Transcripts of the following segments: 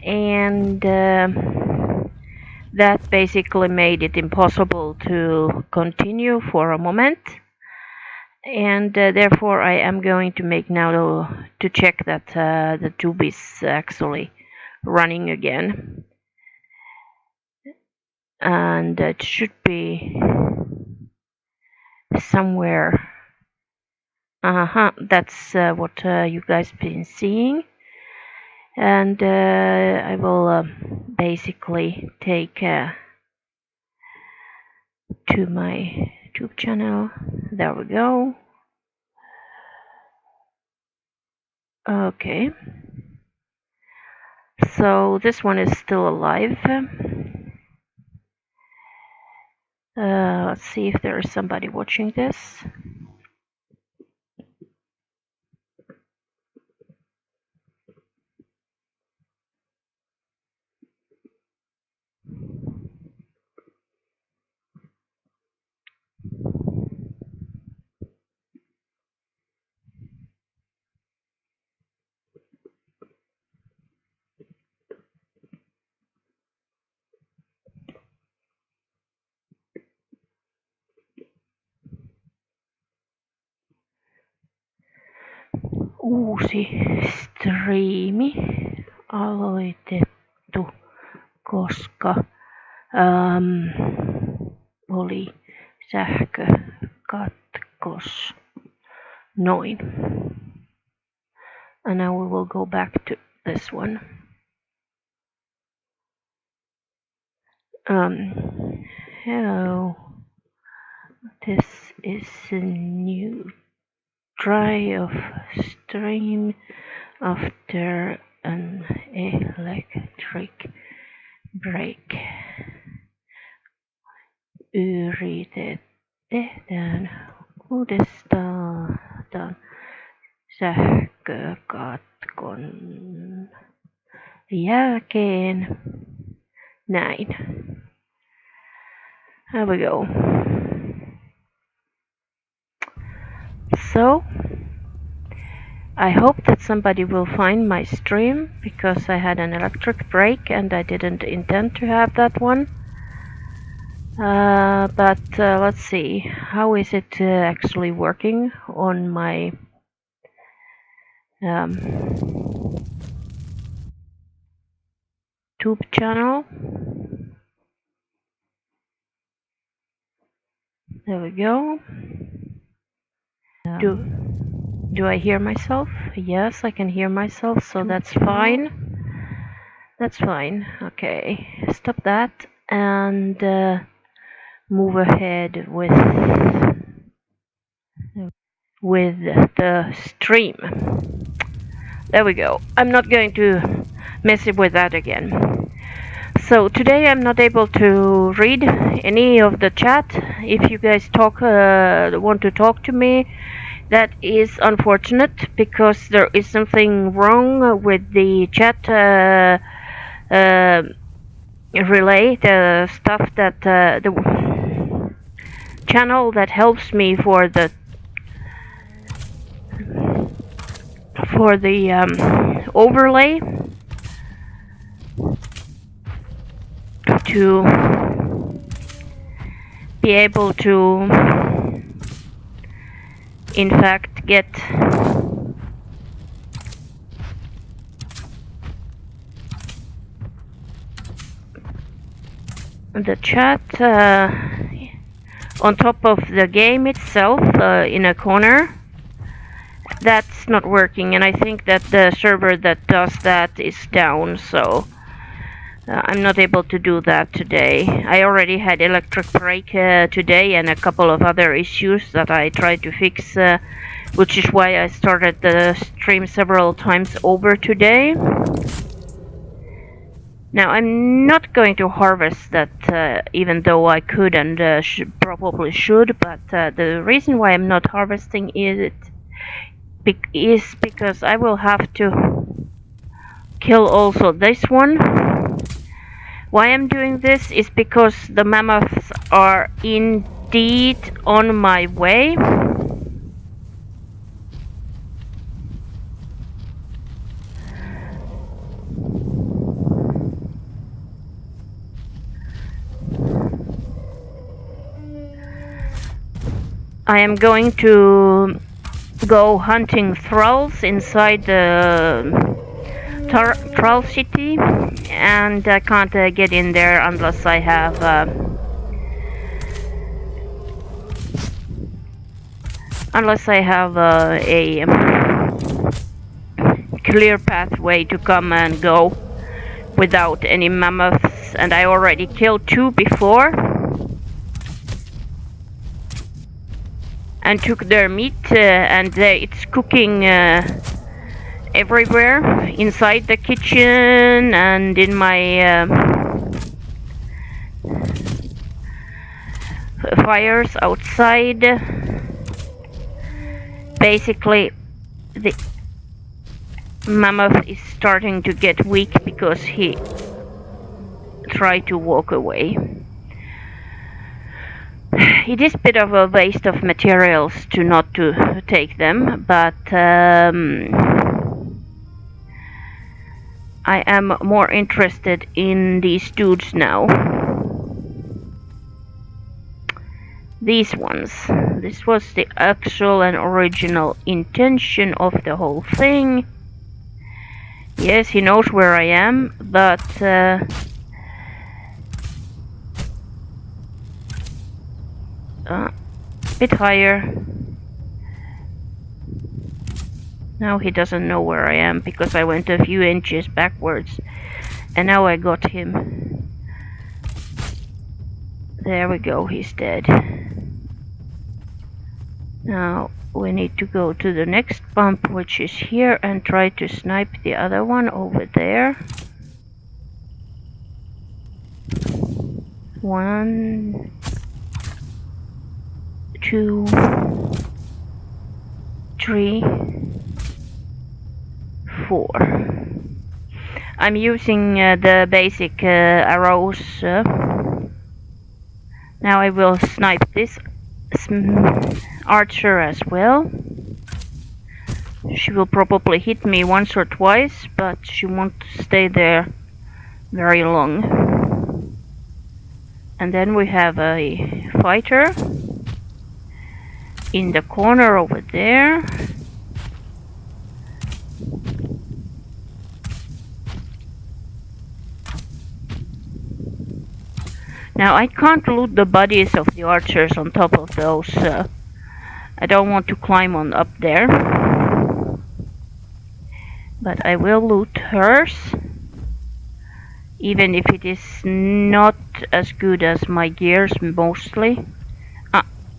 and that basically made it impossible to continue for a moment. And therefore I am going to make now to check that the tube is actually running again, and it should be somewhere. That's what you guys been seeing, and I will basically take to my YouTube channel. There we go. Okay, so this one is still alive. Let's see if there is somebody watching this. Uusi striimi aloitettu, koska oli sähkökatkos. Noin. And now we will go back to this one. Hello. This is a new try of stream after an electric break. Yritetään uudestaan sähkökatkon jälkeen. Näin. There we go. So, I hope that somebody will find my stream, because I had an electric break and I didn't intend to have that one. But let's see, how is it actually working on my YouTube channel? There we go. Do I hear myself? Yes, I can hear myself, so that's fine. That's fine. Okay, stop that and move ahead with the stream. There we go. I'm not going to mess with that again. So today I'm not able to read any of the chat. If you guys want to talk to me, that is unfortunate, because there is something wrong with the chat relay, the stuff that the channel that helps me for the overlay to be able to in fact get the chat on top of the game itself in a corner. That's not working, and I think that the server that does that is down, so I'm not able to do that today. I already had electric break today and a couple of other issues that I tried to fix, which is why I started the stream several times over today. Now, I'm not going to harvest that, even though I could and probably should, but the reason why I'm not harvesting is because I will have to kill also this one. Why I'm doing this is because the mammoths are indeed on my way. I am going to go hunting thralls inside the Thrall City, and I can't get in there unless I have a clear pathway to come and go without any mammoths, and I already killed 2 before and took their meat, and it's cooking everywhere inside the kitchen and in my fires outside. Basically, the mammoth is starting to get weak because he tried to walk away. It is a bit of a waste of materials to not to take them, but I am more interested in these dudes now. These ones. This was the actual and original intention of the whole thing. Yes, he knows where I am, but a bit higher. Now he doesn't know where I am because I went a few inches backwards, and now I got him. There we go, he's dead. Now we need to go to the next bump, which is here, and try to snipe the other one over there. 1, 2, 3, 4. I'm using the basic arrows. Now I will snipe this archer as well. She will probably hit me once or twice, but she won't stay there very long. And then we have a fighter in the corner over there. Now I can't loot the bodies of the archers on top of those. I don't want to climb on up there. But I will loot hers. Even if it is not as good as my gears mostly.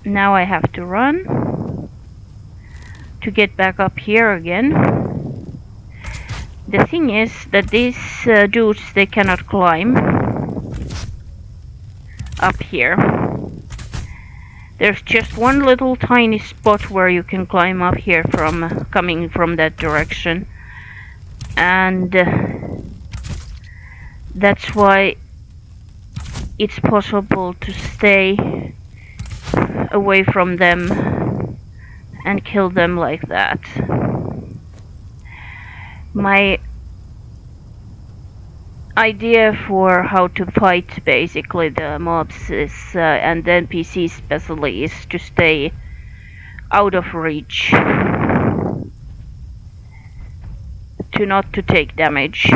Now I have to run to get back up here again. The thing is that these dudes, they cannot climb up here. There's just one little tiny spot where you can climb up here from coming from that direction, and that's why it's possible to stay away from them and kill them like that. My idea for how to fight basically the mobs is, and the NPCs especially, is to stay out of reach, to not to take damage.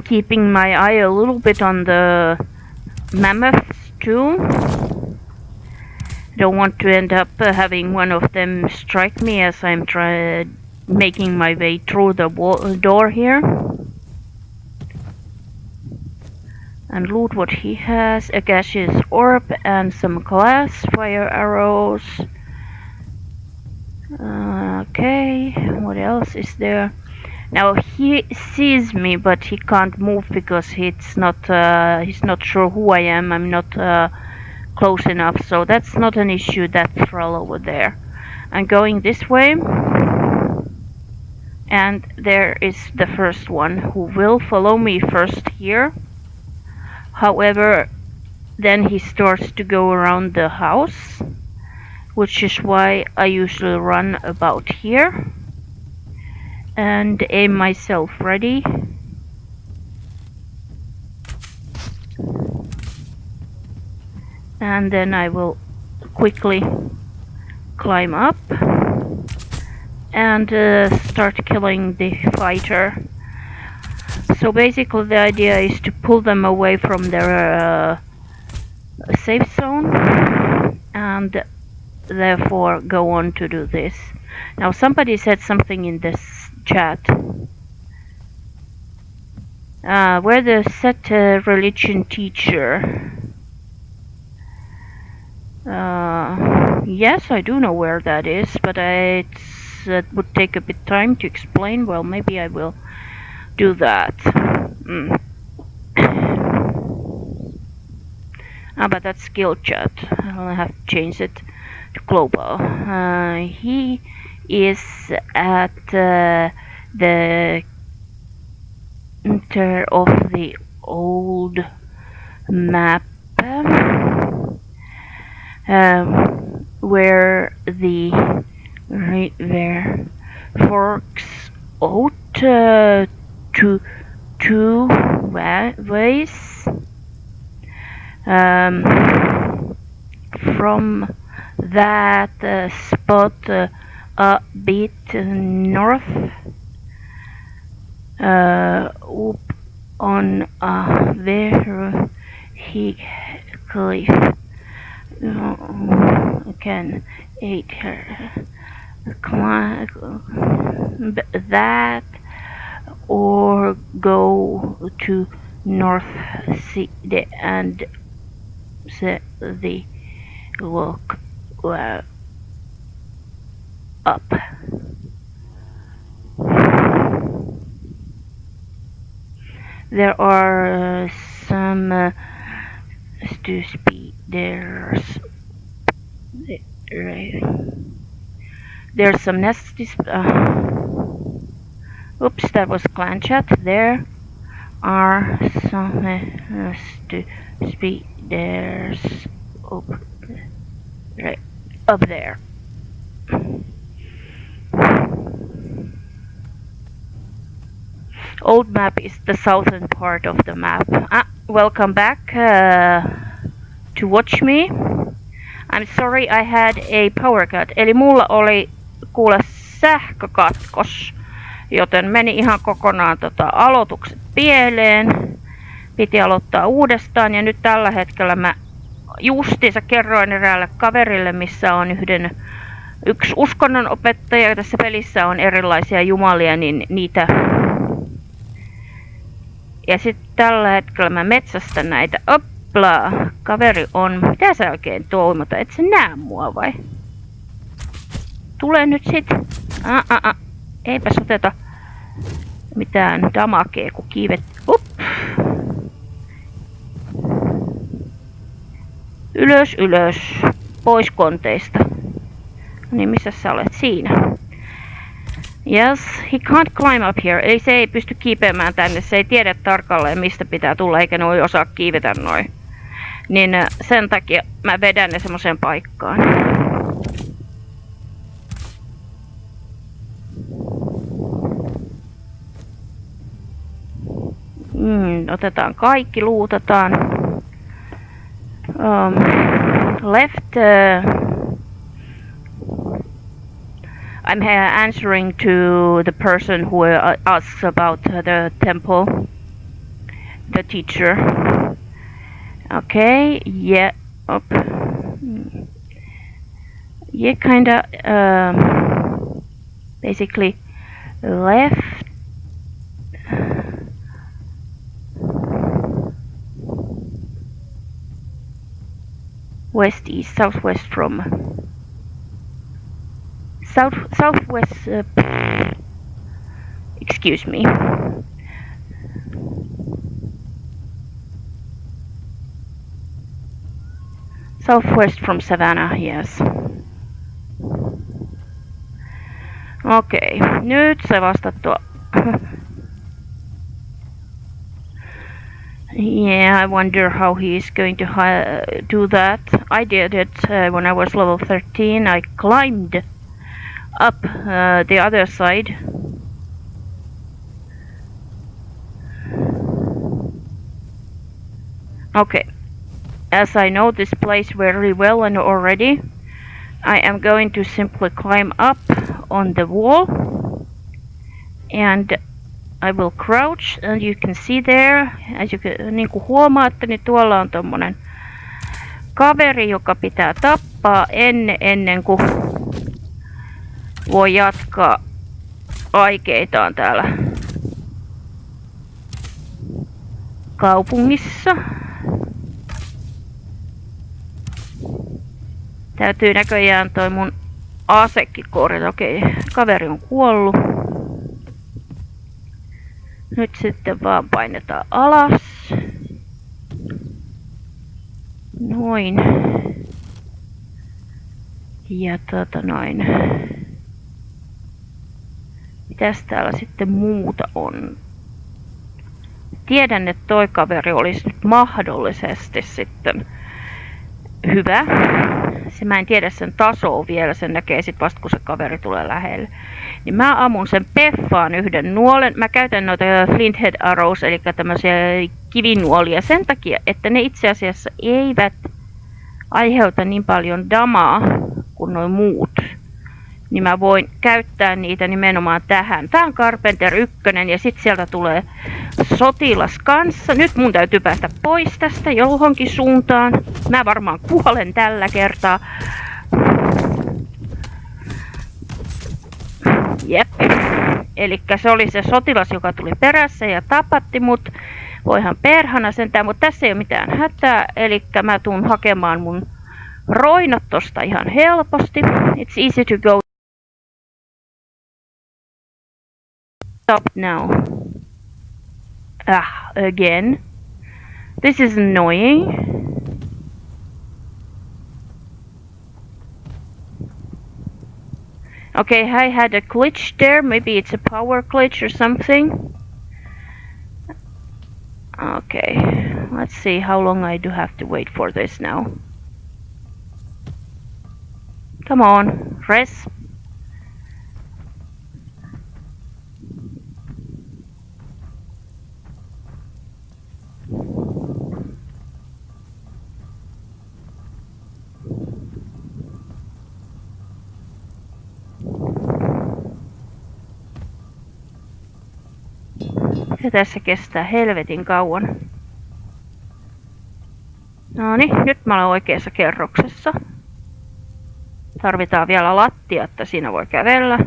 Keeping my eye a little bit on the mammoths too. Don't want to end up having one of them strike me as I'm making my way through the door here. And loot what he has: a gaseous orb and some glass fire arrows. Okay, what else is there? Now he sees me, but he can't move because he's not sure who I am. I'm not close enough, so that's not an issue. That thrall over there. I'm going this way, and there is the first one who will follow me first here. However, then he starts to go around the house, which is why I usually run about here. and aim myself. Ready? And then I will quickly climb up and start killing the fighter. So basically the idea is to pull them away from their safe zone and therefore go on to do this. Now somebody said something in this chat. We're the set religion teacher. Yes, I do know where that is, but it would take a bit time to explain. Well, maybe I will do that. But that's skill chat. I'll have to change it to global. He is at the center of the old map, where the river forks out to two ways. From that spot a bit north, up on a very cliff. Can climb that or go to North City and the look up. There are some to speed. There's some nasty. Oops, that was clan chat. There are some to speed. There's up there. Old map is the southern part of the map. Welcome back to watch me. I'm sorry I had a power cut. Eli mulla oli kuule sähkökatkos, joten meni ihan kokonaan aloitukset pieleen. Piti aloittaa uudestaan ja nyt tällä hetkellä mä justiinsa kerroin eräälle kaverille, missä on yksi uskonnonopettaja. Tässä pelissä on erilaisia jumalia, niin niitä. Ja sitten tällä hetkellä mä metsästän näitä. Opla, kaveri on. Mitä sä oikein toimota? Et sä näe mua vai? Tule nyt sit. Eipäs oteta mitään damakea, kun kiivet. Ylös. Pois konteista. Niin missä sä olet? Siinä. Yes, he can't climb up here. Eli se ei pysty kiipeämään tänne. Se ei tiedä tarkalleen mistä pitää tulla, eikä noi osaa kiivetä noin. Niin sen takia mä vedän ne semmoseen paikkaan. Otetaan kaikki, luutataan. Left. I'm answering to the person who asks about the temple, the teacher. Okay, yeah, up. Yeah, kinda, basically left. West, east, southwest from. Southwest, excuse me. Southwest from Savannah, yes. Okei, nyt se vastattua. Yeah, I wonder how he is going to do that. I did it when I was level 13. I climbed up the other side Okay, as I know this place very well and already, I am going to simply climb up on the wall and I will crouch, and you can see there, as you can, niin kuin huomaatte, niin tuolla on tommonen kaveri, joka pitää tappaa ennen kuin voi jatkaa aikeitaan täällä kaupungissa. Täytyy näköjään toi mun asekin korjata. Okei, kaveri on kuollut. Nyt sitten vaan painetaan alas. Noin. Ja noin. Mitäs täällä sitten muuta on? Tiedän, että toi kaveri olisi nyt mahdollisesti sitten hyvä. Se mä en tiedä sen tasoa vielä, sen näkee sit vasta kun se kaveri tulee lähelle. Niin mä ammun sen peffaan yhden nuolen. Mä käytän noita flinthead arrows, eli tämmöisiä kivinuolia sen takia, että ne itse asiassa eivät aiheuta niin paljon damaa kuin nuo muut. Niin mä voin käyttää niitä nimenomaan tähän. Tää on Carpenter 1 ja sit sieltä tulee sotilas kanssa. Nyt mun täytyy päästä pois tästä johonkin suuntaan. Mä varmaan kuolen tällä kertaa. Jep. Elikkä se oli se sotilas, joka tuli perässä ja tapatti mut. Voihan perhana sentään, mutta tässä ei ole mitään hätää. Elikkä mä tuun hakemaan mun roinot tosta ihan helposti. It's easy to go. Stop now. Again. This is annoying. Okay, I had a glitch there. Maybe it's a power glitch or something. Okay, let's see how long I do have to wait for this now. Come on, res. Se tässä kestää helvetin kauan. Noniin, nyt mä olen oikeassa kerroksessa. Tarvitaan vielä lattia, että siinä voi kävellä.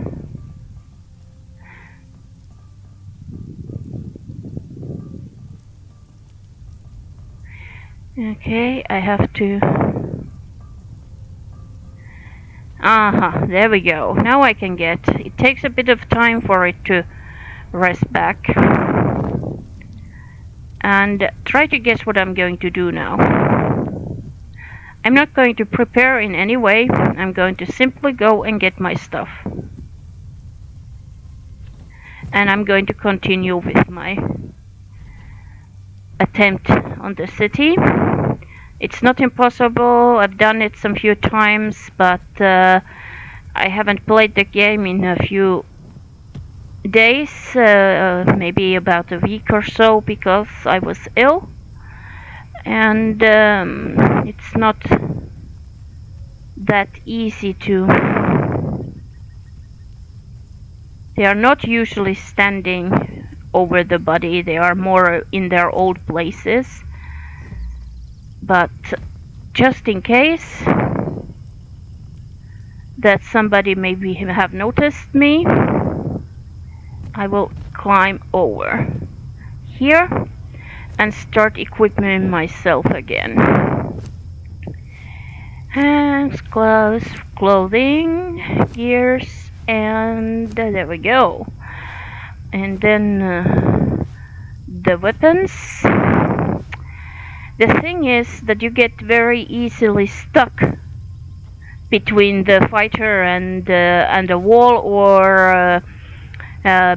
Okay, I have to... Aha, there we go. Now I can get... It takes a bit of time for it to rest back. And try to guess what I'm going to do now. I'm not going to prepare in any way. I'm going to simply go and get my stuff. And I'm going to continue with my attempt on the city. It's not impossible. I've done it some few times, but I haven't played the game in a few days, maybe about a week or so, because I was ill. And it's not that easy to... They are not usually standing over the body, they are more in their old places. But just in case that somebody maybe have noticed me, I will climb over here and start equipping myself again. Hands, gloves, clothing, gears, and there we go. And then the weapons. The thing is that you get very easily stuck between the fighter and the wall, or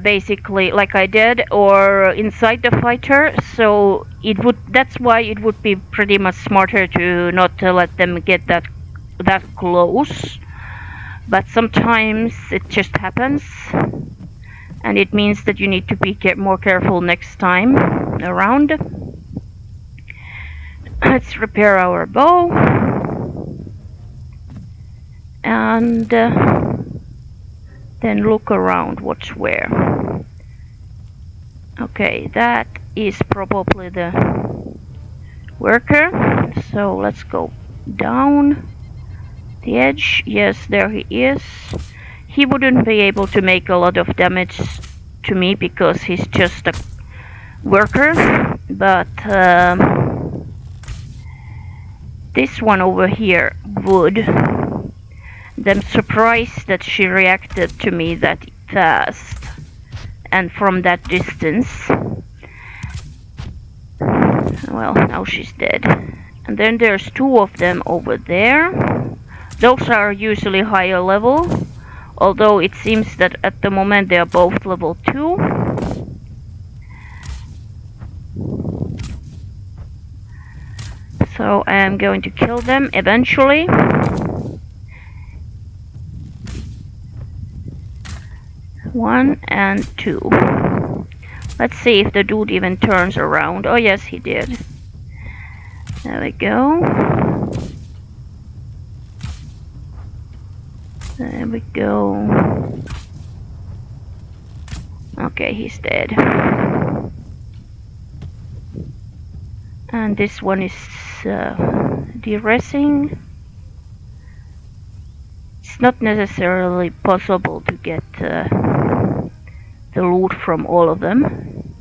basically like I did, or inside the fighter. So it would, that's why it would be pretty much smarter to not let them get that close. But sometimes it just happens, and it means that you need to be more careful next time around. Let's repair our bow. And then look around what's where. Okay, that is probably the worker. So let's go down the edge. Yes, there he is. He wouldn't be able to make a lot of damage to me because he's just a worker, but this one over here would. I'm surprised that she reacted to me that fast and from that distance. Well, now she's dead. And then there's two of them over there. Those are usually higher level, although it seems that at the moment they are both level 2. So I am going to kill them eventually. One and two. Let's see if the dude even turns around. Oh yes, he did. There we go. There we go. Okay, he's dead. And this one is de-resing. It's not necessarily possible to get the loot from all of them.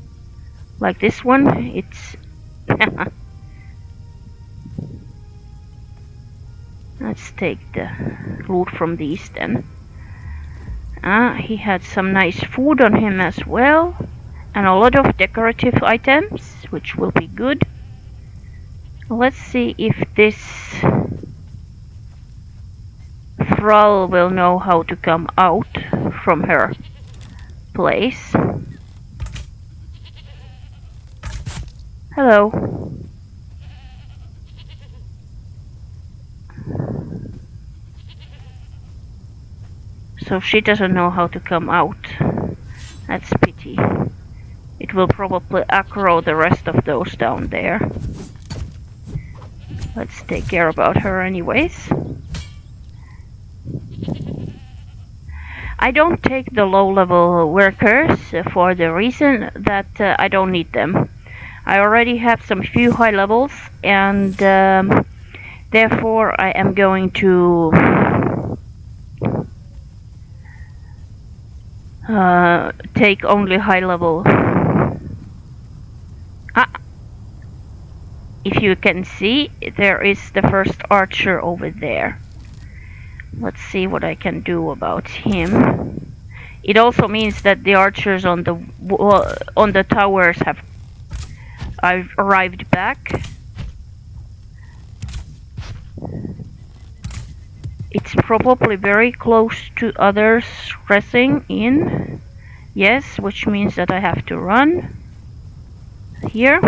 Like this one, it's... Let's take the loot from these then. He had some nice food on him as well. And a lot of decorative items, which will be good. Let's see if this Thrall will know how to come out from her place. Hello. So she doesn't know how to come out. That's a pity. It will probably aggro the rest of those down there. Let's take care about her anyways. I don't take the low-level workers for the reason that I don't need them. I already have some few high levels, and therefore I am going to take only high level. If you can see, there is the first archer over there. Let's see what I can do about him. It also means that the archers on the towers have arrived back. It's probably very close to others pressing in. Yes, which means that I have to run here.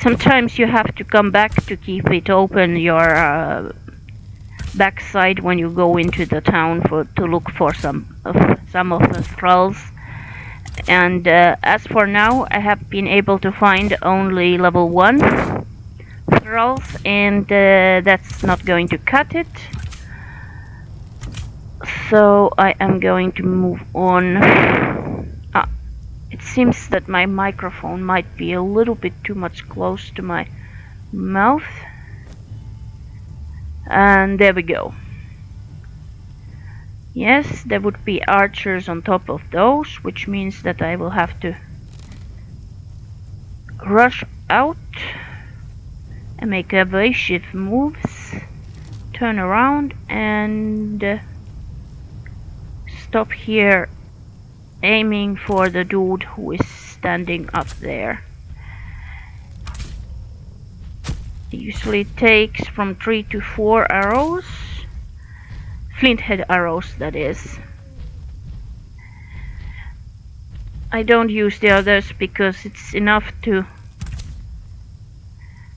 Sometimes you have to come back to keep it open, your backside, when you go into the town to look for some of the thralls. And as for now, I have been able to find only level 1 thralls, and that's not going to cut it. So I am going to move on. It seems that my microphone might be a little bit too much close to my mouth. And there we go. Yes, there would be archers on top of those, which means that I will have to rush out and make evasive moves, turn around and stop here, aiming for the dude who is standing up there. It usually takes from 3 to 4 arrows. Flint head arrows, that is. I don't use the others because it's enough to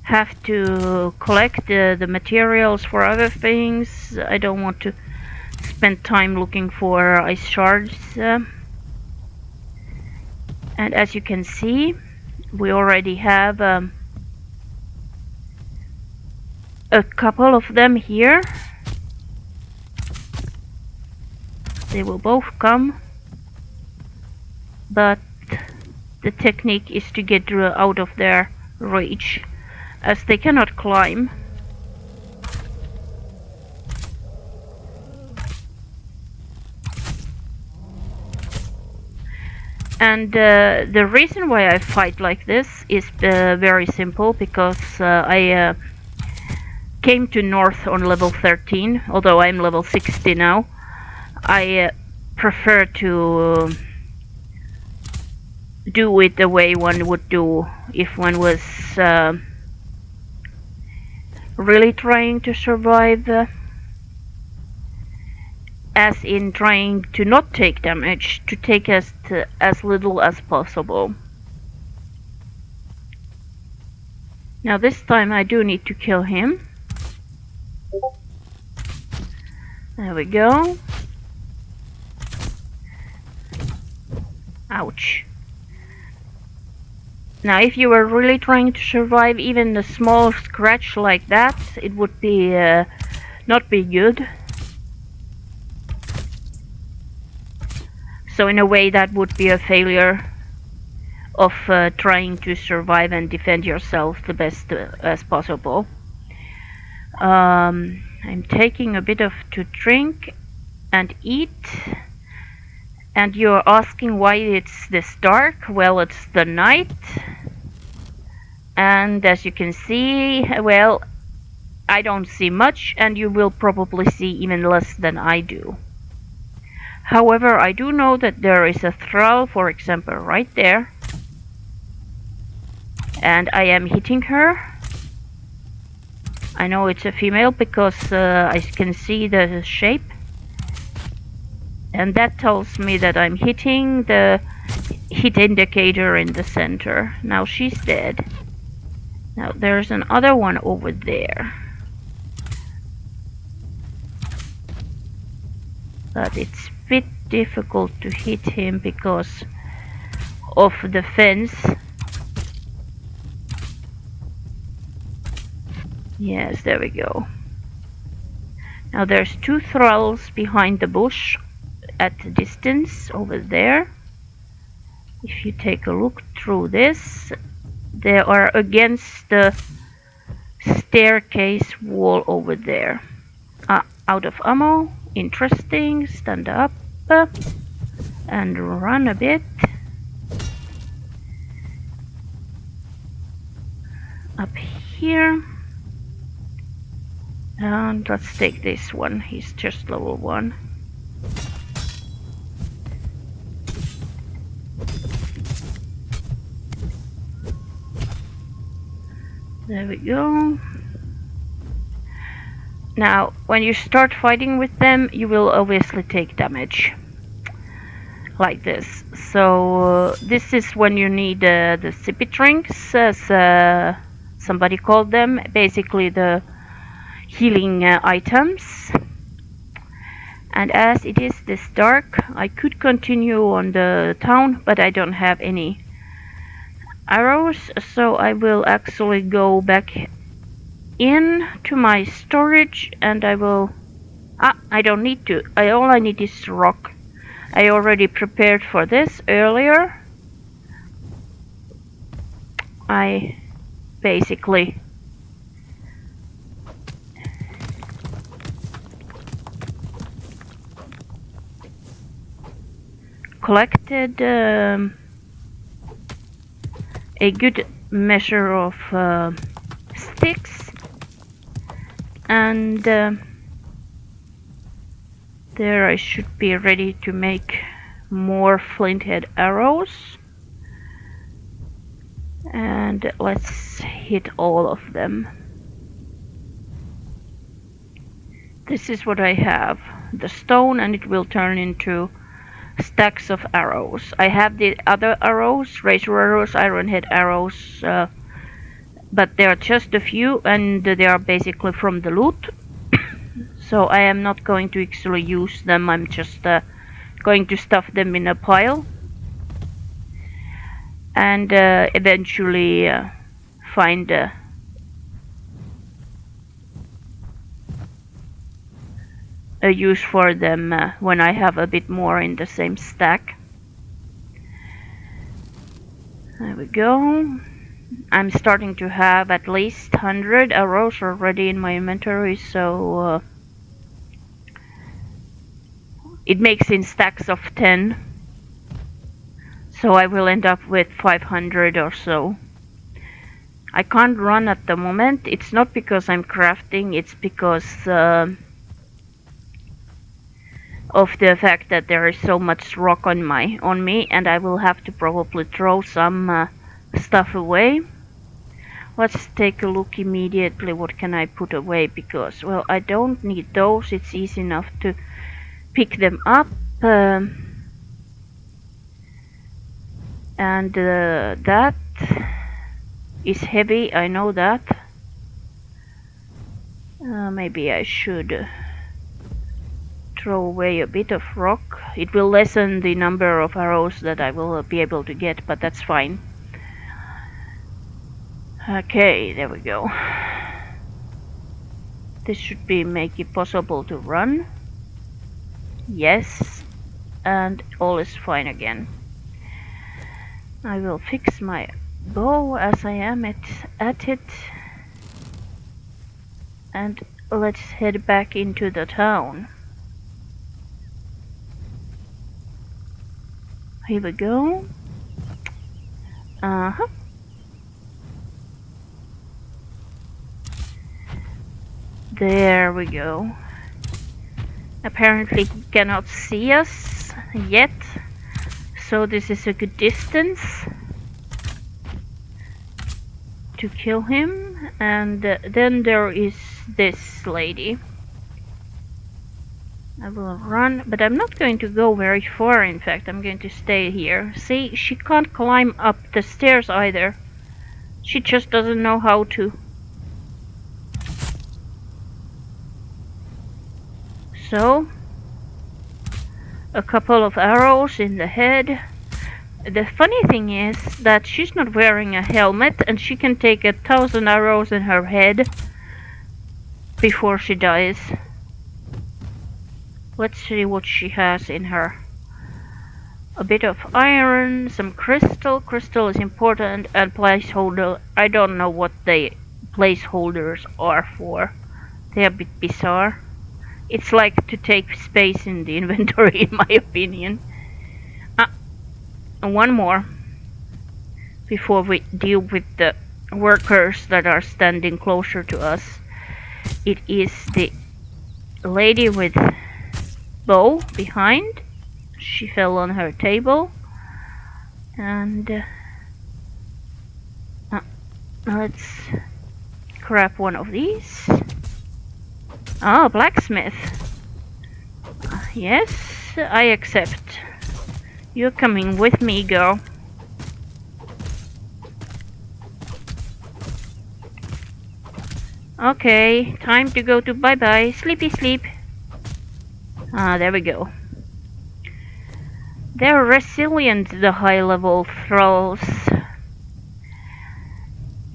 have to collect the materials for other things. I don't want to spend time looking for ice shards. And as you can see, we already have a couple of them here. They will both come, but the technique is to get out of their reach, as they cannot climb. And the reason why I fight like this is very simple, because I came to North on level 13, although I'm level 60 now. I prefer to do it the way one would do if one was really trying to survive, as in trying to not take damage, to take as little as possible. Now this time I do need to kill him. There we go. Ouch. Now if you were really trying to survive even a small scratch like that, it would be not be good. So in a way that would be a failure of trying to survive and defend yourself the best as possible. I'm taking a bit to drink and eat. And you're asking why it's this dark? Well, it's the night. And as you can see, well, I don't see much, and you will probably see even less than I do. However, I do know that there is a thrall, for example, right there. And I am hitting her. I know it's a female because I can see the shape. And that tells me that I'm hitting the hit indicator in the center. Now she's dead. Now there's another one over there. But it's a bit difficult to hit him because of the fence. Yes, there we go. Now there's two thralls behind the bush at a distance over there. If you take a look through this, they are against the staircase wall over there. Out of ammo. Interesting. Stand up and run a bit. Up here. And let's take this one. He's just level 1. There we go. Now, when you start fighting with them, you will obviously take damage. Like this. So, this is when you need the sippy drinks, as somebody called them. Basically, the healing items. And as it is this dark, I could continue on the town, but I don't have any arrows, so I will actually go back in to my storage, and I will I don't need to. All I need is rock. I already prepared for this earlier. I basically collected a good measure of sticks, and there I should be ready to make more flint head arrows. And let's hit all of them. This is what I have, the stone, and it will turn into stacks of arrows. I have the other arrows, razor arrows, iron head arrows, but there are just a few, and they are basically from the loot. So I am not going to actually use them. I'm just going to stuff them in a pile and eventually find a use for them when I have a bit more in the same stack. There we go. I'm starting to have at least 100 arrows already in my inventory, so it makes in stacks of 10. So I will end up with 500 or so. I can't run at the moment. It's not because I'm crafting, it's because of the fact that there is so much rock on me, and I will have to probably throw some stuff away. Let's take a look immediately. What can I put away? Because, well, I don't need those. It's easy enough to pick them up. And that is heavy, I know that. Maybe I should throw away a bit of rock. It will lessen the number of arrows that I will be able to get, but that's fine. Okay, there we go. This should make it possible to run. Yes, and all is fine again. I will fix my bow as I am at it, and let's head back into the town. Here we go. There we go. Apparently he cannot see us yet, so this is a good distance to kill him. And then there is this lady. I will run, but I'm not going to go very far. In fact, I'm going to stay here. See, she can't climb up the stairs either. She just doesn't know how to. So, a couple of arrows in the head. The funny thing is that she's not wearing a helmet, and she can take 1,000 arrows in her head before she dies. Let's see what she has in her. A bit of iron, some crystal. Crystal is important, and placeholder. I don't know what the placeholders are for. They're a bit bizarre. It's like to take space in the inventory, in my opinion. And one more before we deal with the workers that are standing closer to us. It is the lady with bow behind. She fell on her table, and let's grab one of these. Oh, blacksmith. Yes, I accept. You're coming with me, girl. Okay, time to go to bye-bye. Sleepy sleep. There we go. They're resilient, the high-level thralls.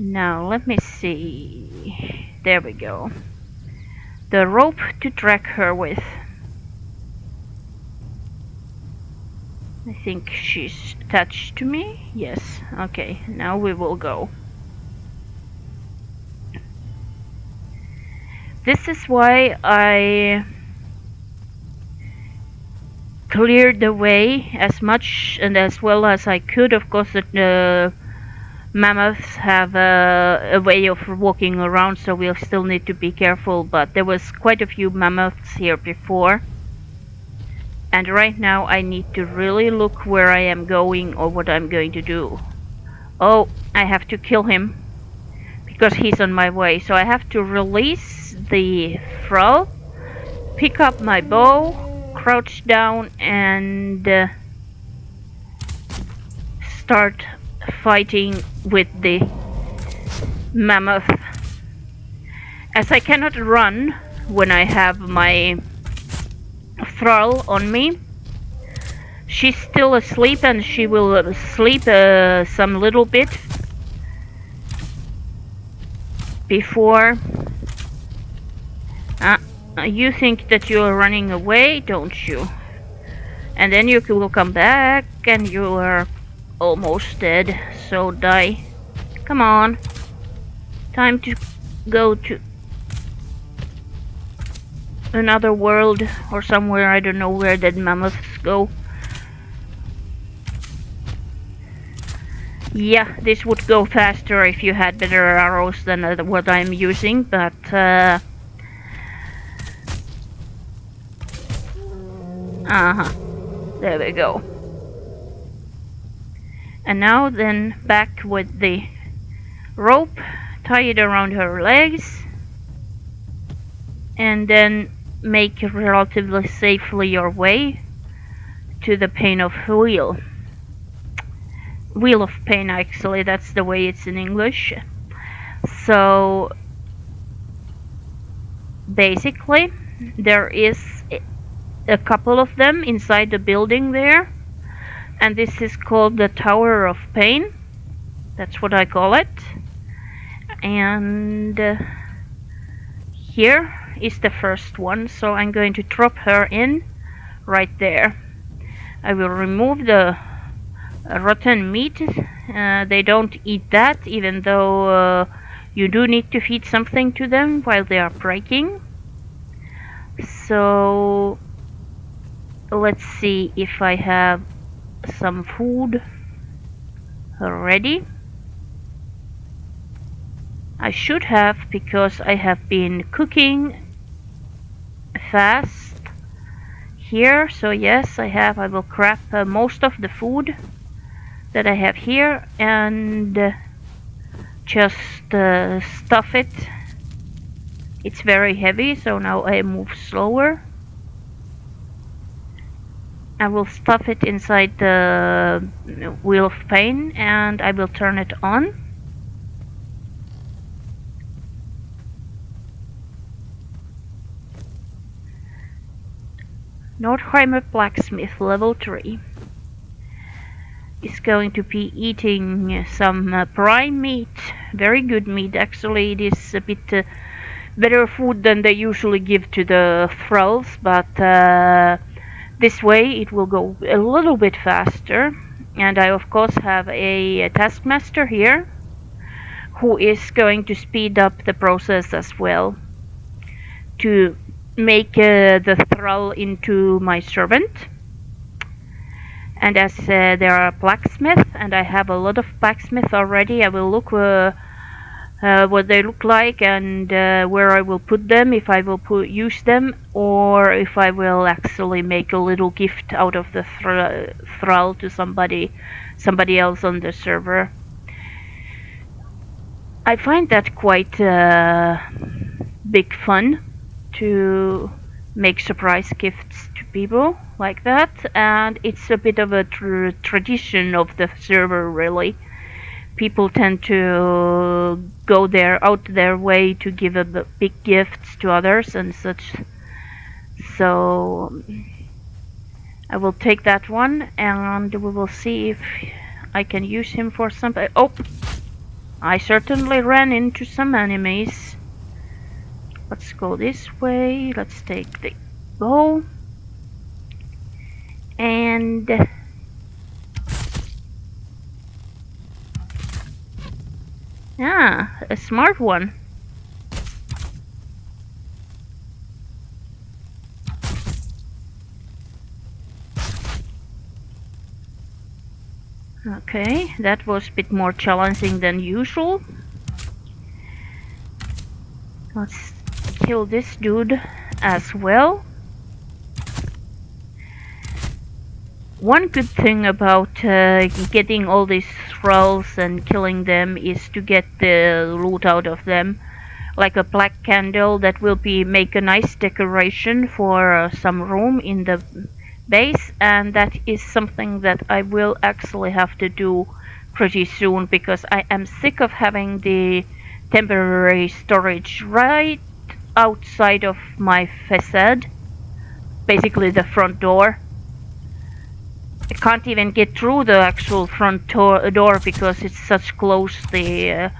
Now, let me see. There we go. The rope to drag her with. I think she's attached to me. Yes. Okay, now we will go. This is why I cleared the way as much and as well as I could. Of course, the mammoths have a way of walking around, so we'll still need to be careful, but there was quite a few mammoths here before. And right now I need to really look where I am going or what I'm going to do. Oh, I have to kill him because he's on my way. So I have to release the thrall, pick up my bow, crouch down, and start fighting with the mammoth. As I cannot run when I have my thrall on me, she's still asleep, and she will sleep some little bit before. You think that you're running away, don't you? And then you will come back and you are almost dead, so die. Come on. Time to go to another world or somewhere. I don't know where dead mammoths go. Yeah, this would go faster if you had better arrows than what I'm using, but there we go. And now then back with the rope, tie it around her legs, and then make relatively safely your way to the Pane of Wheel. Wheel of Pain, actually, that's the way it's in English. So basically there is a couple of them inside the building there, and this is called the Tower of Pain. That's what I call it. And here is the first one, so I'm going to drop her in right there. I will remove the rotten meat. They don't eat that, even though you do need to feed something to them while they are breaking. So let's see if I have some food ready. I should have, because I have been cooking fast here. So yes, I have. I will grab most of the food that I have here and just stuff it. It's very heavy, so now I move slower. I will stuff it inside the Wheel of Pain and I will turn it on. Nordheimer Blacksmith level 3 is going to be eating some prime meat. Very good meat, actually. It is a bit better food than they usually give to the thralls, but this way it will go a little bit faster. And I of course have a taskmaster here who is going to speed up the process as well to make the thrall into my servant. And as there are blacksmiths, and I have a lot of blacksmiths already, I will look what they look like and where I will put them, if I will use them, or if I will actually make a little gift out of the thrall to somebody else on the server. I find that quite big fun to make surprise gifts to people like that, and it's a bit of a tradition of the server, really. People tend to go out their way to give big gifts to others and such. So I will take that one and we will see if I can use him for something. Oh, I certainly ran into some enemies. Let's go this way. Let's take the bow. And a smart one. Okay, that was a bit more challenging than usual. Let's kill this dude as well. One good thing about getting all these thralls and killing them is to get the loot out of them, like a black candle that will make a nice decoration for some room in the base, and that is something that I will actually have to do pretty soon, because I am sick of having the temporary storage right outside of my facade, basically the front door. I can't even get through the actual front door because it's such close the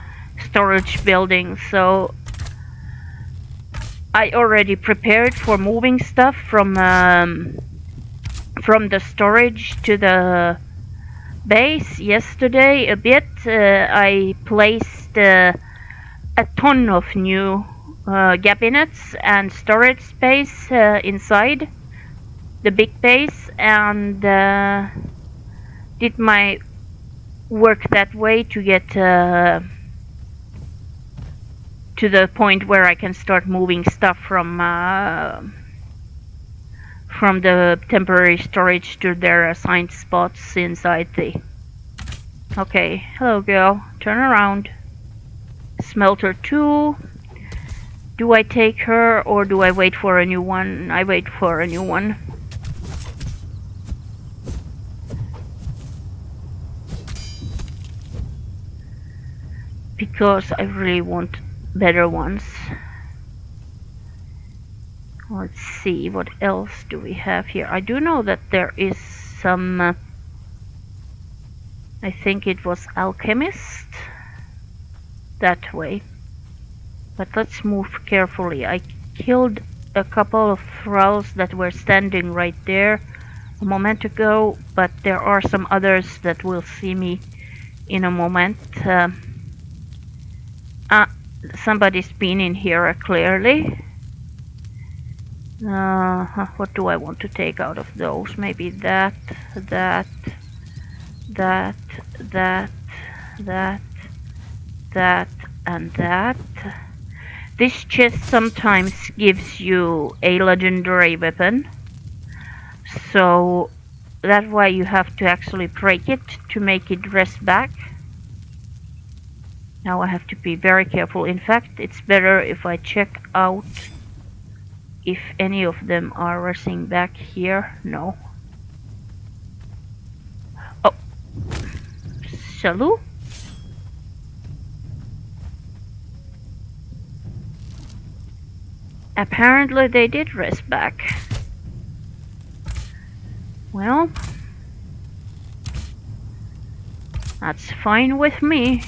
storage building. So I already prepared for moving stuff from the storage to the base yesterday a bit. I placed a ton of new cabinets and storage space inside the big base, and did my work that way to get to the point where I can start moving stuff from the temporary storage to their assigned spots inside the... Okay, hello girl, turn around. Smelter 2. Do I take her or do I wait for a new one? I wait for a new one. Because I really want better ones. Let's see, what else do we have here? I do know that there is some... I think it was alchemist that way. But let's move carefully. I killed a couple of thralls that were standing right there a moment ago, but there are some others that will see me in a moment. Somebody's been in here clearly. What do I want to take out of those? Maybe that, that, that, that, that, and that. This chest sometimes gives you a legendary weapon, so that's why you have to actually break it to make it rest back. Now I have to be very careful. In fact, it's better if I check out if any of them are resting back here. No. Oh. Salut. Apparently they did rest back. Well, that's fine with me.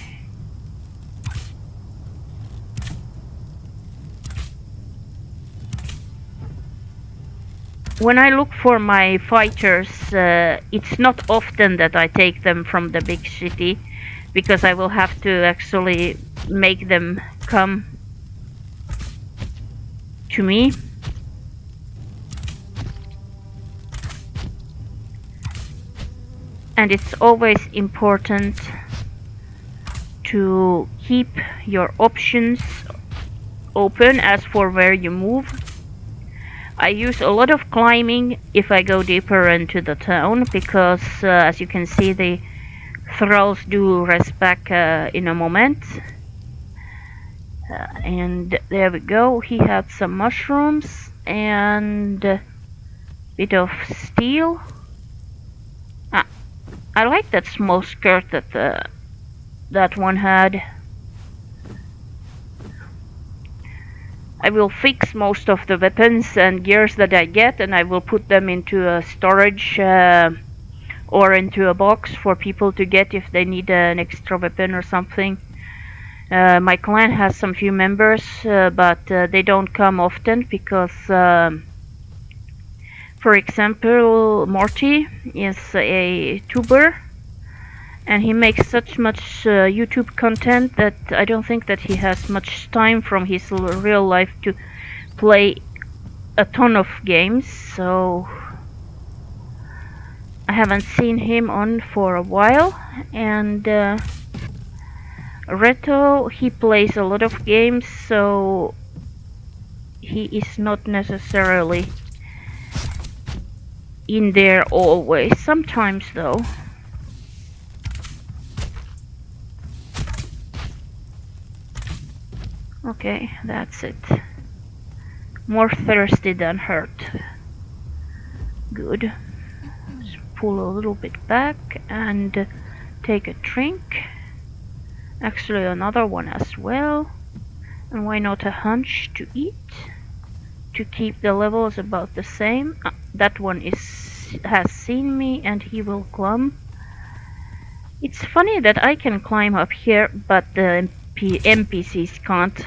When I look for my fighters, it's not often that I take them from the big city, because I will have to actually make them come to me. And it's always important to keep your options open as for where you move. I use a lot of climbing if I go deeper into the town, because as you can see, the thralls do rest back in a moment. And there we go. He had some mushrooms and a bit of steel. I like that small skirt that that one had. I will fix most of the weapons and gears that I get, and I will put them into a storage or into a box for people to get if they need an extra weapon or something. My clan has some few members, but they don't come often because, for example, Morty is a tuber, and he makes such much YouTube content that I don't think that he has much time from his real life to play a ton of games, so I haven't seen him on for a while. And Reto, he plays a lot of games, so he is not necessarily in there always. Sometimes though. Okay, that's it. More thirsty than hurt. Good. Let's pull a little bit back and take a drink. Actually, another one as well. And why not a hunch to eat? To keep the levels about the same. That one has seen me and he will climb. It's funny that I can climb up here, but the NPCs can't.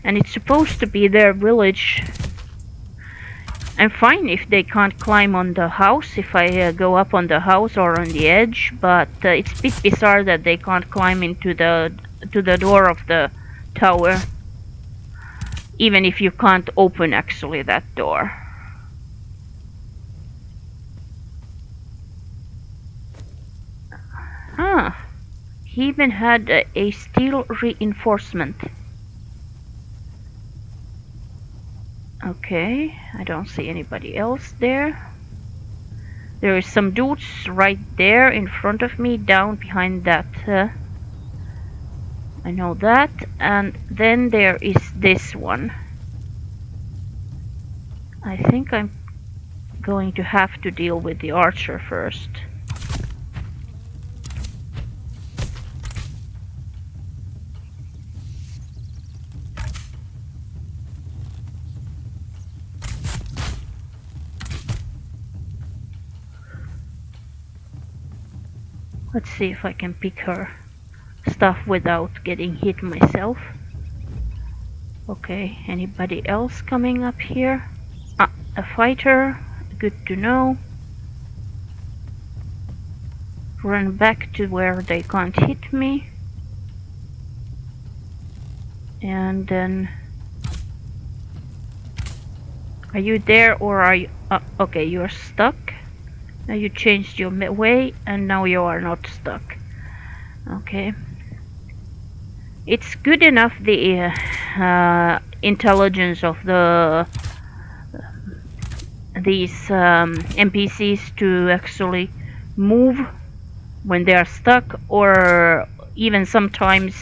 And it's supposed to be their village. I'm fine if they can't climb on the house, if I go up on the house or on the edge, but it's a bit bizarre that they can't climb into the door of the tower. Even if you can't open actually that door. Ah, he even had a steel reinforcement. Okay, I don't see anybody else there. There is some dudes right there in front of me, down behind that. I know that. And then there is this one. I think I'm going to have to deal with the archer first. Let's see if I can pick her stuff without getting hit myself. Okay, anybody else coming up here? Ah, a fighter, good to know. Run back to where they can't hit me. And then... Are you there or are you... okay, you're stuck. Now you changed your midway and now you are not stuck. Okay. It's good enough the intelligence of these NPCs to actually move when they are stuck, or even sometimes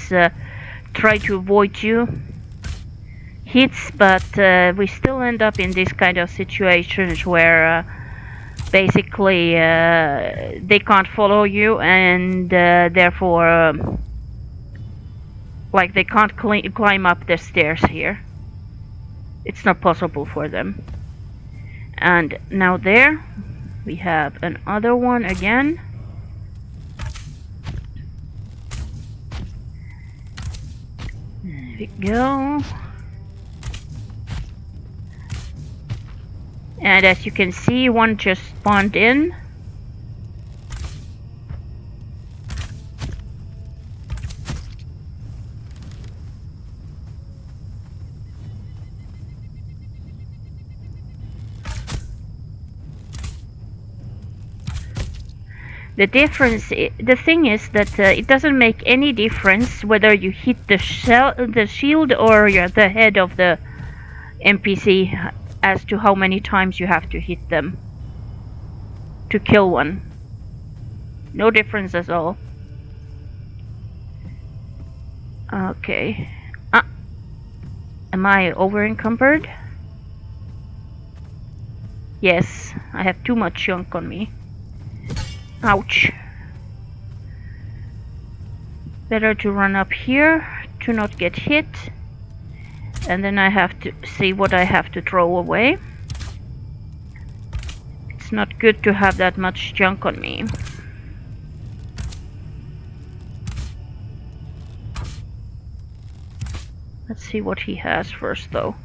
try to avoid you hits, but we still end up in these kind of situations where basically they can't follow you, and therefore like they can't climb up the stairs here. It's not possible for them. And now there we have another one again. There we go. And as you can see, one just spawned in. The thing is that it doesn't make any difference whether you hit the shield or the head of the NPC as to how many times you have to hit them to kill one. No difference at all. Okay. Am I over encumbered? Yes, I have too much junk on me. Ouch. Better to run up here to not get hit. And then I have to see what I have to throw away. It's not good to have that much junk on me. Let's see what he has first though.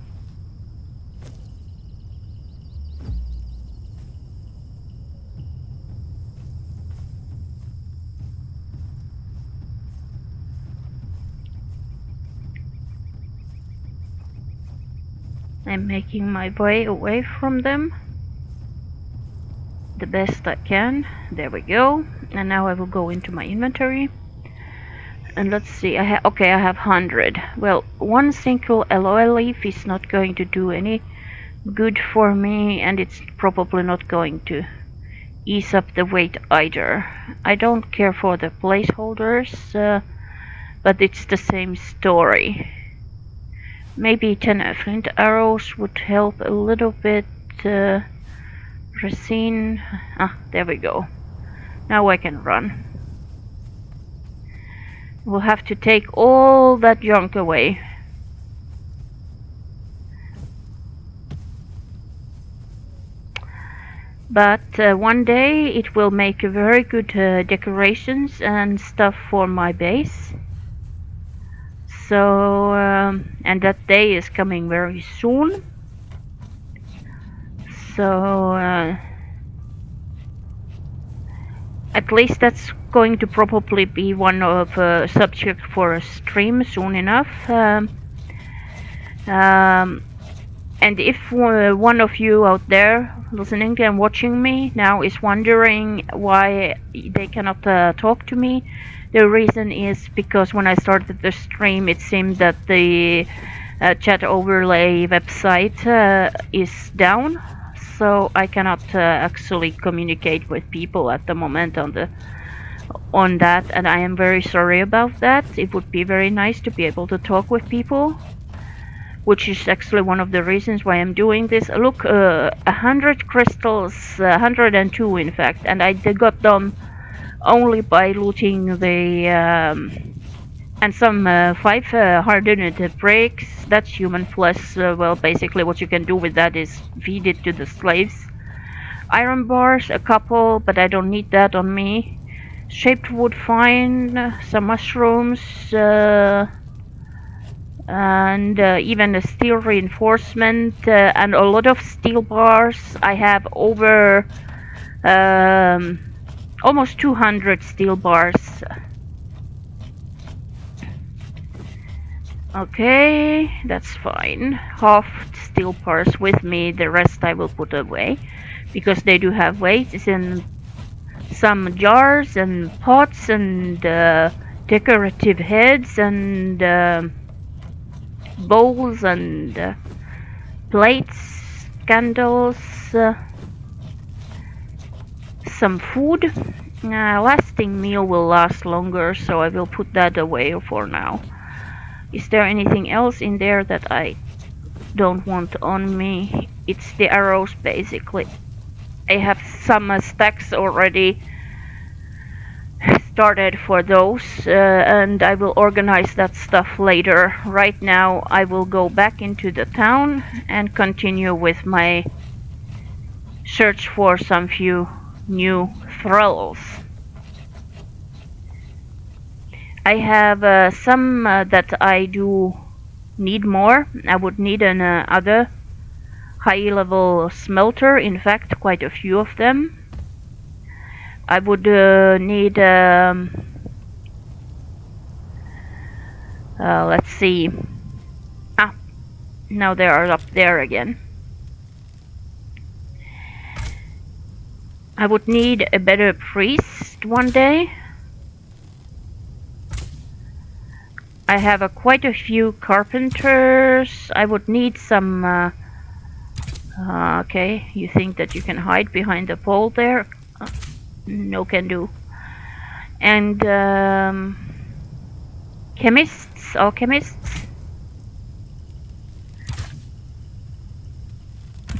I'm making my way away from them the best I can. There we go. And now I will go into my inventory. And let's see, I have 100. Well, one single aloe leaf is not going to do any good for me, and it's probably not going to ease up the weight either. I don't care for the placeholders, but it's the same story. Maybe 10 flint arrows would help a little bit. Resin. There we go. Now I can run. We'll have to take all that junk away. But one day it will make a very good decorations and stuff for my base. So, and that day is coming very soon. So, at least that's going to probably be one of subject for a stream soon enough. And if one of you out there listening and watching me now is wondering why they cannot talk to me, the reason is because when I started the stream it seemed that the chat overlay website is down, so I cannot actually communicate with people at the moment on that, and I am very sorry about that. It would be very nice to be able to talk with people, which is actually one of the reasons why I'm doing this. Look, 100 crystals, 102 in fact, and I got them only by looting the and some 5 hardened bricks. That's human flesh. Well, basically what you can do with that is feed it to the slaves. Iron bars, a couple, but I don't need that on me. Shaped wood, fine. Some mushrooms, and even a steel reinforcement, and a lot of steel bars. I have over almost 200 steel bars. Okay, that's fine. Half steel bars with me, the rest I will put away, because they do have weight. It's in some jars and pots and decorative heads and bowls and plates, candles, some food. Lasting meal will last longer, so I will put that away for now. Is there anything else in there that I don't want on me? It's the arrows basically. I have some stacks already started for those, and I will organize that stuff later. Right now I will go back into the town and continue with my search for some few new thralls. I have some that I do need more. I would need an other high level smelter, in fact quite a few of them. I would need let's see. Now they are up there again. I would need a better priest one day. I have quite a few carpenters. I would need some okay, you think that you can hide behind the pole there? No can do. And chemists, alchemists,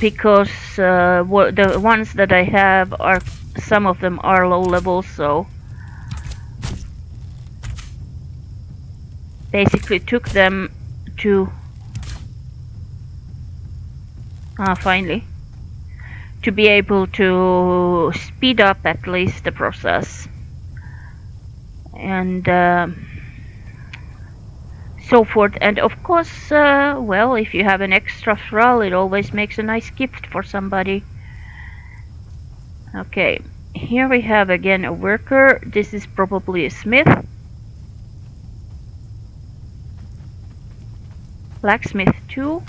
because the ones that I have are, some of them are low level, so basically took them to finally to be able to speed up at least the process, and so forth. And of course, well, if you have an extra thrall, it always makes a nice gift for somebody. Okay, here we have again a worker. This is probably a smith. Blacksmith too.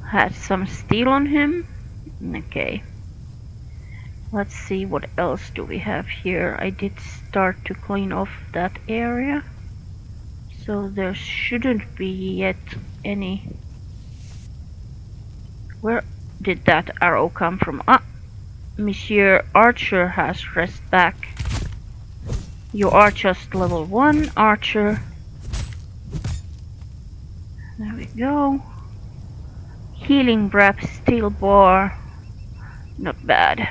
Had some steel on him. Okay. Let's see what else do we have here. I did start to clean off that area, so there shouldn't be yet any. Where did that arrow come from? Monsieur Archer has rest back. You are just level 1 archer. There we go. Healing breath, steel bar. Not bad.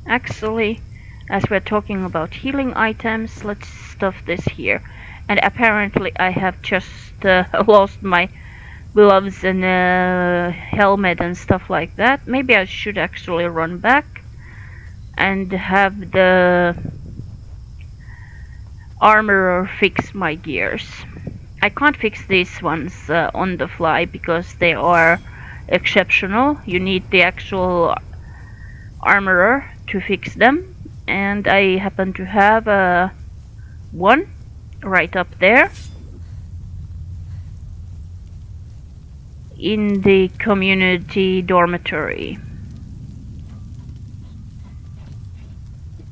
Actually, as we're talking about healing items, let's stuff this here. And apparently I have just lost my gloves and helmet and stuff like that. Maybe I should actually run back and have the armorer fix my gears. I can't fix these ones on the fly because they are exceptional. You need the actual armorer to fix them, and I happen to have one right up there in the community dormitory,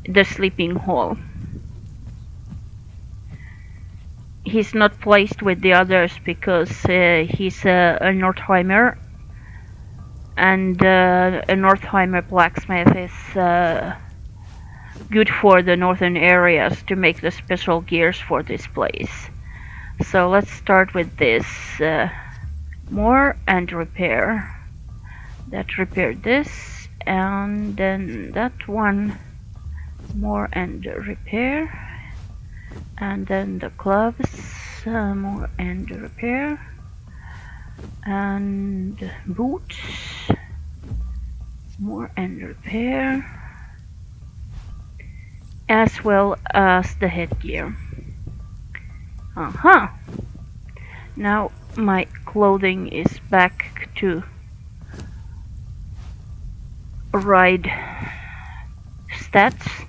the sleeping hall. He's not placed with the others because he's a Nordheimer, and a Nordheimer blacksmith is good for the northern areas to make the special gears for this place. So let's start with this. More and repair. That repaired this, and then that one. More and repair. And then the gloves, more and repair, and boots, more and repair, as well as the headgear. Now my clothing is back to ride stats.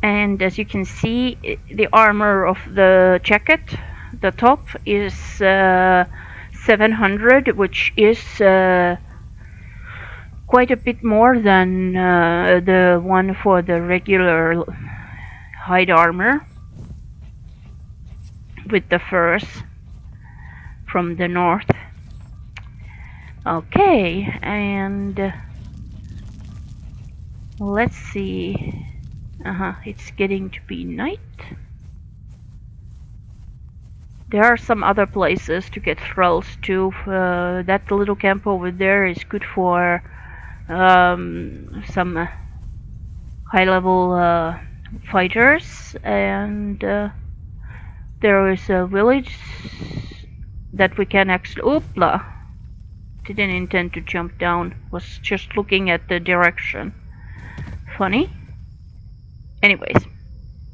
And as you can see, the armor of the jacket, the top, is 700, which is quite a bit more than the one for the regular hide armor with the furs from the north. Okay, and let's see. It's getting to be night. There are some other places to get thralls too. That little camp over there is good for some high-level fighters, and there is a village that we can actually... Oopla! Didn't intend to jump down. Was just looking at the direction. Funny. Anyways,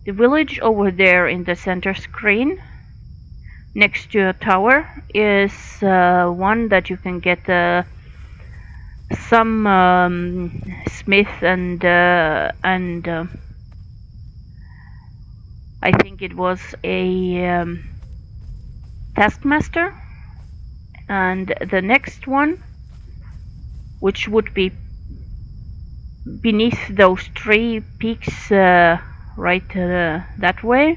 the village over there in the center screen, next to a tower, is one that you can get some smith and I think it was a taskmaster, and the next one, which would be beneath those three peaks right that way,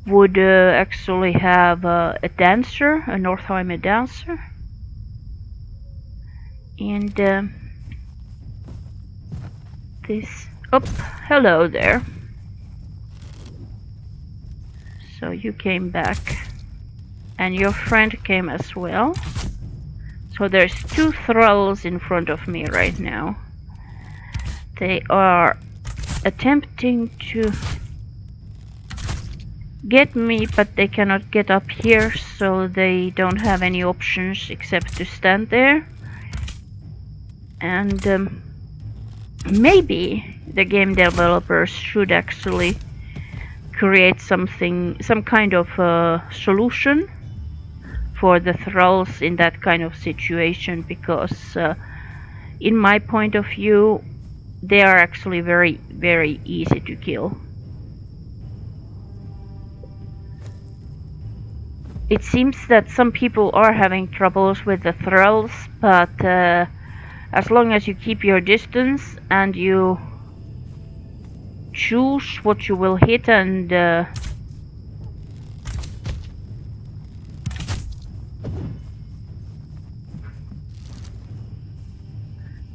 would actually have a dancer, a Northheimer dancer, and this... Oh, hello there. So you came back, and your friend came as well. So there's two thralls in front of me right now. They are attempting to get me, but they cannot get up here, so they don't have any options except to stand there. And maybe the game developers should actually create some kind of solution for the thralls in that kind of situation, because in my point of view, they are actually very, very easy to kill. It seems that some people are having troubles with the thralls, but as long as you keep your distance and you choose what you will hit,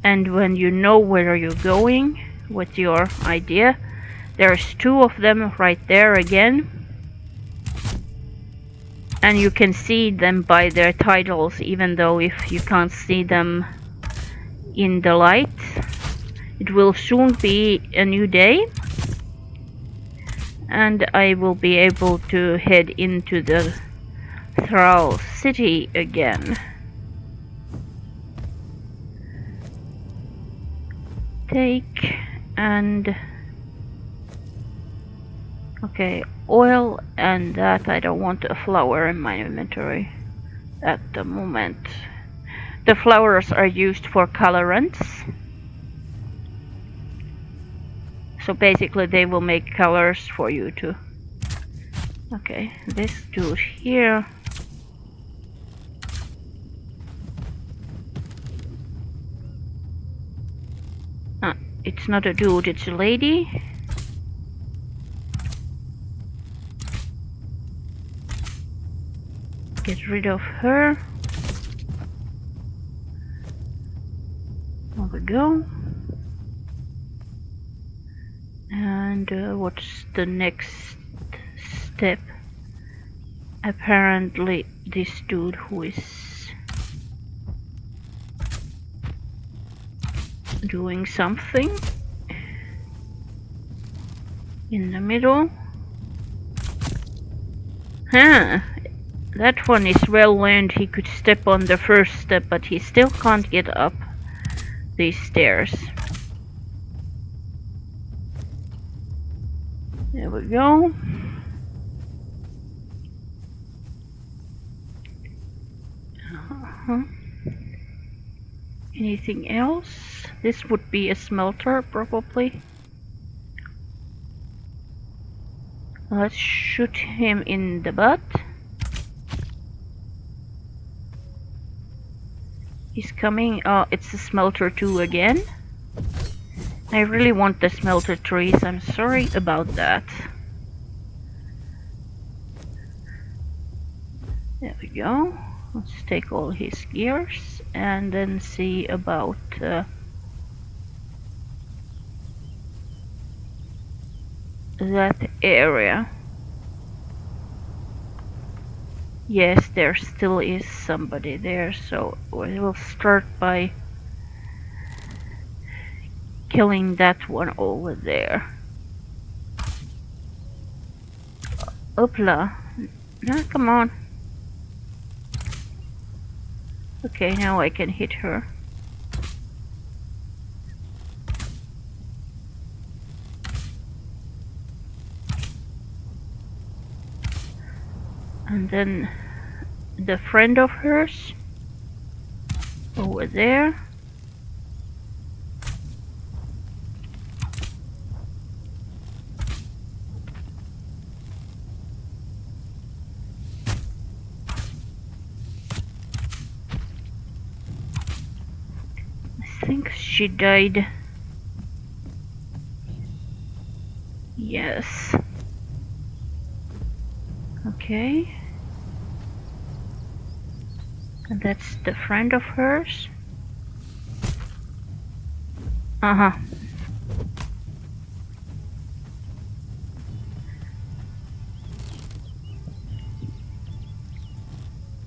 and when you know where you're going with your idea. There's two of them right there again. And you can see them by their titles, even though if you can't see them in the light. It will soon be a new day, and I will be able to head into the Thrall City again. Take and okay, oil and that. I don't want a flower in my inventory at the moment. The flowers are used for colorants. So basically they will make colors for you too. Okay, this dude here. It's not a dude, it's a lady. Get rid of her. There we go. And what's the next step? Apparently this dude who is doing something in the middle. Huh, that one is well learned. He could step on the first step, but he still can't get up these stairs. There we go. Anything else? This would be a smelter, probably. Let's shoot him in the butt. He's coming. Oh, it's the smelter 2 again. I really want the smelter trees. I'm sorry about that. There we go. Let's take all his gears and then see about that area. Yes, there still is somebody there, so we will start by killing that one over there. Opla. No, come on. Okay, now I can hit her. And then the friend of hers over there. I think she died. Yes. Okay. And that's the friend of hers. Uh-huh.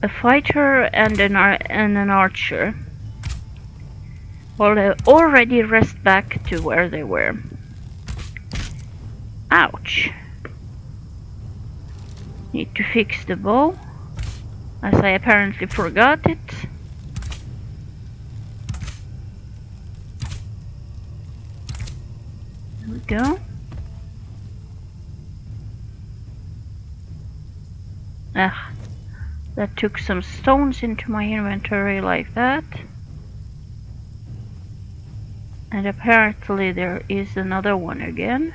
A fighter and an archer. Well, they already rest back to where they were. Ouch. Need to fix the bow, as I apparently forgot it. There we go. Ah, that took some stones into my inventory like that. And apparently there is another one again.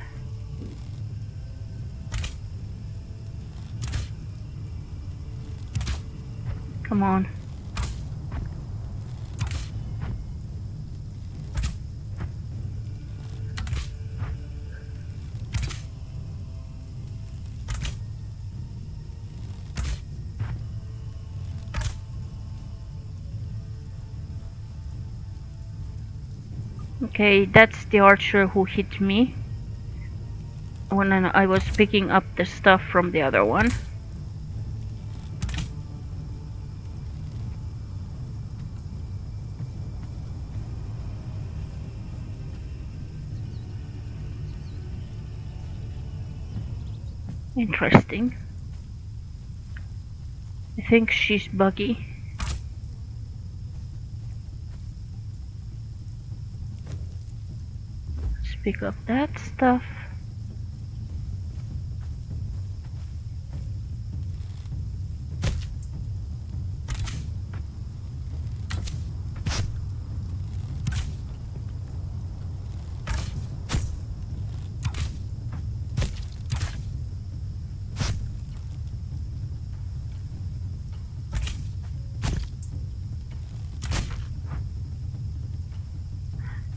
Come on. Okay, that's the archer who hit me when I was picking up the stuff from the other one. Interesting. I think she's buggy. Let's pick up that stuff.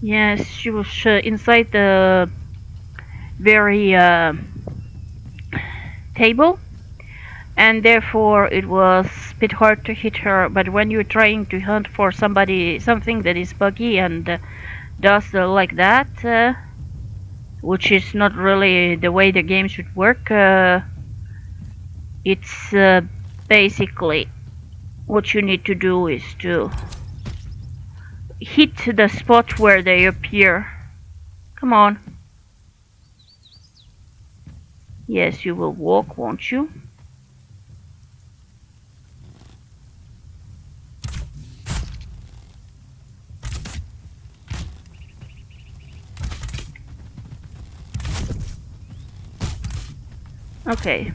Yes, she was inside the very table, and therefore it was a bit hard to hit her. But when you're trying to hunt for something that is buggy and does like that, which is not really the way the game should work, it's basically what you need to do is to hit the spot where they appear. Come on. Yes, you will walk, won't you? Okay.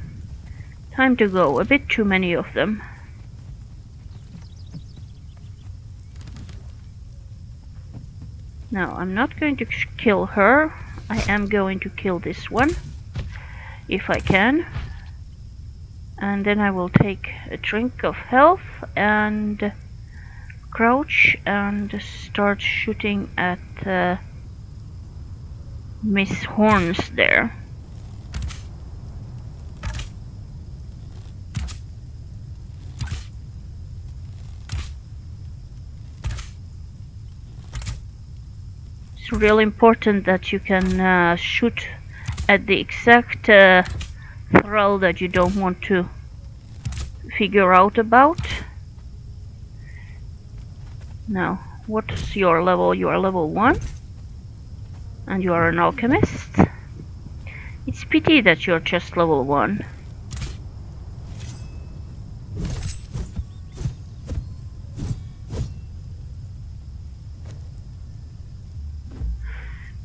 Time to go. A bit too many of them. Now, I'm not going to kill her. I am going to kill this one, if I can. And then I will take a drink of health and crouch and start shooting at Miss Horns there. It's really important that you can shoot at the exact thrall that you don't want to figure out about. Now, what's your level? You are level 1 and you are an alchemist. It's pity that you're just level 1.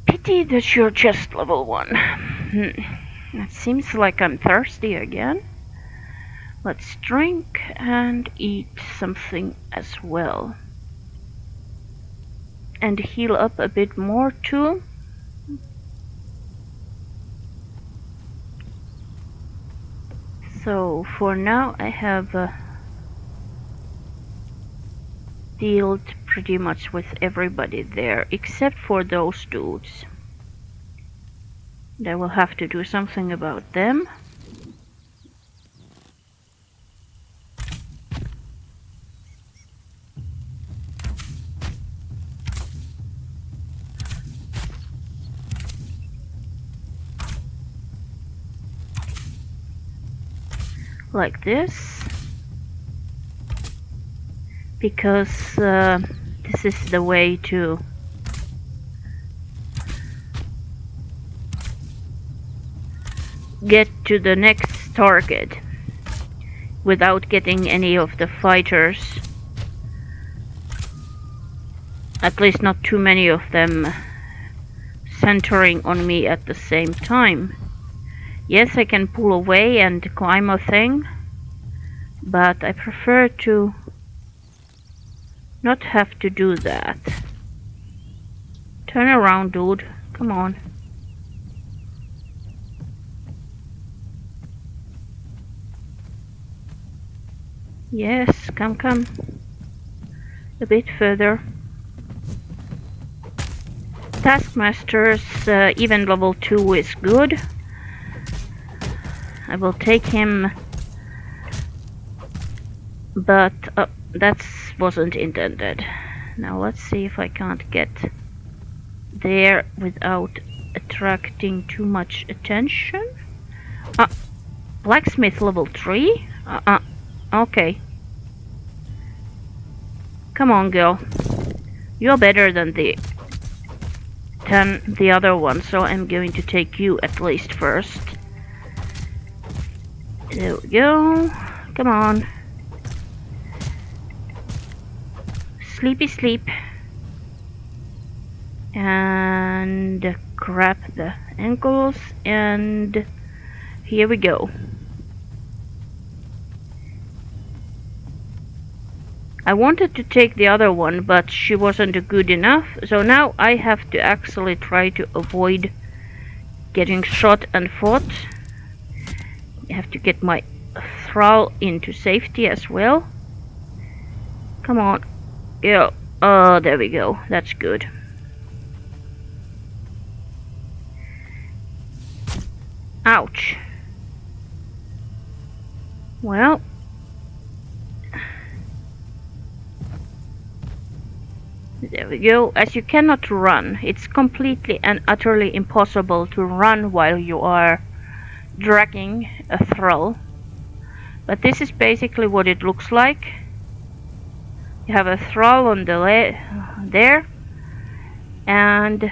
Pity that you're just level 1. It seems like I'm thirsty again. Let's drink and eat something as well. And heal up a bit more too. So for now I have dealt pretty much with everybody there except for those dudes. I will have to do something about them. Like this, because this is the way to get to the next target without getting any of the fighters, at least not too many of them, centering on me at the same time. Yes, I can pull away and climb a thing, but I prefer to not have to do that. Turn around, dude. Come on. Yes, come. A bit further. Taskmaster's even level 2 is good. I will take him, but that wasn't intended. Now let's see if I can't get there without attracting too much attention. Blacksmith level 3? Okay. Come on, girl. You're better than the other one, so I'm going to take you at least first. There we go. Come on. Sleepy sleep. And grab the ankles, and here we go. I wanted to take the other one, but she wasn't good enough, so now I have to actually try to avoid getting shot and fought. I have to get my thrall into safety as well. Come on. Yeah. Oh, there we go. That's good. Ouch. Well. There we go. As you cannot run, it's completely and utterly impossible to run while you are dragging a thrall. But this is basically what it looks like. You have a thrall on the there, and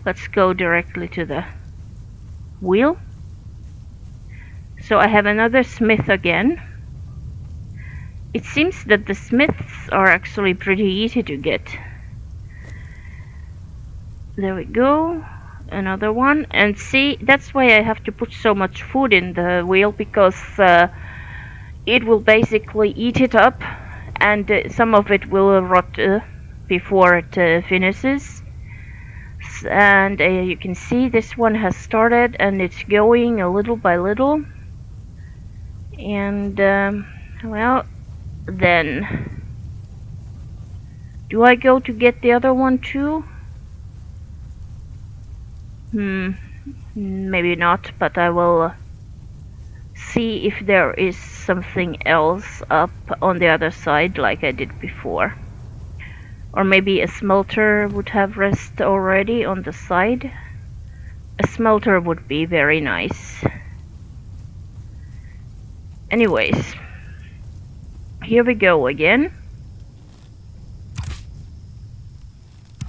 let's go directly to the wheel. So I have another smith again. It seems that the smiths are actually pretty easy to get. There we go. Another one. And see, that's why I have to put so much food in the wheel, because it will basically eat it up, and some of it will rot before it finishes. And you can see this one has started, and it's going a little by little. And well, then do I go to get the other one too? Maybe not, but I will see if there is something else up on the other side like I did before. Or maybe a smelter would have rest already on the side. A smelter would be very nice. Anyways, here we go again.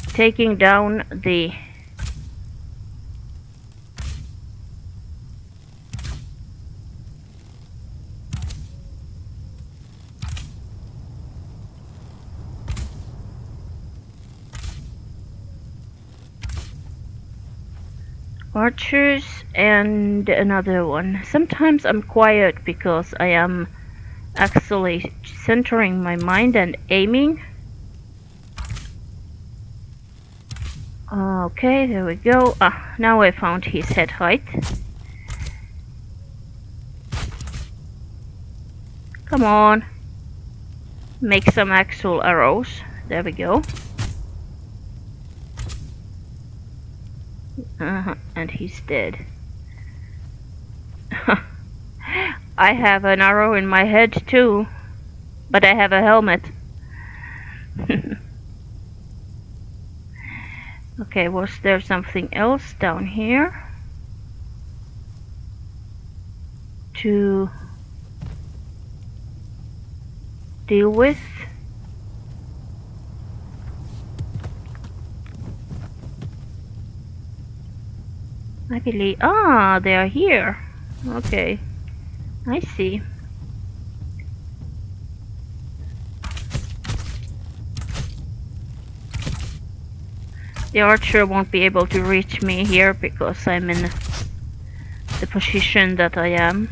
Taking down the archers and another one. Sometimes I'm quiet because I am actually centering my mind and aiming. Okay, there we go. Now I found his head height. Come on. Make some actual arrows. There we go. And he's dead. I have an arrow in my head too, but I have a helmet. Okay, was there something else down here to deal with? I believe... they are here. Okay, I see. The archer won't be able to reach me here because I'm in the position that I am.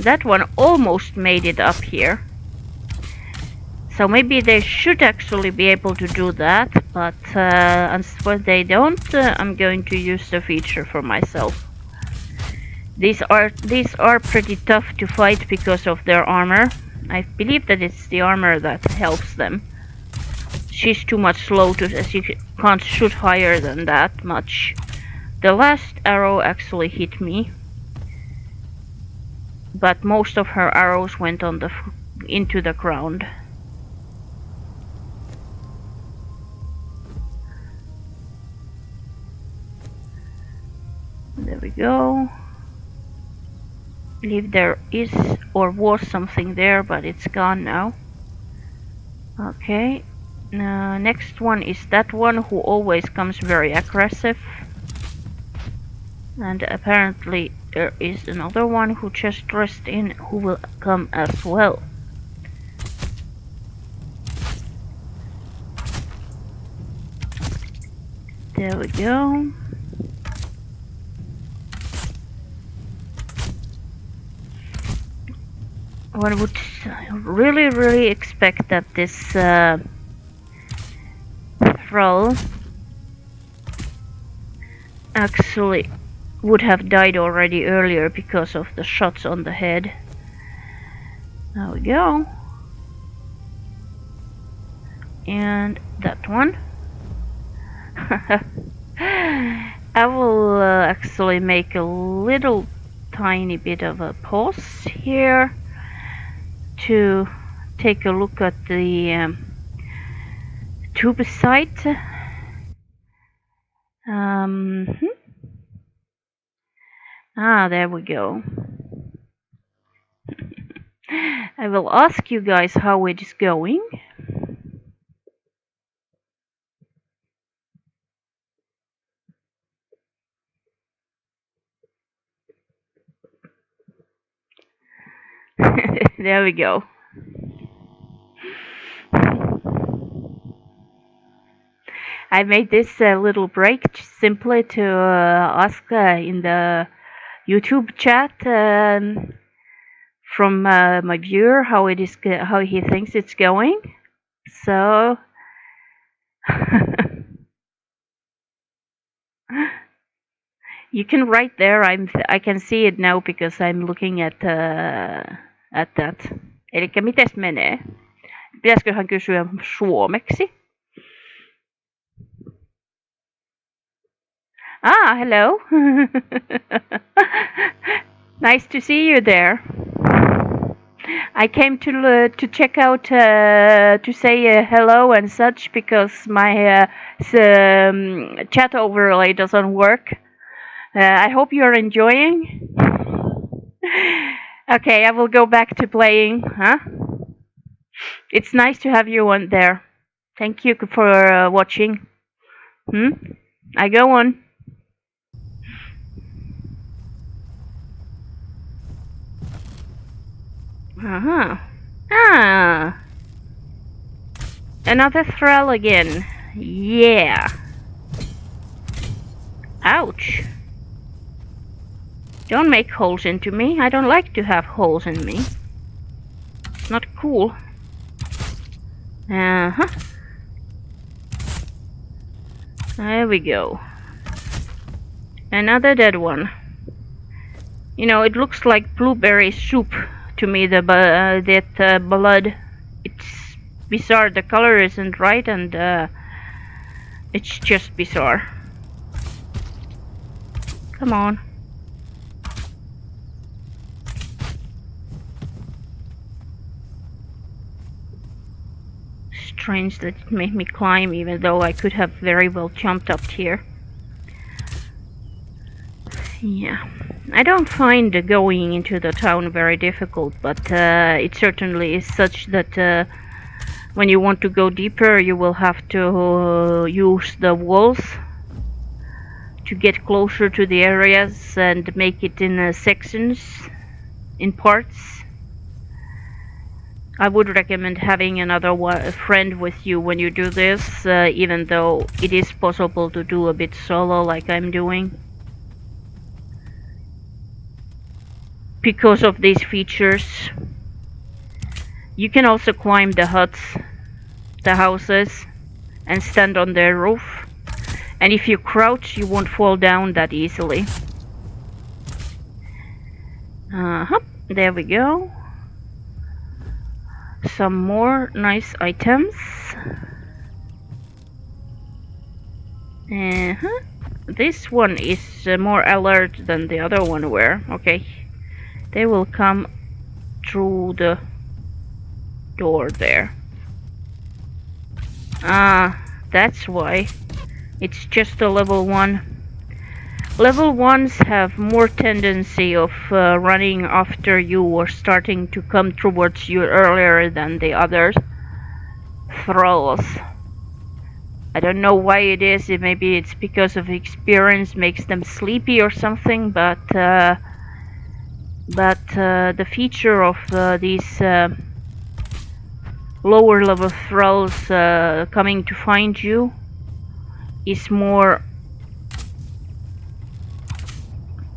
That one almost made it up here. So maybe they should actually be able to do that, but when they don't, I'm going to use the feature for myself. These are pretty tough to fight because of their armor. I believe that it's the armor that helps them. She's too much slow to, as you can't shoot higher than that much. The last arrow actually hit me, but most of her arrows went on into the ground. There we go. I believe there is or was something there, but it's gone now. Okay. Next one is that one who always comes very aggressive. And apparently there is another one who just dressed in who will come as well. There we go. One would really expect that this Thrall actually would have died already earlier because of the shots on the head. There we go. And that one. I will actually make a little tiny bit of a pause here to take a look at the tube site. There we go. I will ask you guys how it is going. There we go. I made this little break simply to ask in the YouTube chat from my viewer how it is, how he thinks it's going. So you can write there. I can see it now because I'm looking at that. Elikkä mites menee? Pitäisiköhän kysyä suomeksi? Hello. Nice to see you there. I came to check out to say hello and such because my chat overlay doesn't work. I hope you're enjoying. Okay, I will go back to playing. It's nice to have you on there. Thank you for watching. I go on. Another thrall again. Yeah. Ouch. Don't make holes into me. I don't like to have holes in me. It's not cool. There we go. Another dead one. You know, it looks like blueberry soup to me, that blood. It's bizarre. The color isn't right, and it's just bizarre. Come on. Strange that it made me climb, even though I could have very well jumped up here. Yeah, I don't find going into the town very difficult, but it certainly is such that when you want to go deeper, you will have to use the walls to get closer to the areas and make it in sections, in parts. I would recommend having another friend with you when you do this, even though it is possible to do a bit solo like I'm doing. Because of these features. You can also climb the huts, the houses, and stand on their roof. And if you crouch, you won't fall down that easily. There we go. Some more nice items. This one is more alert than the other one were. Okay. They will come through the door there. That's why. It's just a level 1. Level 1s have more tendency of running after you or starting to come towards you earlier than the other thralls. I don't know why it is. Maybe it's because of experience makes them sleepy or something. But the feature of these lower level thralls coming to find you is more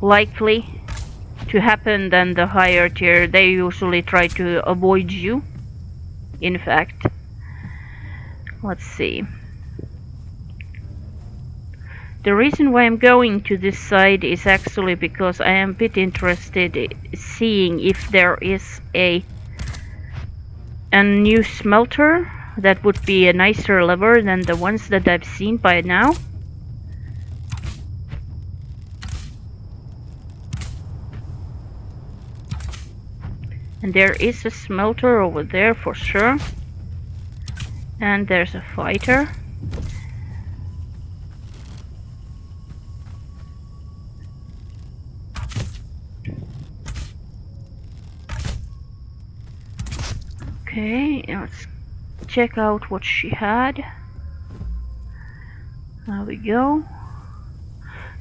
likely to happen than the higher tier. They usually try to avoid you. In fact, let's see. The reason why I'm going to this side is actually because I am a bit interested in seeing if there is a new smelter that would be a nicer lever than the ones that I've seen by now. And there is a smelter over there for sure. And there's a fighter. Okay, let's check out what she had. There we go.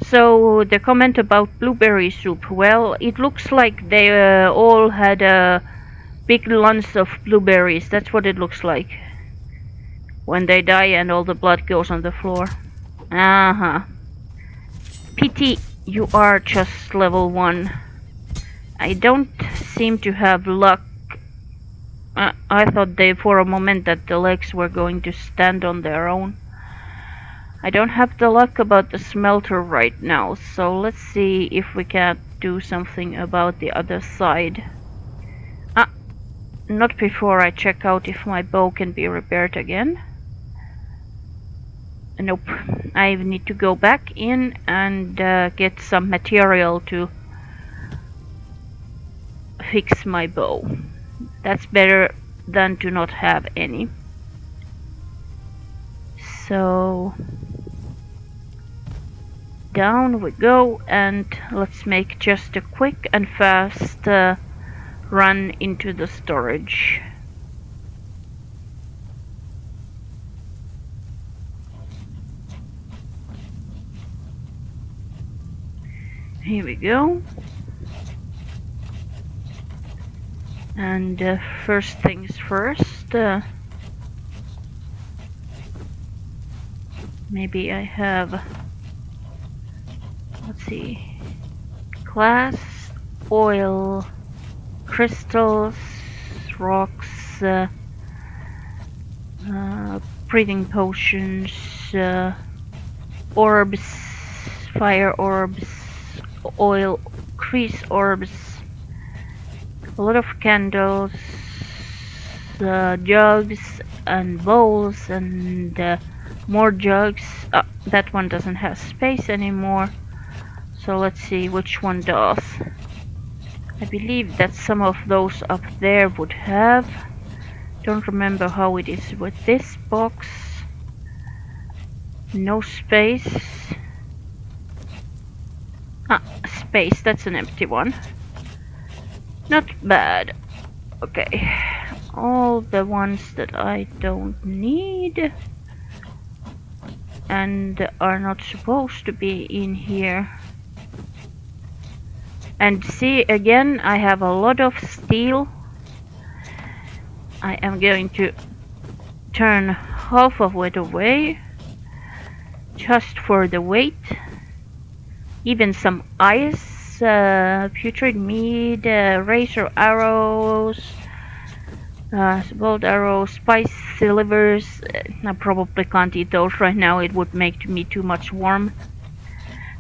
So the comment about blueberry soup, well, it looks like they all had big lumps of blueberries. That's what it looks like when they die and all the blood goes on the floor. Pity you are just level 1. I don't seem to have luck. I thought for a moment that the legs were going to stand on their own. I don't have the luck about the smelter right now, so let's see if we can do something about the other side. Not before I check out if my bow can be repaired again. Nope. I need to go back in and get some material to fix my bow. That's better than to not have any. So down we go, and let's make just a quick and fast run into the storage. Here we go. And first things first, maybe I have, let's see, glass, oil, crystals, rocks, breathing potions, orbs, fire orbs, oil, grease orbs, a lot of candles, jugs and bowls, and more jugs. That one doesn't have space anymore, so let's see which one does. I believe that some of those up there would have. Don't remember how it is with this box. No space. Space, that's an empty one. Not bad. Okay, all the ones that I don't need and are not supposed to be in here. And see, again, I have a lot of steel. I am going to turn half of it away just for the weight. Even some ice, putrid mead, razor arrows, bolt arrows, spicy livers. I probably can't eat those right now, it would make me too much warm.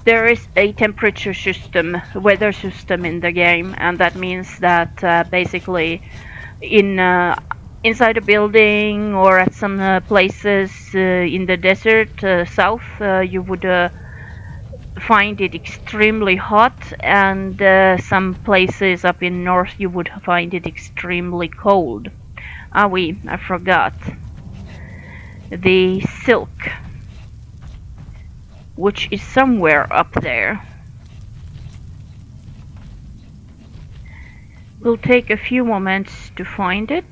There is a temperature system, weather system in the game, and that means that basically inside a building or at some places in the desert south, you would find it extremely hot, and some places up in north you would find it extremely cold. I forgot. The silk, which is somewhere up there. Will take a few moments to find it,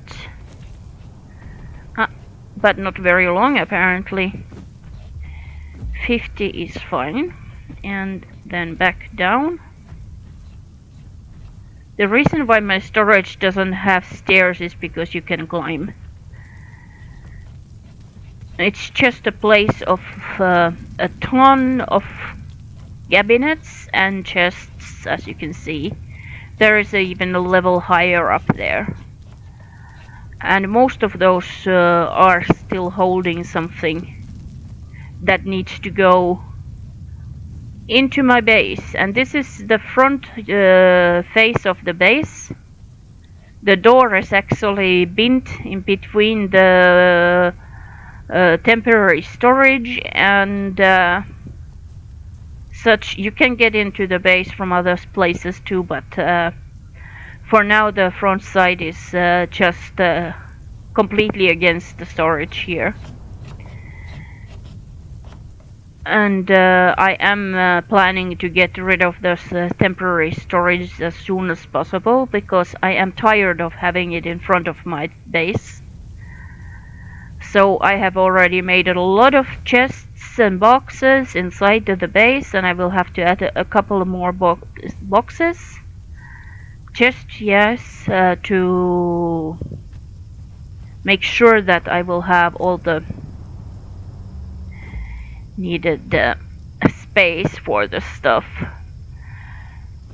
but not very long apparently. 50 is fine. And then back down. The reason why my storage doesn't have stairs is because you can climb. It's just a place of a ton of cabinets and chests, as you can see. There is even a level higher up there. And most of those are still holding something that needs to go into my base. And this is the front face of the base. The door is actually bent in between the temporary storage and such. You can get into the base from other places too, but for now the front side is just completely against the storage here. And I am planning to get rid of this temporary storage as soon as possible, because I am tired of having it in front of my base. So I have already made a lot of chests and boxes inside the base, and I will have to add a couple of more boxes. Just, yes, to make sure that I will have all the needed space for the stuff.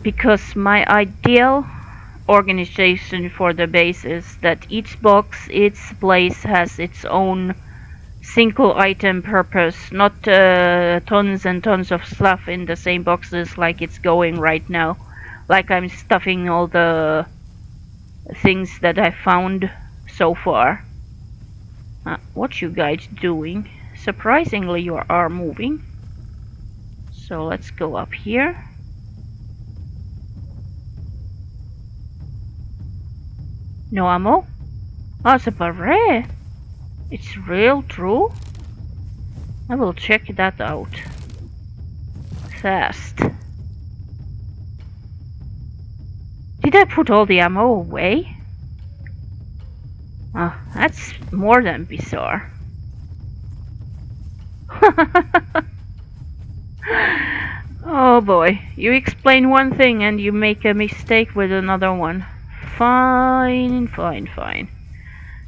Because my ideal organization for the base is that each box, each place has its own single item purpose, not tons and tons of stuff in the same boxes like it's going right now. Like I'm stuffing all the things that I found so far. What you guys doing? Surprisingly, you are moving. So let's go up here. No ammo? Oh, c'est pas vrai. It's real true. I will check that out fast. Did I put all the ammo away? Oh, that's more than bizarre. Oh boy, you explain one thing and you make a mistake with another one. Fine, fine, fine.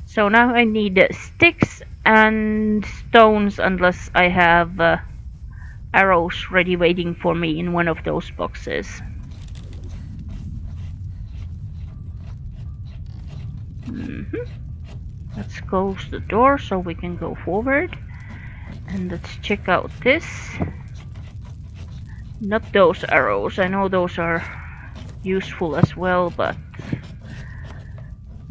So now I need sticks and stones, unless I have arrows ready waiting for me in one of those boxes. Let's close the door so we can go forward. And let's check out this. Not those arrows. I know those are useful as well, but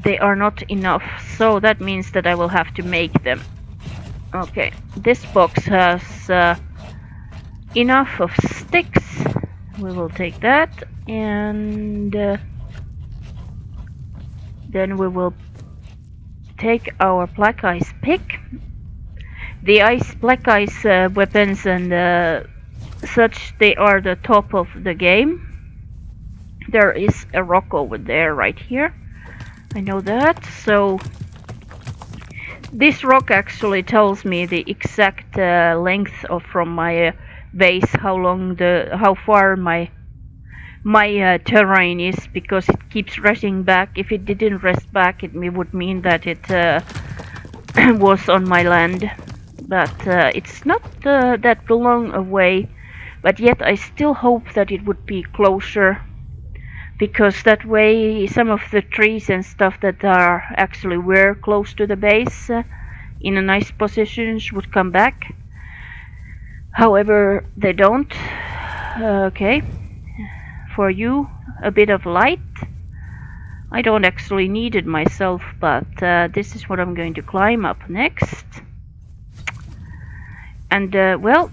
they are not enough. So that means that I will have to make them. Okay, this box has enough of sticks. We will take that, and then we will take our black ice pick. The black ice weapons and such, they are the top of the game. There is a rock over there, right here. I know that. So this rock actually tells me the exact length of from my base, how far my terrain is, because it keeps resting back. If it didn't rest back, it would mean that it was on my land. But it's not that long away, but yet I still hope that it would be closer, because that way some of the trees and stuff that are actually were close to the base in a nice positions would come back. However, they don't. Okay, for you a bit of light. I don't actually need it myself, but this is what I'm going to climb up next. And well,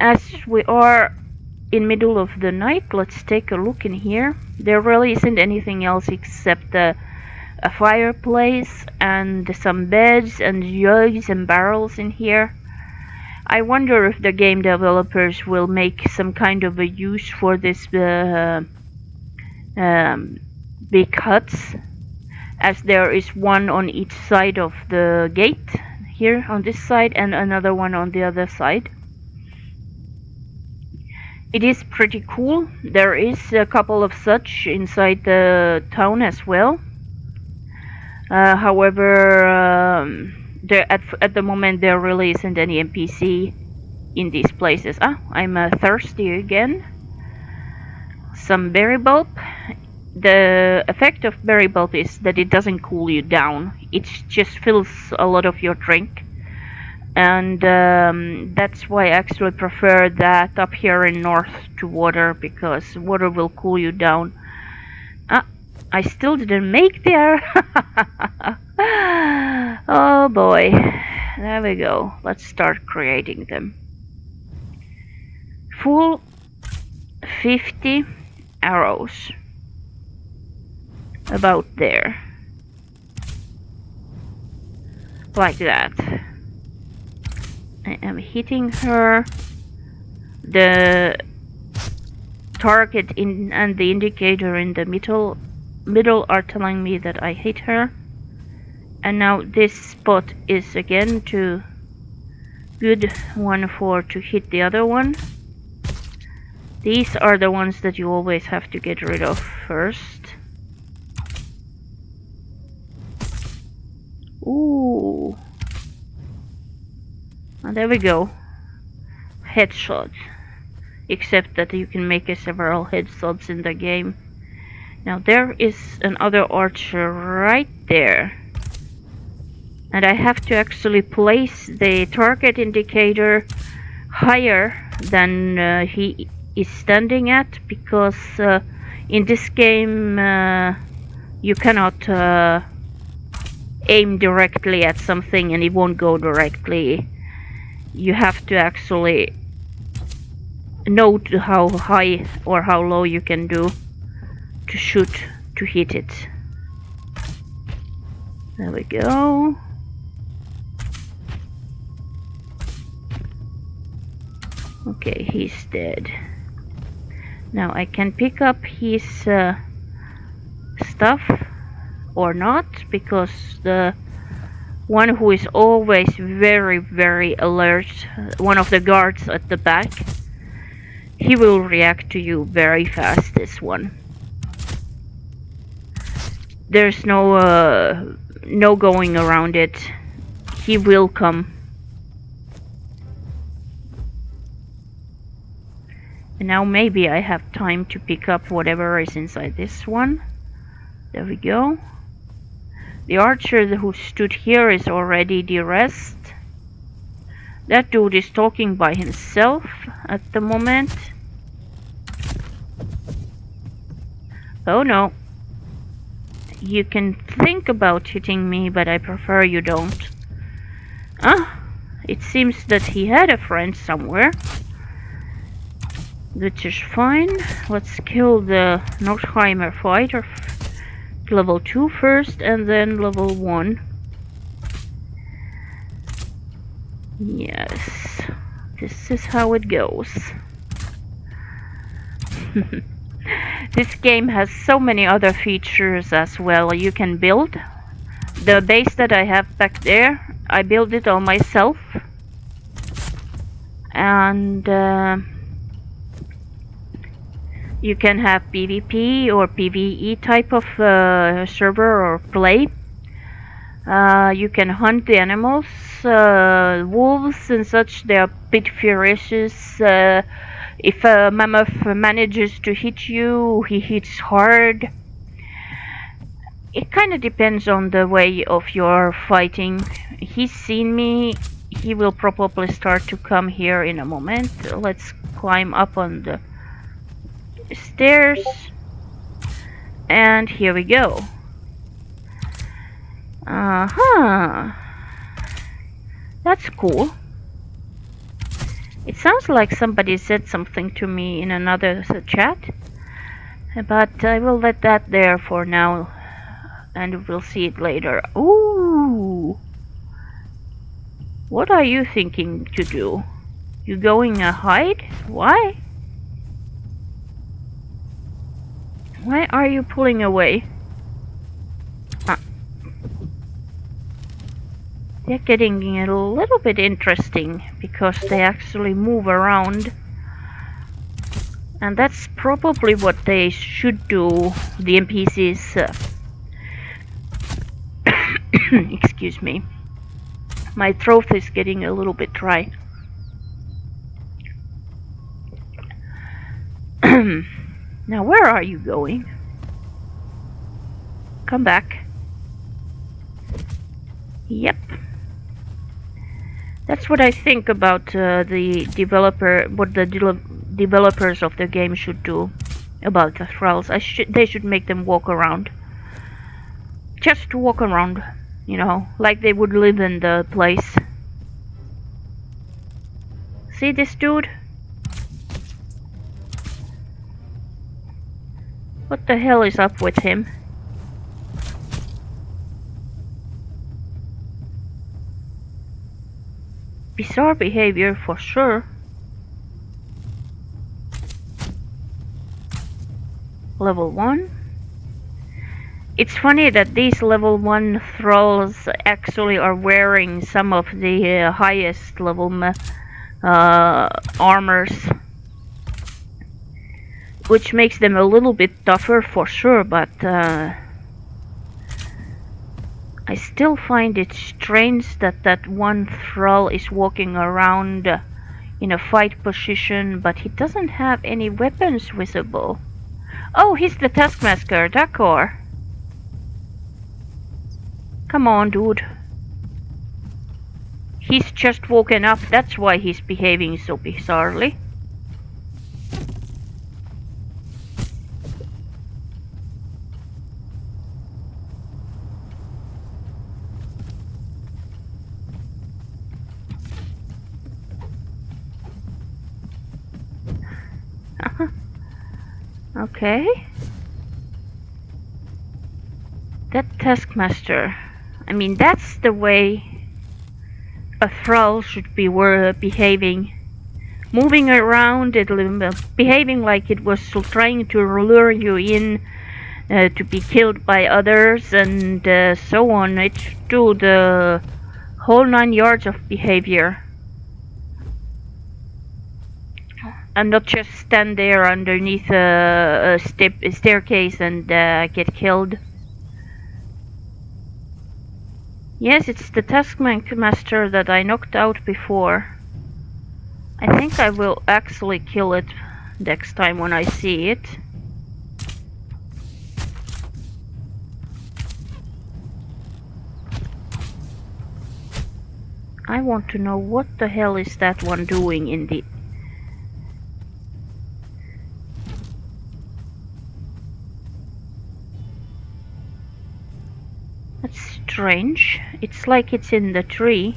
as we are in middle of the night, let's take a look in here. There really isn't anything else except a fireplace and some beds and jugs and barrels in here. I wonder if the game developers will make some kind of a use for this big huts, as there is one on each side of the gate here on this side and another one on the other side. It is pretty cool. There is a couple of such inside the town as well. However, at the moment there really isn't any NPC in these places. Ah, I'm thirsty again. Some berry bulb. The effect of berry bulb is that it doesn't cool you down. It just fills a lot of your drink. And that's why I actually prefer that up here in north to water, because water will cool you down. Ah, I still didn't make there. Oh boy. There we go. Let's start creating them. Full 50 arrows. About there. Like that. I am hitting her. The target and the indicator in the middle are telling me that I hit her. And now this spot is again too good one to hit the other one. These are the ones that you always have to get rid of first. Ooh. And there we go. Headshot. Except that you can make several headshots in the game. Now there is another archer right there. And I have to actually place the target indicator higher than he is standing at, because in this game you cannot aim directly at something and it won't go directly. You have to actually note how high or how low you can do to shoot to hit it. There we go. Okay, he's dead. Now I can pick up his stuff or not, because the one who is always very, very alert, one of the guards at the back, he will react to you very fast, this one. There's no going around it. He will come. And now maybe I have time to pick up whatever is inside this one. There we go. The archer who stood here is already de-rest. That dude is talking by himself at the moment. Oh no. You can think about hitting me, but I prefer you don't. Ah, it seems that he had a friend somewhere. Which is fine. Let's kill the Nordheimer fighter. Level 2 first, and then level 1. Yes, this is how it goes. This game has so many other features as well. You can build. The base that I have back there, I built it all myself. And you can have PvP or PvE type of server or play. You can hunt the animals, wolves and such. They are a bit ferocious. If a mammoth manages to hit you, he hits hard. It kind of depends on the way of your fighting. He's seen me. He will probably start to come here in a moment. Let's climb up on the stairs, and here we go. That's cool. It sounds like somebody said something to me in another chat, but I will let that there for now, and we'll see it later. Ooh, what are you thinking to do? You going a hide? Why? Why are you pulling away? They're getting a little bit interesting because they actually move around. And that's probably what they should do, the NPCs. Excuse me. My throat is getting a little bit dry. Now, where are you going? Come back. Yep. That's what I think about the developer, what the developers of the game should do about the Thralls. They should make them walk around. Just walk around, you know, like they would live in the place. See this dude? What the hell is up with him? Bizarre behavior for sure. Level 1. It's funny that these level 1 thralls actually are wearing some of the highest level armors, which makes them a little bit tougher for sure, but I still find it strange that that one thrall is walking around in a fight position, but he doesn't have any weapons visible. Oh, he's the Taskmaster, d'accord. Come on, dude. He's just woken up, that's why he's behaving so bizarrely. Okay. That Taskmaster. I mean, that's the way a thrall should be behaving. Moving around, behaving like it was trying to lure you in to be killed by others and so on. It should do the whole 9 yards of behavior. And not just stand there underneath a staircase and get killed. Yes, it's the Taskmaster that I knocked out before. I think I will actually kill it next time when I see it. I want to know what the hell is that one doing in the... That's strange. It's like it's in the tree.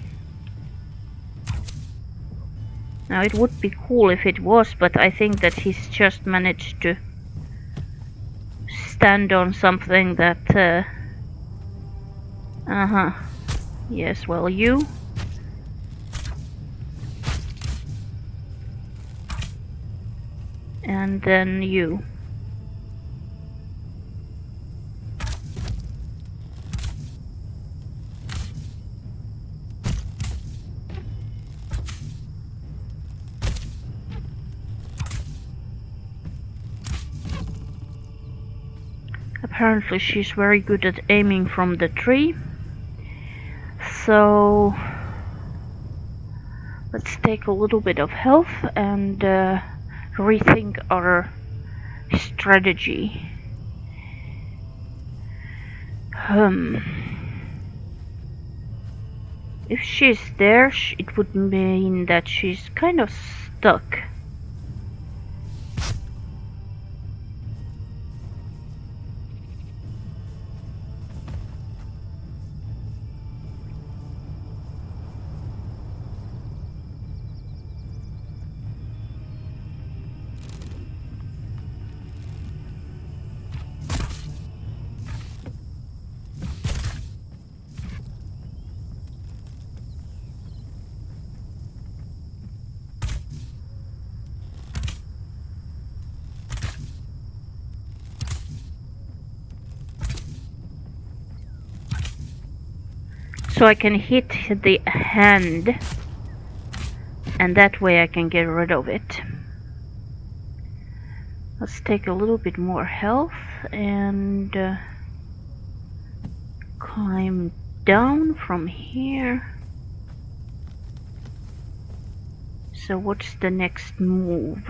Now it would be cool if it was, but I think that he's just managed to stand on something that... Yes, well, you... And then you. Apparently she's very good at aiming from the tree. So let's take a little bit of health and rethink our strategy. If she's there, it would mean that she's kind of stuck. So I can hit the hand, and that way I can get rid of it. Let's take a little bit more health and climb down from here. So what's the next move?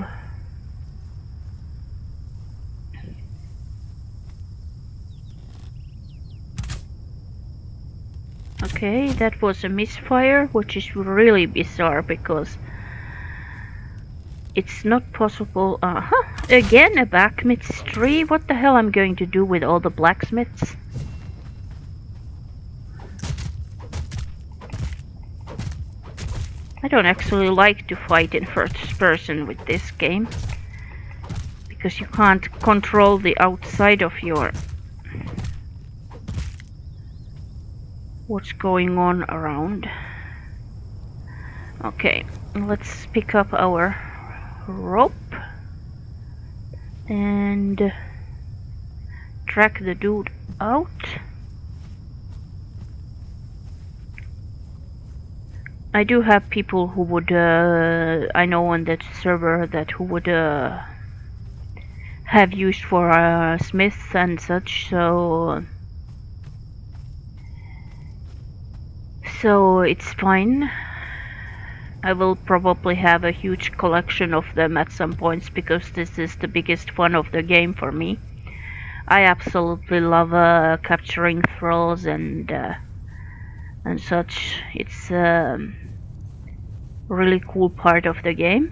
Okay, that was a misfire, which is really bizarre because it's not possible. Again, a blacksmith's tree. What the hell I'm going to do with all the blacksmiths? I don't actually like to fight in first person with this game because you can't control the outside of your what's going on around. Okay, let's pick up our rope and drag the dude out. I do have people who would I know on that server that who would have used for smiths and such, so it's fine. I will probably have a huge collection of them at some points because this is the biggest fun of the game for me. I absolutely love capturing thralls and such. It's a really cool part of the game.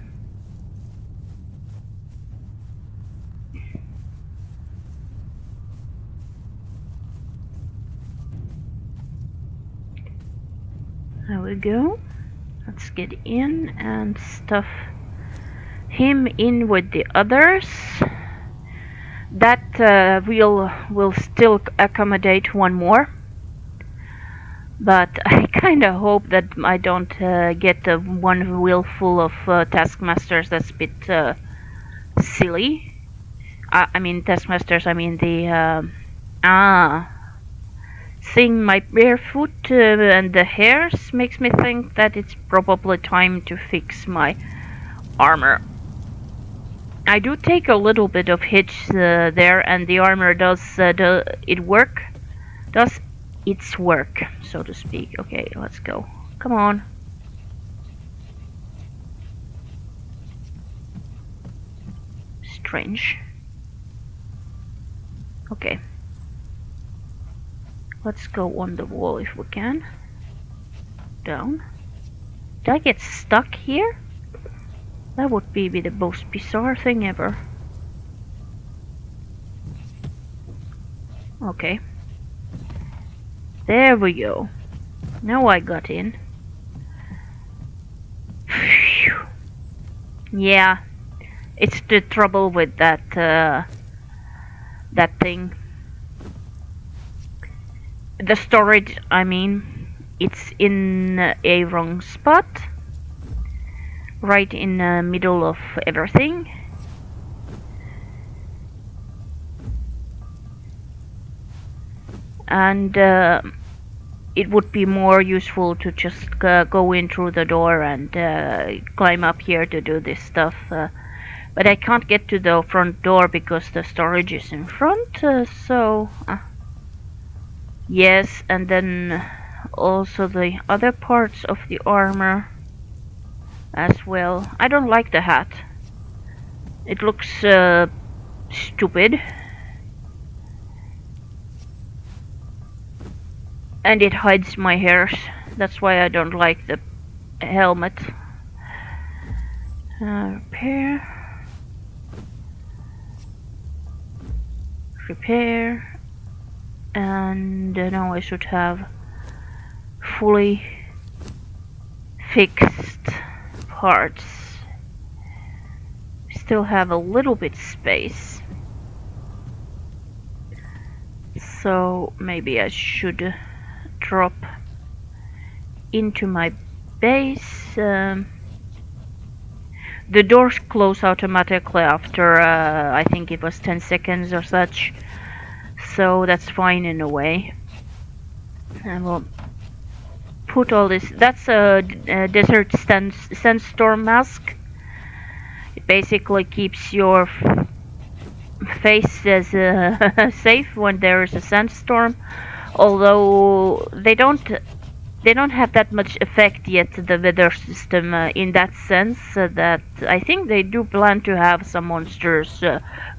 There we go. Let's get in and stuff him in with the others. That will still accommodate one more, but I kind of hope that I don't get one wheel full of taskmasters. That's a bit silly. I mean taskmasters. I mean the seeing my barefoot and the hairs makes me think that it's probably time to fix my armor. I do take a little bit of hits there, and the armor does its work, so to speak. Okay, let's go. Come on. Strange. Okay. Let's go on the wall if we can. Down. Did I get stuck here? That would be the most bizarre thing ever. Okay. There we go. Now I got in. Phew. Yeah. It's the trouble with that that thing. The storage, I mean, it's in a wrong spot, right in the middle of everything. And it would be more useful to just go in through the door and climb up here to do this stuff. But I can't get to the front door because the storage is in front, yes, and then also the other parts of the armor as well. I don't like the hat. It looks stupid. And it hides my hairs. That's why I don't like the helmet. Repair. Repair. And now I should have fully fixed parts. Still have a little bit space, so maybe I should drop into my base. The doors close automatically after I think it was 10 seconds or such. So that's fine in a way. I will put all this. That's a desert sandstorm mask. It basically keeps your face as safe when there is a sandstorm, although they don't have that much effect yet, the weather system, in that sense, that I think they do plan to have some monsters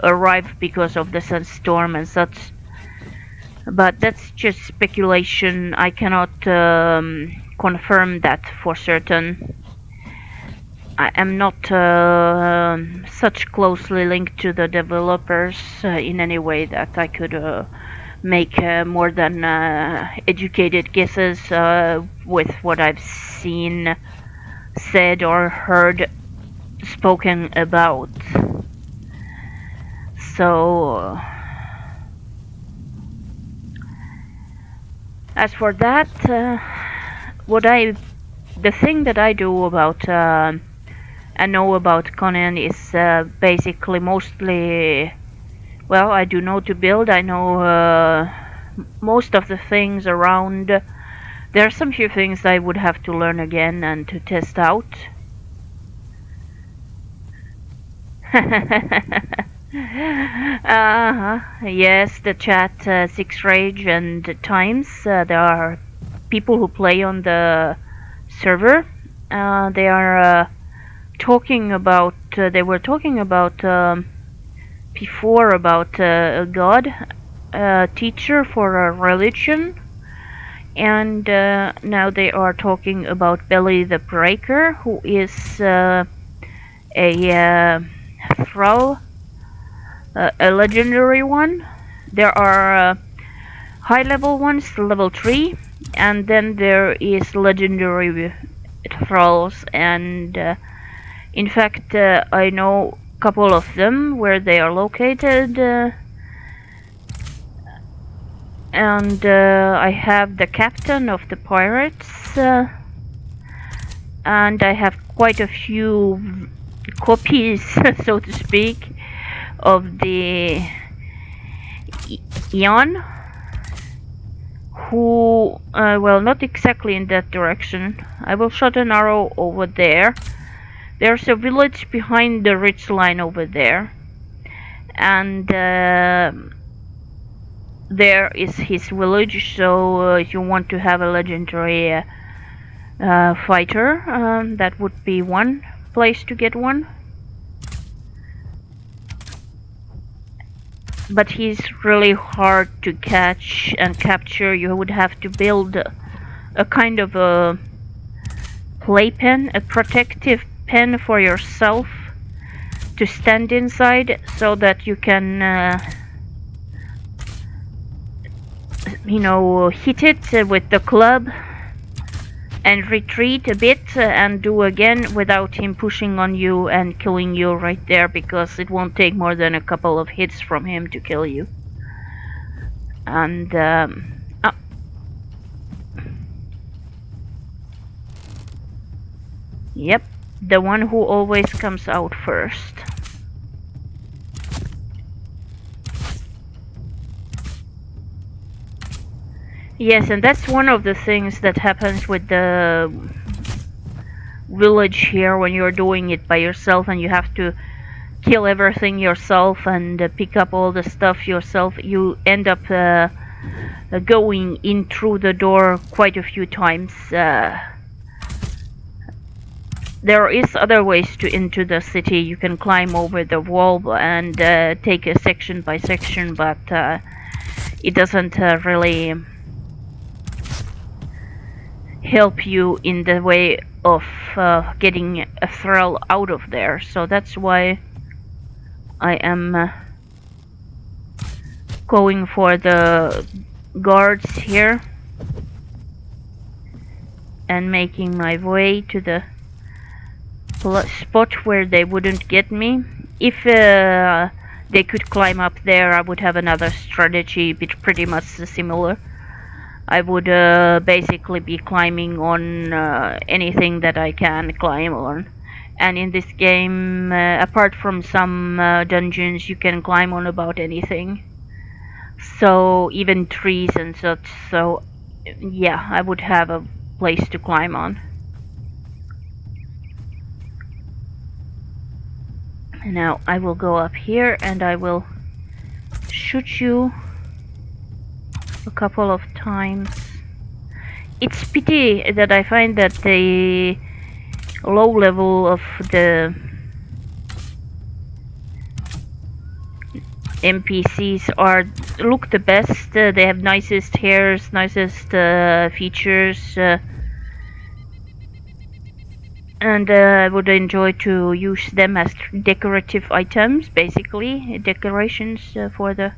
arrive because of the sandstorm and such. But that's just speculation. I cannot confirm that for certain. I am not such closely linked to the developers in any way that I could make more than educated guesses with what I've seen, said, or heard spoken about. So, as for that, the thing that I do about I know about Conan is basically mostly, well, I do know to build. I know most of the things around. There are some few things I would have to learn again and to test out. Yes, the chat, Six Rage and Times. There are people who play on the server. They are talking about. They were talking about before about a god, a teacher for a religion, and now they are talking about Belly the Breaker, who is a Thrall, a legendary one. There are high level ones, level 3, and then there is legendary Thralls, and in fact I know a couple of them where they are located, and I have the captain of the pirates, and I have quite a few copies, so to speak, of the Jan, who, well, not exactly in that direction. I will shot an arrow over there. There's a village behind the ridge line over there, and there is his village. So if you want to have a legendary fighter, that would be one place to get one. But he's really hard to catch and capture. You would have to build a kind of a playpen, a protective pen for yourself to stand inside, so that you can you know, hit it with the club and retreat a bit and do again without him pushing on you and killing you right there, because it won't take more than a couple of hits from him to kill you. And yep, the one who always comes out first. Yes, and that's one of the things that happens with the village here when you're doing it by yourself and you have to kill everything yourself and pick up all the stuff yourself. You end up going in through the door quite a few times. There is other ways to into the city. You can climb over the wall and take a section by section, but it doesn't really help you in the way of getting a thrall out of there. So that's why I am going for the guards here and making my way to the spot where they wouldn't get me. If they could climb up there, I would have another strategy, but pretty much similar. I would basically be climbing on anything that I can climb on. And in this game, apart from some dungeons, you can climb on about anything. So even trees and such. So yeah, I would have a place to climb on. Now I will go up here and I will shoot you a couple of times. It's pity that I find that the low level of the NPCs look the best. They have nicest hairs, nicest features, and I would enjoy to use them as decorative items, basically decorations for the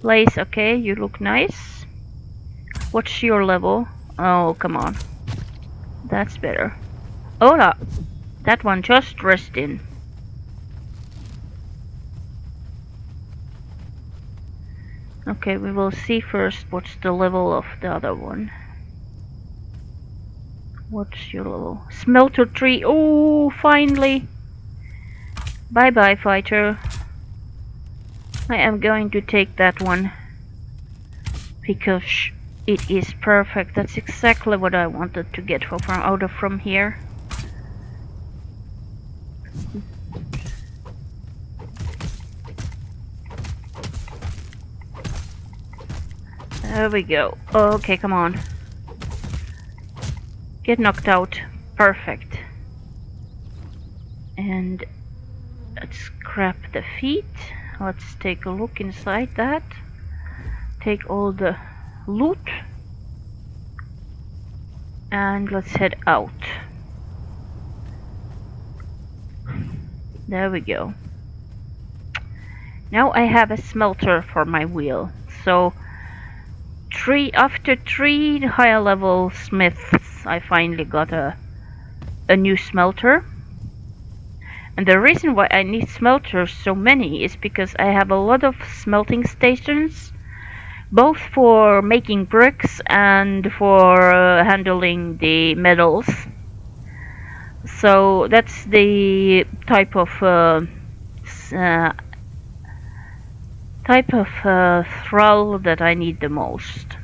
place. Okay, you look nice. What's your level? Oh, come on. That's better. Oh, no. That one just rushed in. Okay, we will see first what's the level of the other one. What's your level? Smelter 3. Oh, finally. Bye bye, fighter. I am going to take that one because it is perfect. That's exactly what I wanted to get from here. There we go. Okay, come on. Get knocked out. Perfect. And let's grab the feet. Let's take a look inside that. Take all the loot. And let's head out. There we go. Now I have a smelter for my wheel. So after 3 higher level smiths, I finally got a new smelter. And the reason why I need smelters so many is because I have a lot of smelting stations, both for making bricks and for handling the metals. So that's the type of thrall that I need the most.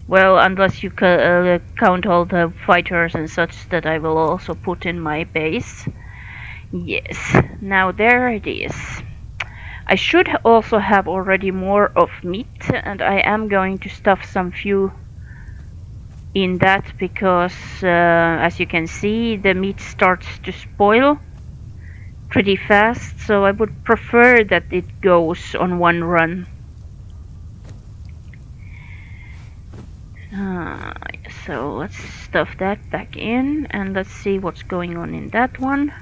Well, unless you count all the fighters and such that I will also put in my base. Yes, now there it is. I should also have already more of meat, and I am going to stuff some few in that because as you can see, the meat starts to spoil pretty fast, so I would prefer that it goes on one run. So let's stuff that back in and let's see what's going on in that one.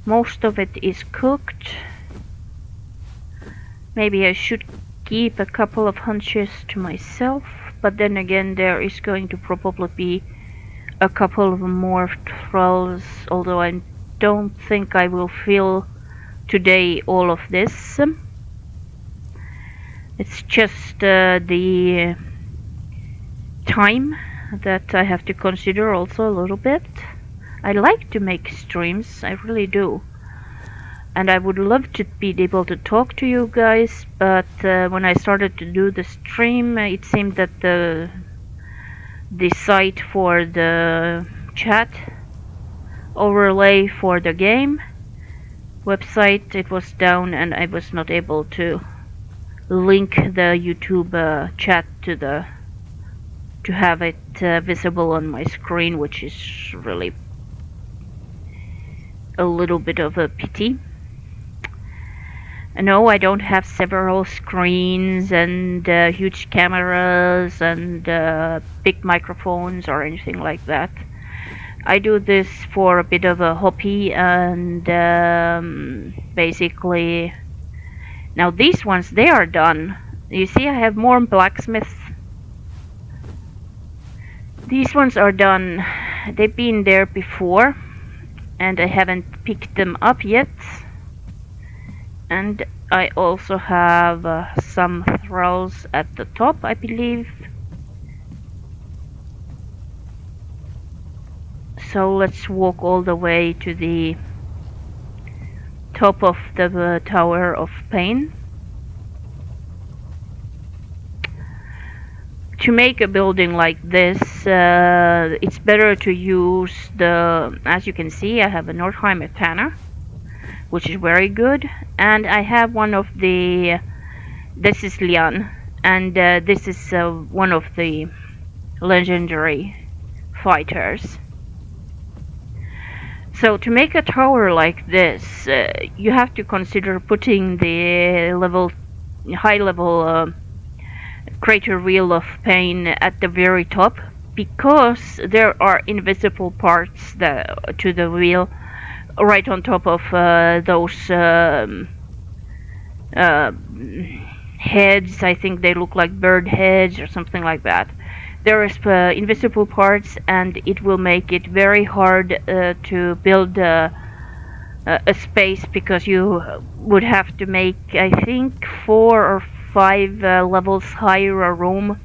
Most of it is cooked. Maybe I should keep a couple of hunches to myself, but then again there is going to probably be a couple of more thralls, although I don't think I will fill today all of this. It's just the time that I have to consider also a little bit. I like to make streams, I really do, and I would love to be able to talk to you guys, but when I started to do the stream, it seemed that the site for the chat overlay for the game website, it was down and I was not able to link the YouTube chat to have it visible on my screen, which is really a little bit of a pity. No, I don't have several screens and huge cameras and big microphones or anything like that. I do this for a bit of a hobby, and basically now these ones, they are done. You see, I have more blacksmiths. These ones are done. They've been there before and I haven't picked them up yet. And I also have some thralls at the top, I believe. So let's walk all the way to the top of the Tower of Pain. To make a building like this, it's better to use as you can see, I have a Nordheim Etana, which is very good. And I have one of the, this is Lian, and this is one of the legendary fighters. So to make a tower like this, you have to consider putting the high level crater wheel of pain at the very top, because there are invisible parts to the wheel right on top of those heads. I think they look like bird heads or something like that. There is invisible parts, and it will make it very hard to build a space, because you would have to make, I think, 4 or 5 levels higher a room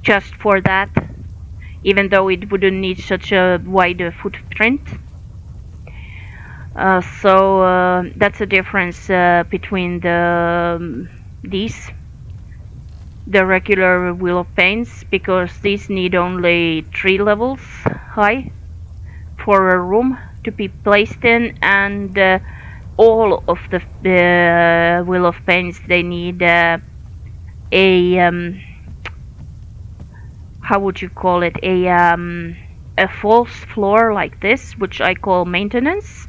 just for that, even though it wouldn't need such a wide footprint. So that's the difference between the regular Wheel of Pains, because these need only 3 levels high for a room to be placed in, and all of the Wheel of Pains, they need a how would you call it, a false floor like this, which I call maintenance.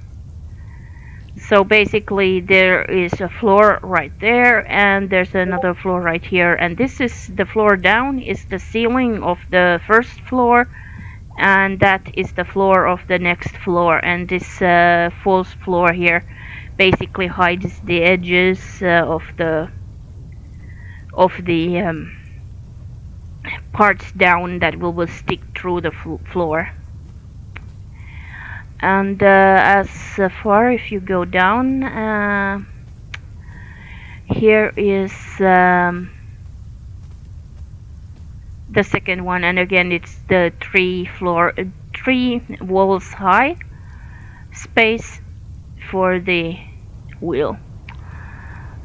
So basically there is a floor right there, and there's another floor right here, and this is the floor down is the ceiling of the first floor, and that is the floor of the next floor, and this false floor here basically hides the edges of the parts down that will stick through the floor. And as far, if you go down, here is the second one, and again it's the 3 walls high space for the wheel.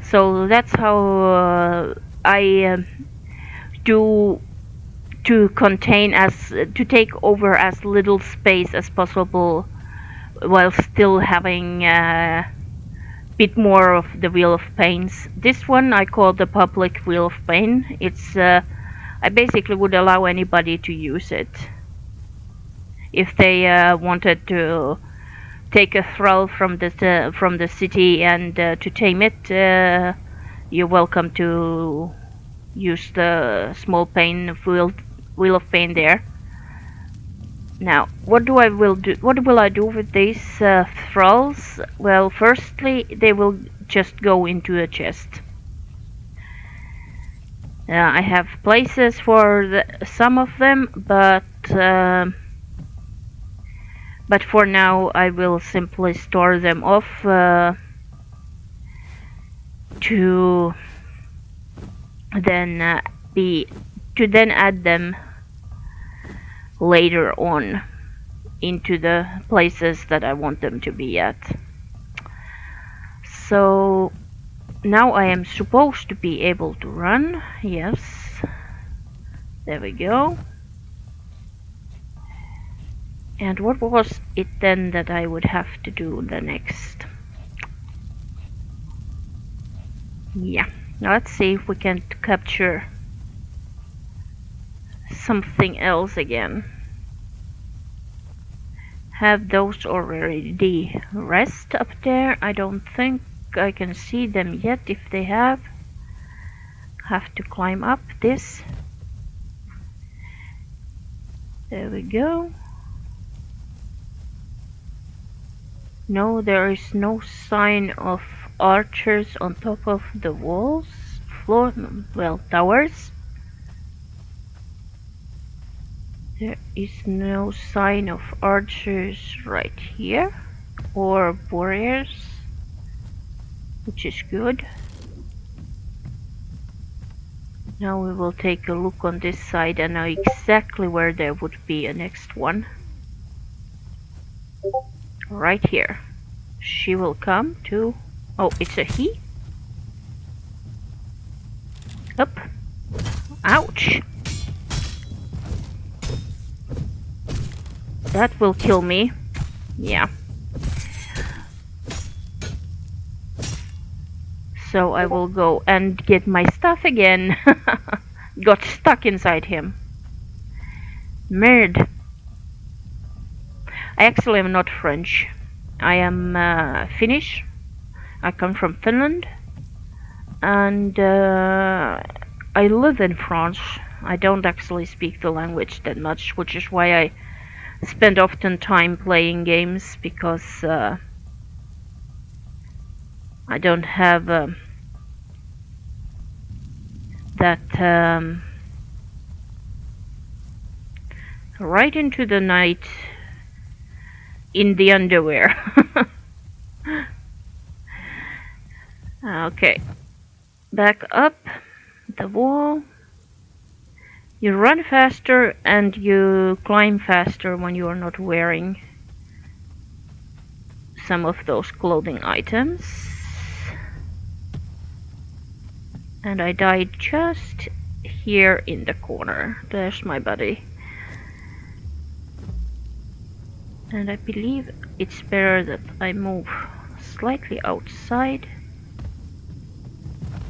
So that's how I do to take over as little space as possible, while still having a bit more of the Wheel of Pains. This one I call the public Wheel of Pain. It's I basically would allow anybody to use it. If they wanted to take a thrall from the city and to tame it, you're welcome to use the small wheel of pain there. Now, what will I do with these thralls? Well, firstly, they will just go into a chest. I have places for some of them, but for now I will simply store them off to then add them later on into the places that I want them to be at. So now I am supposed to be able to run. Yes, there we go. And what was it then that I would have to do the next? Yeah, now let's see if we can capture something else again. Have those already rest up there? I don't think I can see them yet. If they have to climb up this. There we go. No, there is no sign of archers on top of the walls, towers. There is no sign of archers right here, or warriors, which is good. Now we will take a look on this side and know exactly where there would be a next one. Right here. She will come to... Oh, it's a he? Up. Ouch! That will kill me. Yeah. So I will go and get my stuff again. Got stuck inside him. Merde. I actually am not French. I am Finnish. I come from Finland. And I live in France. I don't actually speak the language that much, which is why I spend often time playing games, because I don't have that right into the night in the underwear. Okay, back up the wall. You run faster and you climb faster when you are not wearing some of those clothing items. And I died just here in the corner. There's my buddy. And I believe it's better that I move slightly outside.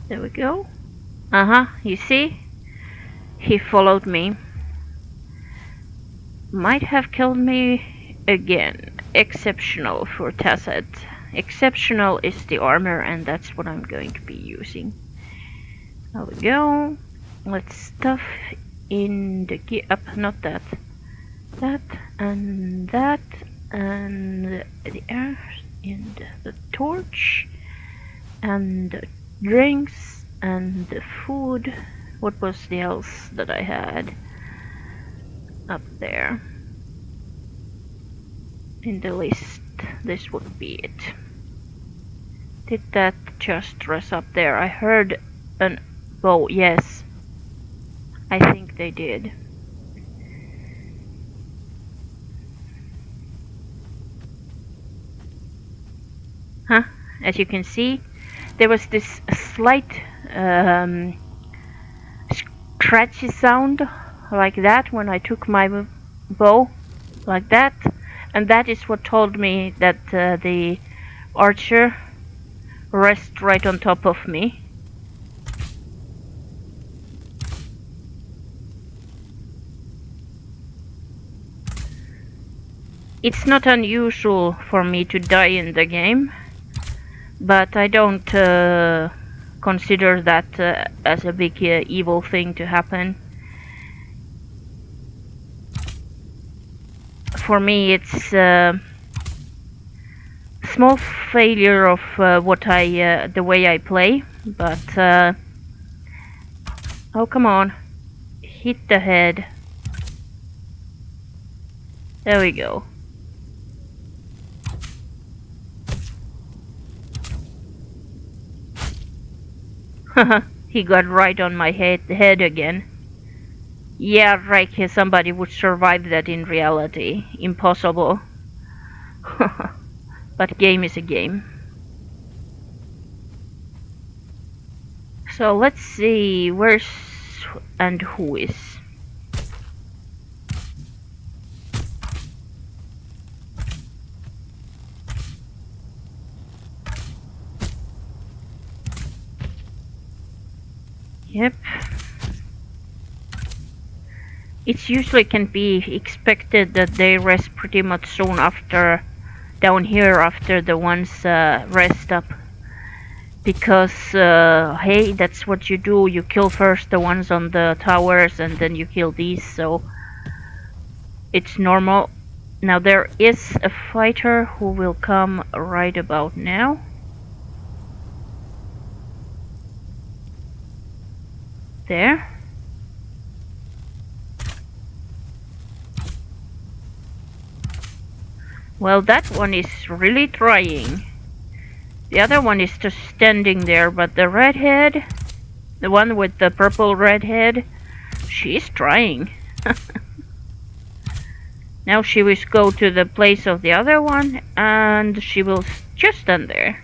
There we go. You see? He followed me. Might have killed me again. Exceptional for Tacet. Exceptional is the armor, and that's what I'm going to be using. There we go. Let's stuff in the gear up, not that. That and the air in the torch and the drinks and the food. What was the else that I had up there in the list? This would be it. Did that just dress up there? I heard an bow. Yes, I think they did. As you can see, there was this slight scratchy sound like that when I took my bow, like that, and that is what told me that the archer rests right on top of me. It's not unusual for me to die in the game, but I don't consider that as a big evil thing to happen. For me, it's a small failure of the way I play, but oh, come on, hit the head. There we go. He got right on my head again. Yeah, right, somebody would survive that in reality. Impossible. But game is a game. So let's see, where's and who is. Yep. It usually can be expected that they rest pretty much soon after, down here, after the ones rest up. Because, hey, that's what you do. You kill first the ones on the towers and then you kill these, so it's normal. Now there is a fighter who will come right about now. There. Well, that one is really trying. The other one is just standing there, but the redhead, the one with the purple redhead, she's trying. Now she will go to the place of the other one, and she will just stand there.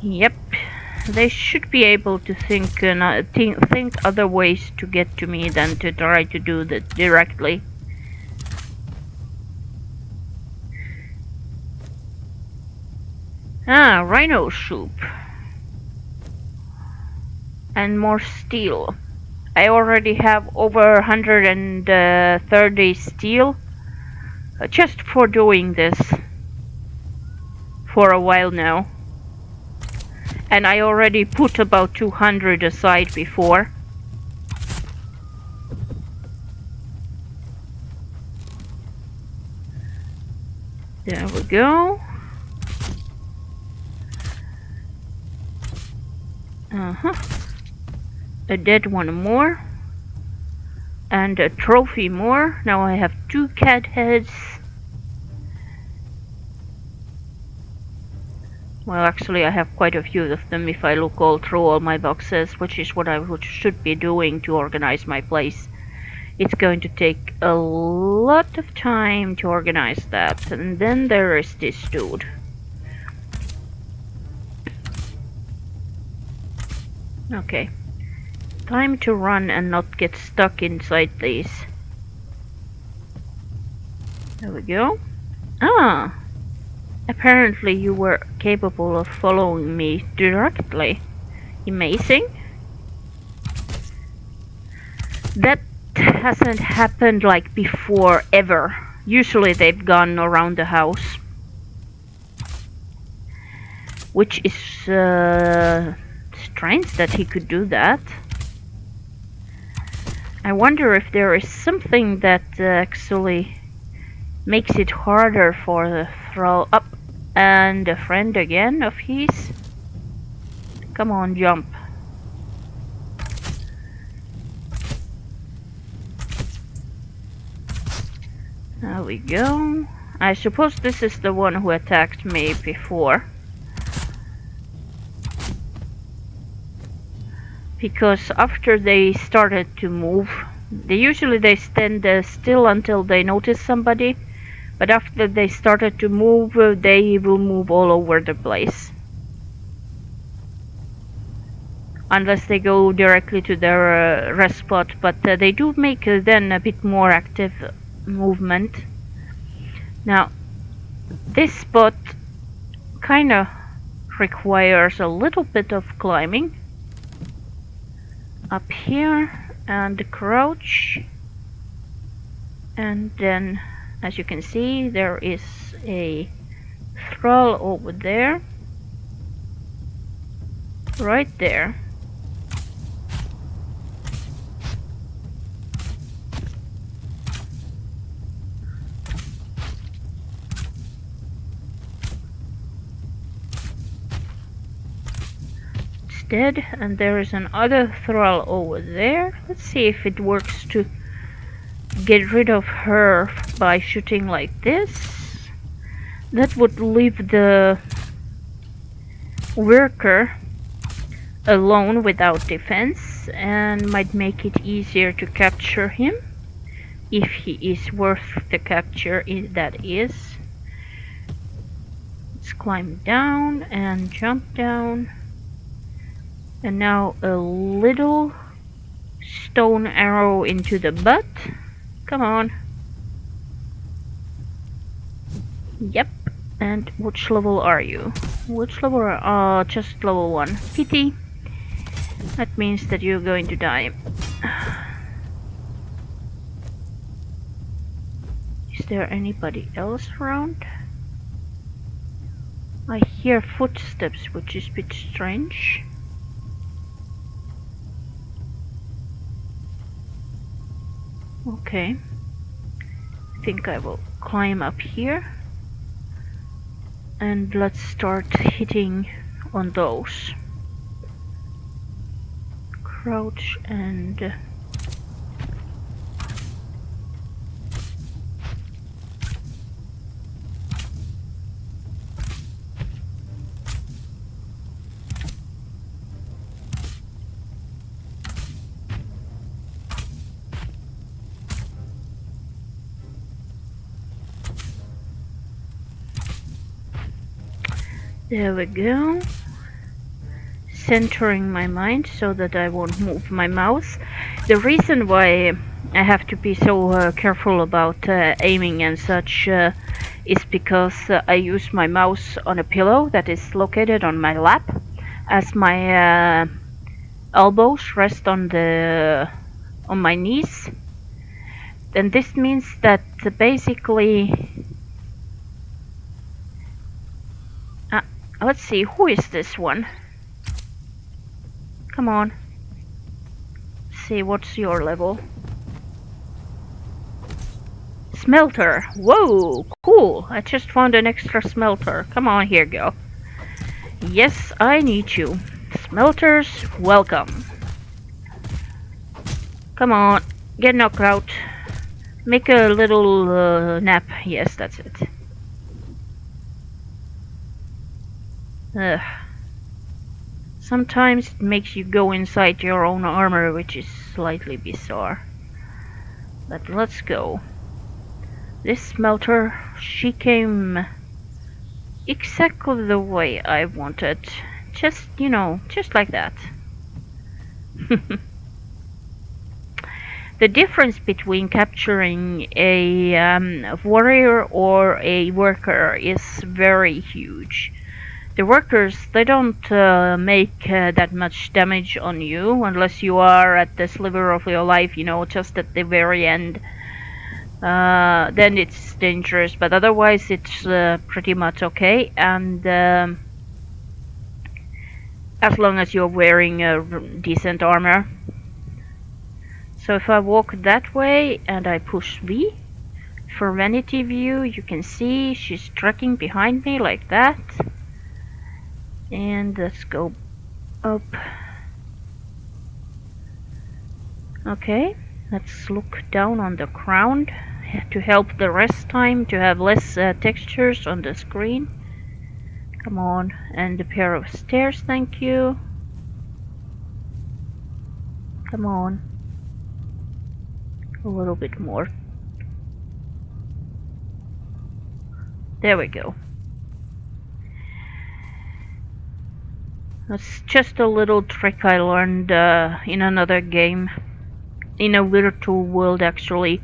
Yep. They should be able to think other ways to get to me than to try to do that directly. Ah, rhino soup. And more steel. I already have over 130 steel just for doing this for a while now. And I already put about 200 aside before. There we go. A dead one more. And a trophy more. Now I have 2 cat heads. Well, actually I have quite a few of them if I look all through all my boxes, which is what I should be doing to organize my place. It's going to take a lot of time to organize that. And then there is this dude. Okay. Time to run and not get stuck inside these. There we go. Ah! Apparently you were capable of following me directly. Amazing. That hasn't happened like before ever. Usually they've gone around the house. Which is strange that he could do that. I wonder if there is something that actually makes it harder for the Thrall up. And a friend again of his. Come on, jump. There we go. I suppose this is the one who attacked me before. Because after they started to move, they stand still until they notice somebody. But after they started to move, they will move all over the place. Unless they go directly to their rest spot, but they do make then a bit more active movement. Now, this spot kinda requires a little bit of climbing. Up here, and crouch. And then, as you can see, there is a thrall over there. Right there. It's dead, and there is another thrall over there. Let's see if it works to get rid of her by shooting like this. That would leave the worker alone without defense and might make it easier to capture him if he is worth the capture, that is. Let's climb down and jump down. And now a little stone arrow into the butt. Come on. Yep. And which level are you? Which level are just level 1. Pity. That means that you're going to die. Is there anybody else around? I hear footsteps, which is a bit strange. Okay. I think I will climb up here. And let's start hitting on those. Crouch and... There we go. Centering my mind so that I won't move my mouse. The reason why I have to be so careful about aiming and such is because I use my mouse on a pillow that is located on my lap, as my elbows rest on my knees. Then this means that basically, let's see, who is this one? Come on. See, what's your level? Smelter. Whoa, cool. I just found an extra smelter. Come on, here go. Yes, I need you. Smelters, welcome. Come on, get knocked out. Make a little nap. Yes, that's it. Ugh. Sometimes it makes you go inside your own armor, which is slightly bizarre. But let's go. This smelter, she came exactly the way I wanted. Just, you know, just like that. The difference between capturing a warrior or a worker is very huge. The workers, they don't make that much damage on you unless you are at the sliver of your life, you know, just at the very end. Then it's dangerous, but otherwise it's pretty much okay. And as long as you're wearing a decent armor. So if I walk that way and I push V for vanity view, you can see she's tracking behind me like that. And let's go up. Okay, let's look down on the ground to help the rest time, to have less textures on the screen. Come on, and a pair of stairs, thank you. Come on. A little bit more. There we go. That's just a little trick I learned in another game. In a virtual world, actually,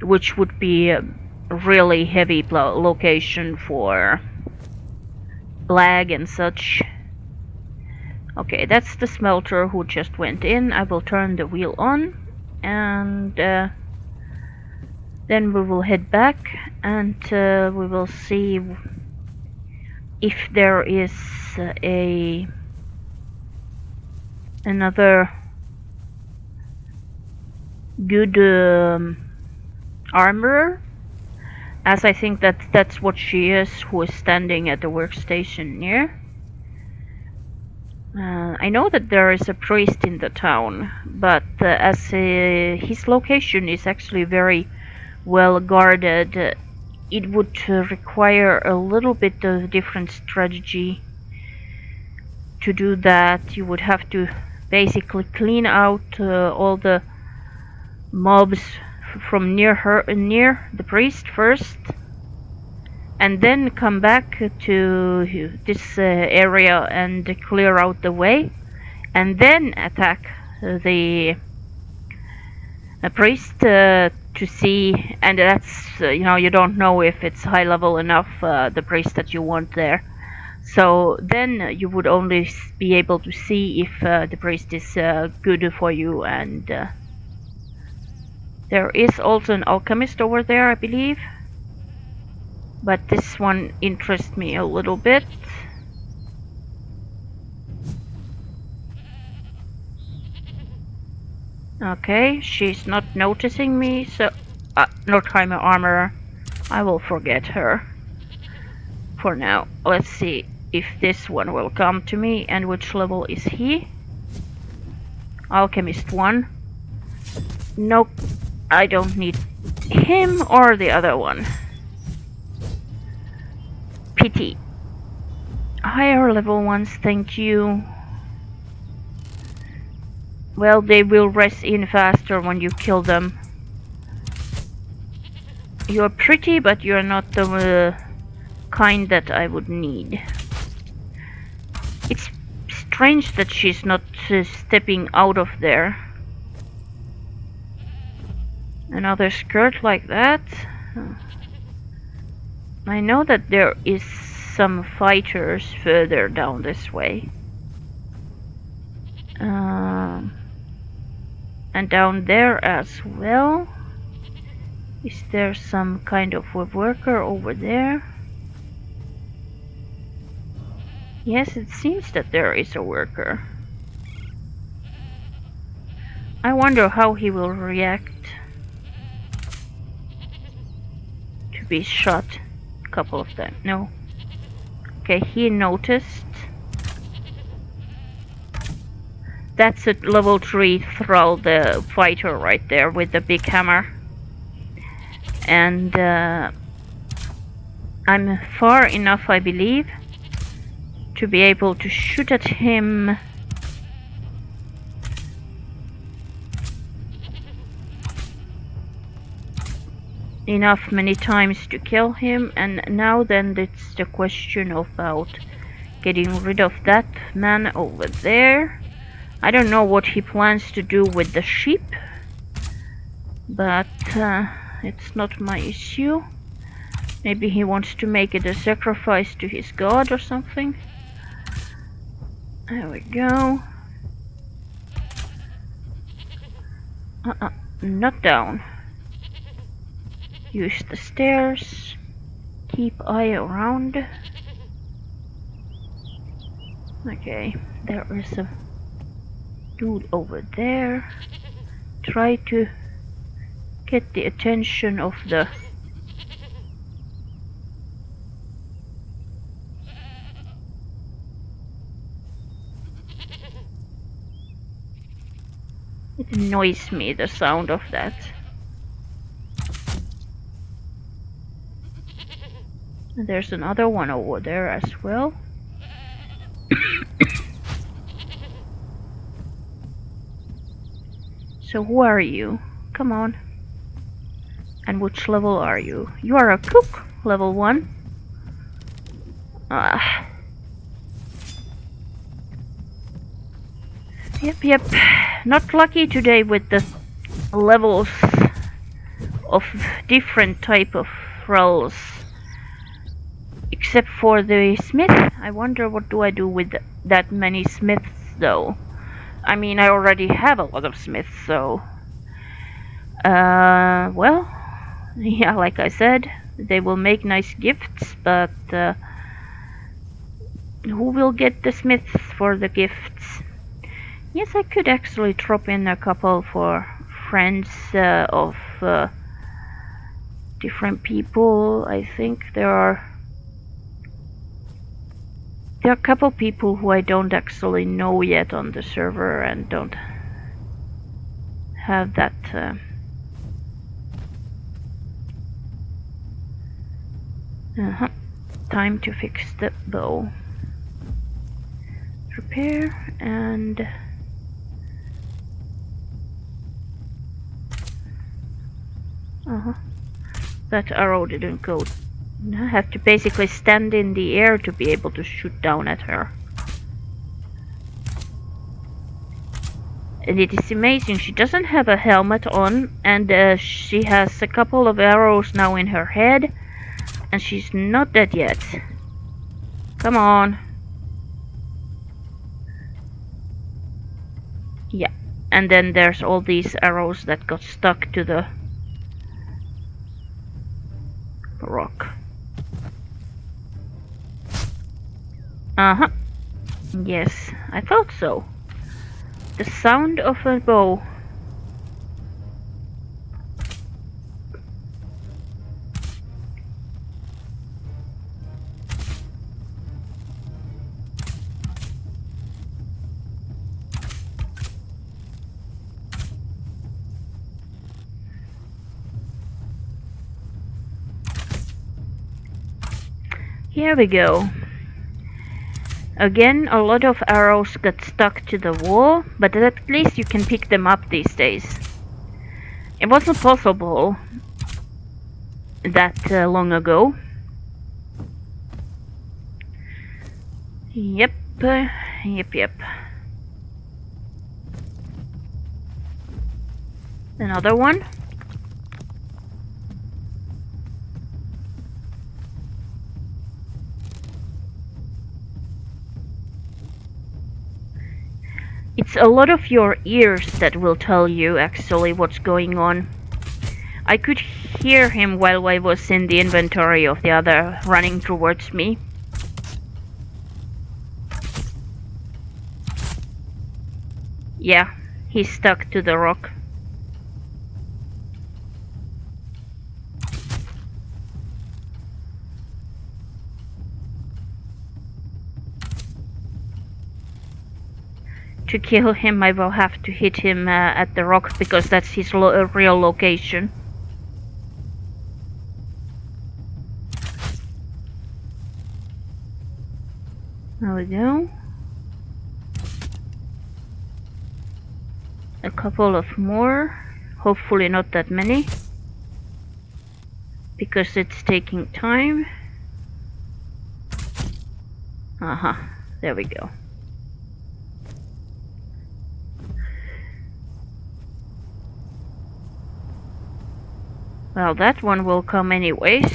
which would be a really heavy location for lag and such. Okay, that's the smelter who just went in. I will turn the wheel on. And then we will head back and we will see if there is another good armorer, as I think that's what she is, who is standing at the workstation near. I know that there is a priest in the town, but as his location is actually very well guarded, it would require a little bit of different strategy to do that. You would have to basically clean out all the mobs from near the priest first, and then come back to this area and clear out the way, and then attack the priest to see. And that's you know, you don't know if it's high level enough, the priest that you want there. So then you would only be able to see if the priest is good for you. And there is also an alchemist over there, I believe. But this one interests me a little bit. Okay, she's not noticing me, so Northheimer armor. I will forget her for now. Let's see if this one will come to me, and which level is he? Alchemist 1. Nope, I don't need him or the other one. Pity. Higher level ones, thank you. Well, they will res in faster when you kill them. You're pretty, but you're not the kind that I would need. It's strange that she's not stepping out of there. Another skirt like that. I know that there is some fighters further down this way. And down there as well. Is there some kind of a worker over there? Yes, it seems that there is a worker. I wonder how he will react to be shot a couple of times. No. Okay, he noticed. That's a level 3 Thrall, the fighter right there with the big hammer. And I'm far enough, I believe, to be able to shoot at him. Enough many times to kill him, and now then it's the question about getting rid of that man over there. I don't know what he plans to do with the sheep, but it's not my issue. Maybe he wants to make it a sacrifice to his god or something. There we go. Not down. Use the stairs. Keep eye around. Okay, there is a dude over there. Try to get the attention of the It annoys me, the sound of that. And there's another one over there as well. So who are you? Come on. And which level are you? You are a cook, level 1. Yep. Not lucky today with the levels of different type of Thralls. Except for the smith. I wonder what do I do with that many smiths though. I mean, I already have a lot of smiths, so... well... yeah, like I said, they will make nice gifts, but... who will get the smiths for the gifts? Yes, I could actually drop in a couple for friends of different people. I think there are a couple people who I don't actually know yet on the server and don't have that time to fix the bow. Repair and that arrow didn't go. I have to basically stand in the air to be able to shoot down at her. And it is amazing, she doesn't have a helmet on, and she has a couple of arrows now in her head, and she's not dead yet. Come on. Yeah, and then there's all these arrows that got stuck to the rock. Yes, I thought so. The sound of a bow. Here we go. Again, a lot of arrows got stuck to the wall, but at least you can pick them up these days. It wasn't possible that long ago. Yep. Another one. It's a lot of your ears that will tell you actually what's going on. I could hear him while I was in the inventory of the other running towards me. Yeah, he's stuck to the rock. To kill him, I will have to hit him at the rock because that's his real location. There we go. A couple of more. Hopefully not that many. Because it's taking time. There we go. Well, that one will come anyways.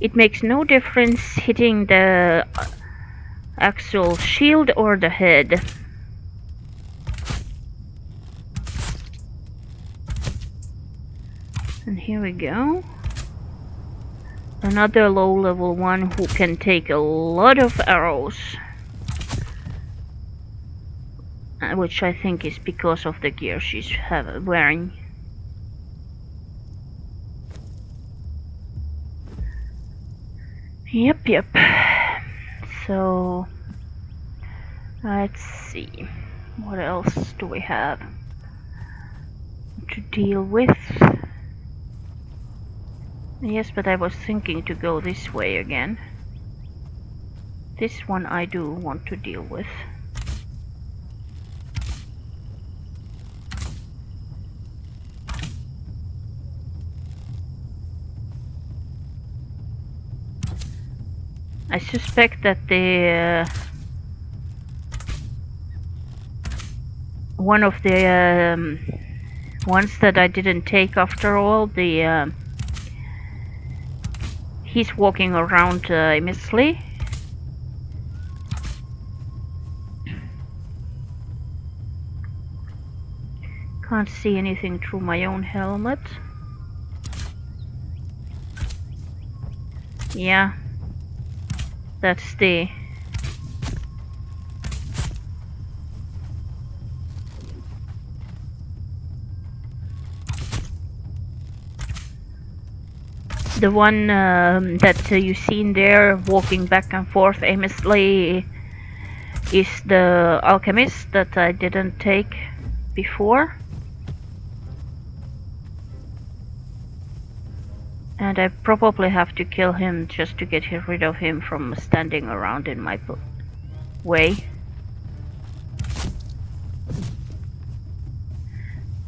It makes no difference hitting the actual shield or the head. And here we go. Another low level one who can take a lot of arrows. Which I think is because of the gear she's wearing. Yep. So let's see. What else do we have to deal with? Yes, but I was thinking to go this way again. This one I do want to deal with. I suspect that the one of the ones that I didn't take after all, the he's walking around aimlessly. Can't see anything through my own helmet. Yeah, that's the one that you've seen there walking back and forth aimlessly is the alchemist that I didn't take before. And I probably have to kill him just to get rid of him from standing around in my way.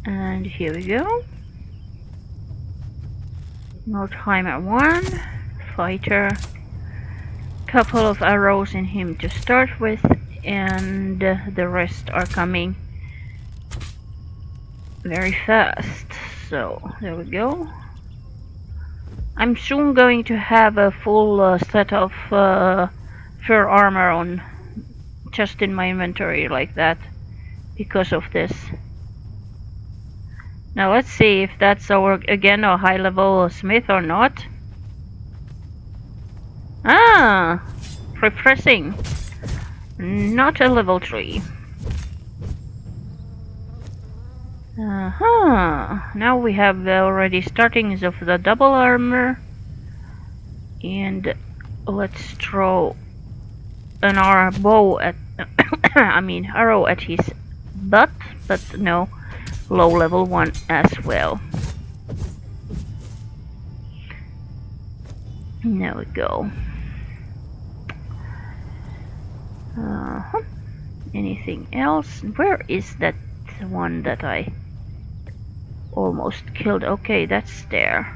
And here we go. Nordheimer 1, fighter, couple of arrows in him to start with, and the rest are coming very fast. So there we go. I'm soon going to have a full set of fur armor on just in my inventory like that because of this. Now let's see if that's again a high level smith or not. Ah, refreshing. Not a level 3. Now we have already startings of the double armor. And let's throw an bow at arrow at his butt, but no, low level 1 as well. There we go. Anything else? Where is that one that I almost killed? Okay, that's there.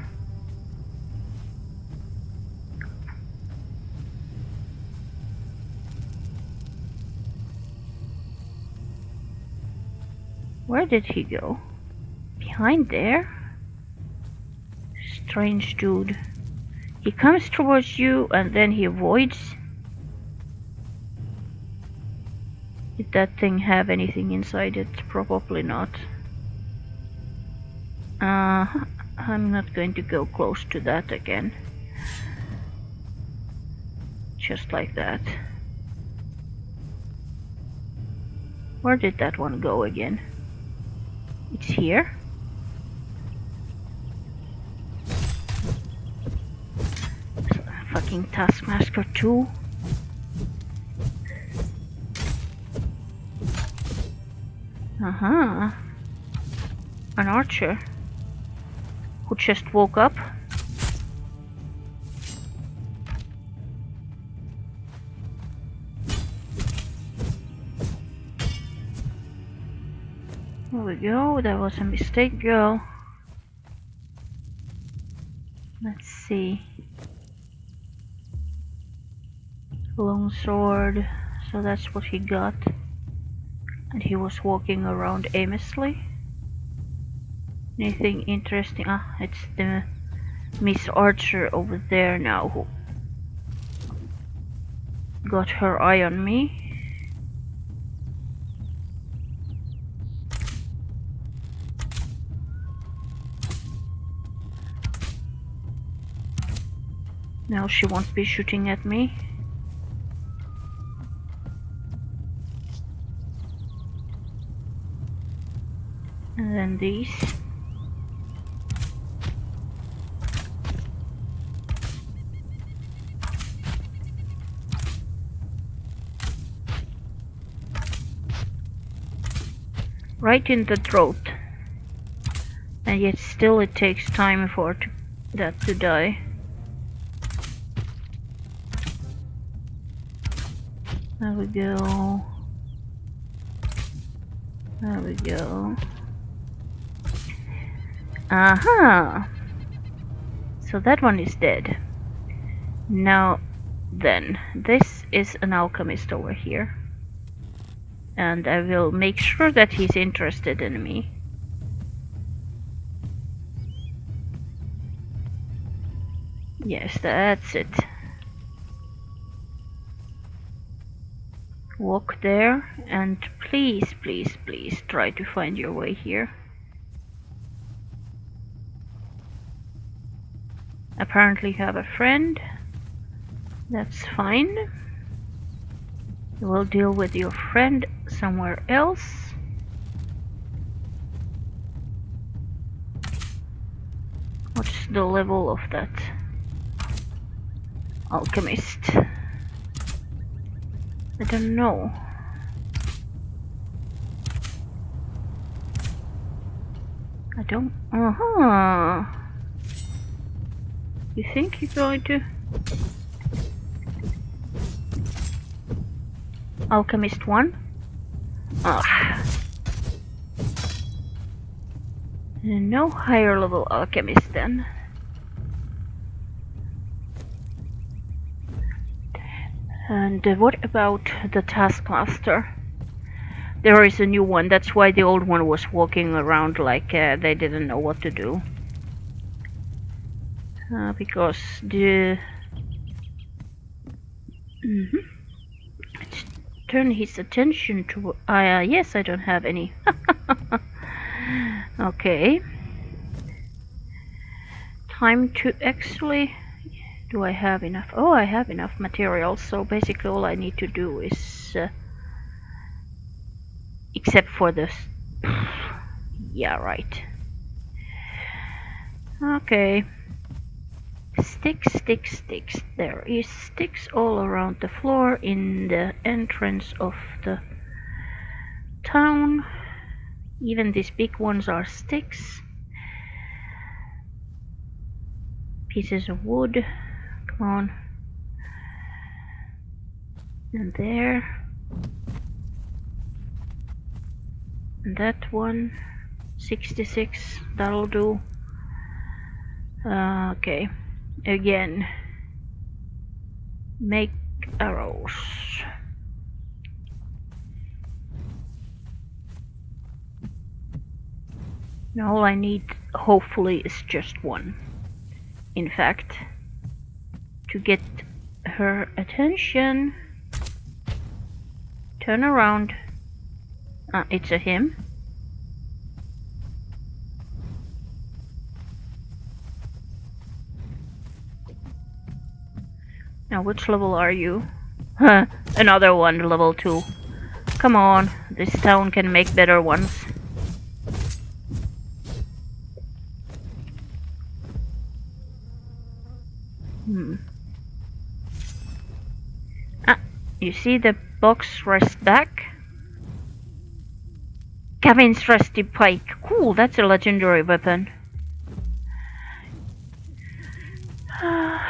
Where did he go? Behind there? Strange dude. He comes towards you and then he avoids. Did that thing have anything inside it? Probably not. I'm not going to go close to that again. Just like that. Where did that one go again? It's here? Fucking Taskmaster 2. An archer who just woke up. There we go, that was a mistake, girl. Let's see. Long sword, so that's what he got. And he was walking around aimlessly. Anything interesting? Ah, it's the Miss Archer over there now who got her eye on me. Now she won't be shooting at me. And then these. Right in the throat. And yet still it takes time for that to die. There we go. There we go. Aha! So that one is dead. Now then, this is an alchemist over here. And I will make sure that he's interested in me. Yes, that's it. Walk there and please, please, please try to find your way here. Apparently you have a friend. That's fine. We'll deal with your friend somewhere else. What's the level of that alchemist? I don't know. I don't... You think you're going to... Alchemist 1? No higher level alchemist then. And what about the Taskmaster? There is a new one, that's why the old one was walking around like they didn't know what to do. Because the... Let's turn his attention to... yes, I don't have any. Okay. Time to actually... Do I have enough? Oh, I have enough material, so basically all I need to do is... except for this... Yeah, right. Okay. Sticks, sticks, sticks. There is sticks all around the floor in the entrance of the town. Even these big ones are sticks. Pieces of wood. Come on. And there. And that one. 66. That'll do. Okay. Again. Make arrows. Now all I need, hopefully, is just one. In fact, to get her attention. Turn around. It's a him. Now, which level are you? Huh, another one, level 2. Come on, this town can make better ones. You see the box rest back? Gavin's rusty pike. Cool, that's a legendary weapon.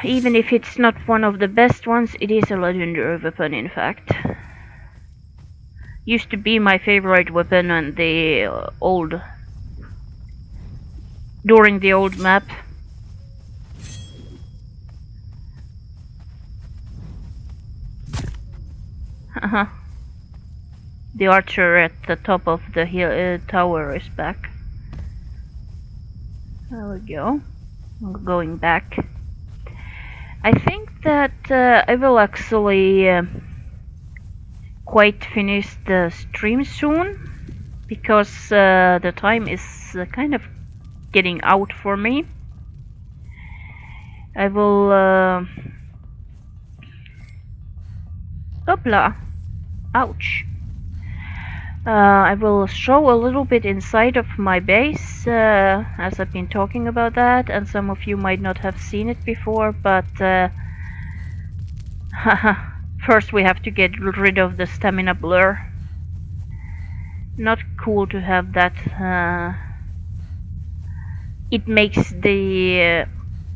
Even if it's not one of the best ones, it is a legendary weapon, in fact. Used to be my favorite weapon on the during the old map. The archer at the top of the hill, tower is back. There we go. I'm going back. I think that I will actually quite finish the stream soon, because the time is kind of getting out for me. I will Hopla! Ouch! I will show a little bit inside of my base, as I've been talking about that, and some of you might not have seen it before, but first we have to get rid of the stamina blur. Not cool to have that. It makes the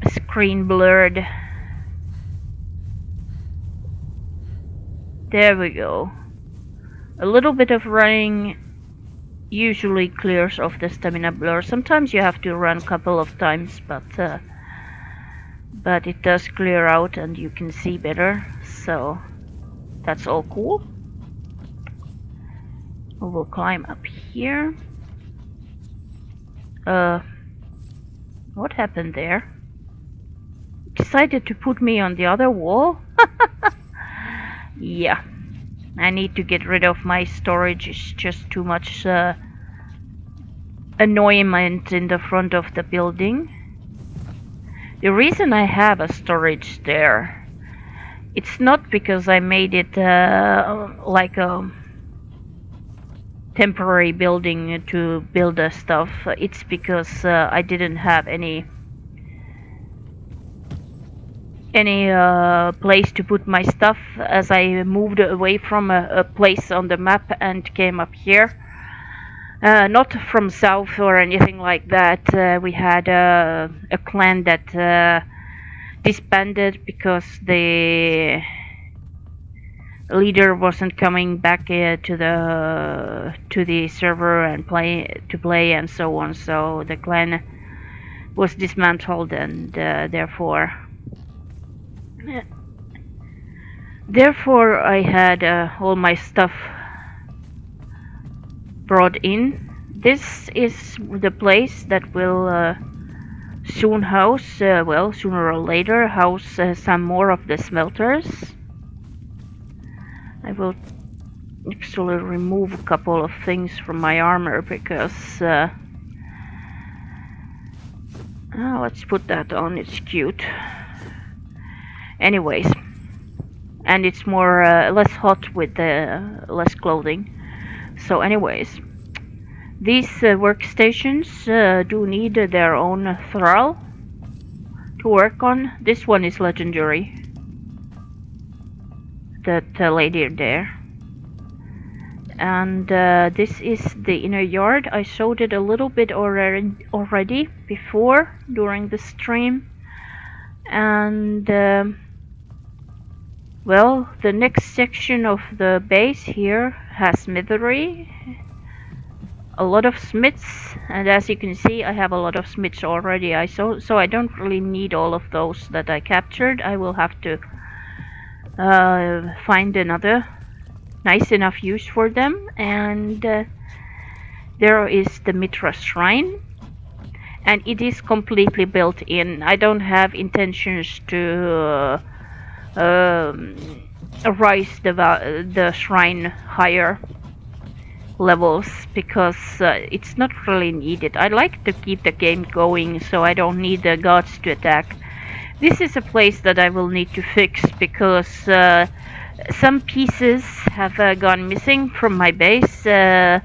screen blurred. There we go. A little bit of running usually clears off the stamina blur. Sometimes you have to run a couple of times, but it does clear out and you can see better, so that's all cool. We will climb up here. What happened there? Decided to put me on the other wall? Yeah. I need to get rid of my storage. It's just too much annoyment in the front of the building. The reason I have a storage there, it's not because I made it like a temporary building to build the stuff. It's because I didn't have any place to put my stuff as I moved away from a place on the map and came up here. Not from south or anything like that. We had a clan that disbanded because the leader wasn't coming back to the server and play and so on. So the clan was dismantled, and therefore I had all my stuff brought in. This is the place that will soon house, well, sooner or later, house some more of the smelters. I will actually remove a couple of things from my armor because let's put that on, it's cute. Anyways, and it's more less hot with less clothing. So anyways, these workstations do need their own thrall to work on. This one is legendary, that lady there. And this is the inner yard. I showed it a little bit already before during the stream. And well, the next section of the base here has smithery, a lot of smiths, and as you can see I have a lot of smiths already. So I don't really need all of those that I captured. I will have to find another nice enough use for them. And there is the Mitra shrine. and it is completely built in. I don't have intentions to raise the shrine higher levels because it's not really needed. I like to keep the game going, so I don't need the gods to attack. This is a place that I will need to fix because some pieces have gone missing from my base. It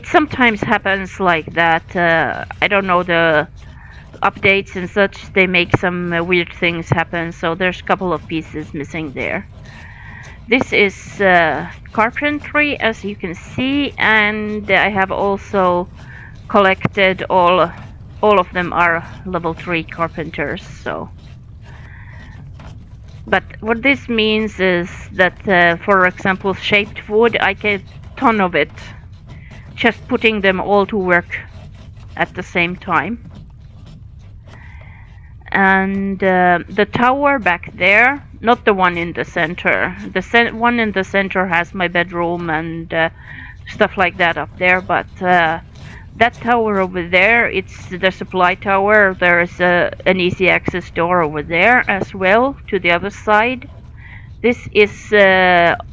sometimes happens like that. I don't know, the updates and such, they make some weird things happen, so there's a couple of pieces missing there. This is carpentry, as you can see, and I have also collected all of them are level 3 carpenters. So, but what this means is that for example, shaped wood, I get a ton of it just putting them all to work at the same time. And the tower back there, not the one in the center. The one in the center has my bedroom and stuff like that up there, but that tower over there, it's the supply tower. There's an easy access door over there as well to the other side. This is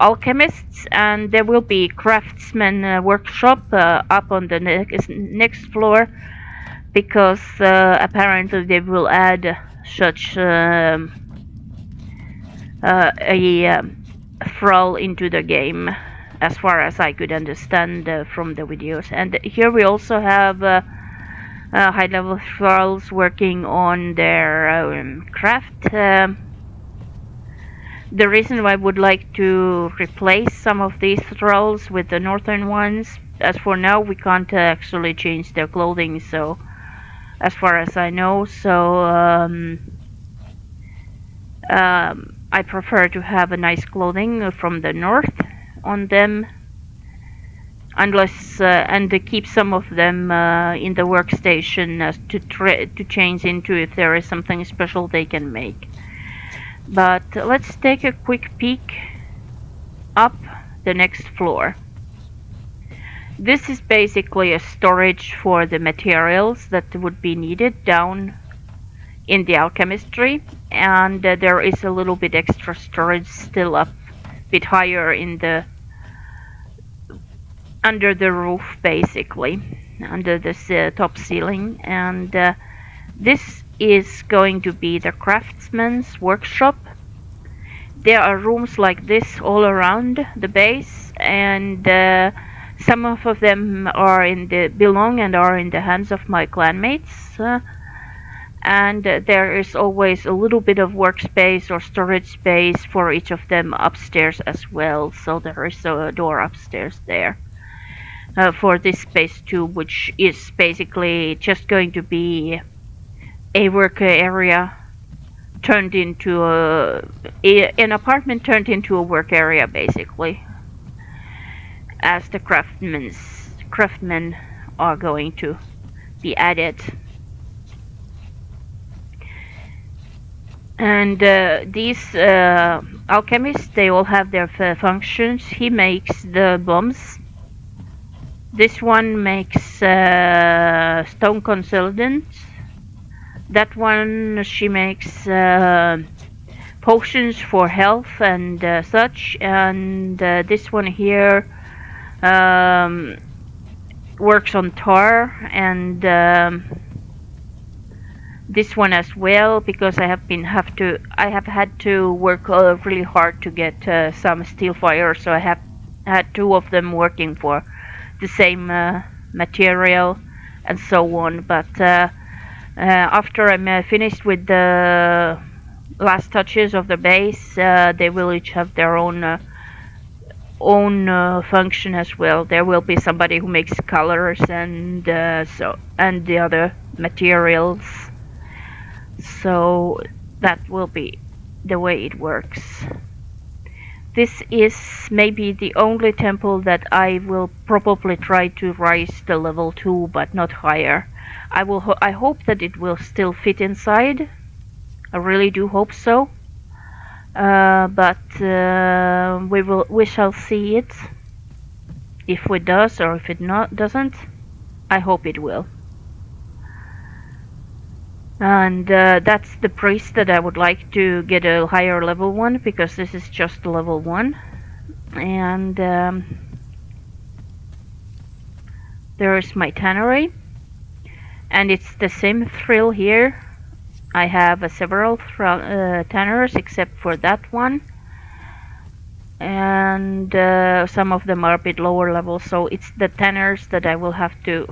alchemists, and there will be craftsman workshop up on the next floor, because apparently they will add such a thrall into the game, as far as I could understand from the videos. And here we also have high-level thralls working on their craft. The reason why I would like to replace some of these thralls with the northern ones, as for now we can't actually change their clothing, so as far as I know, so I prefer to have a nice clothing from the north on them, unless and to keep some of them in the workstation to change into if there is something special they can make. But let's take a quick peek up the next floor. This is basically a storage for the materials that would be needed down in the alchemistry, and there is a little bit extra storage still up a bit higher in the under the roof, basically under this top ceiling. And this is going to be the craftsman's workshop. There are rooms like this all around the base, and some of them are belong and are in the hands of my clanmates. And there is always a little bit of workspace or storage space for each of them upstairs as well. So there is a door upstairs there for this space too, which is basically just going to be a work area turned into an apartment turned into a work area, basically, as the craftsmen are going to be added. And these alchemists, they all have their functions. He makes the bombs. This one makes stone consolidants. That one, she makes potions for health and such. And this one here works on tar, and this one as well, because I have had to work really hard to get some steel fire, so I have had two of them working for the same material and so on. But after I'm finished with the last touches of the base, they will each have their own function as well. There will be somebody who makes colors and and the other materials. So that will be the way it works. This is maybe the only temple that I will probably try to rise to level 2, but not higher. I hope that it will still fit inside. I really do hope so. But we shall see it, if it does or if it doesn't. I hope it will. And that's the priest that I would like to get a higher level one, because this is just level 1. And there is my tannery. And it's the same thrill here. I have several tanners except for that one. And some of them are a bit lower level, so it's the tanners that I will have to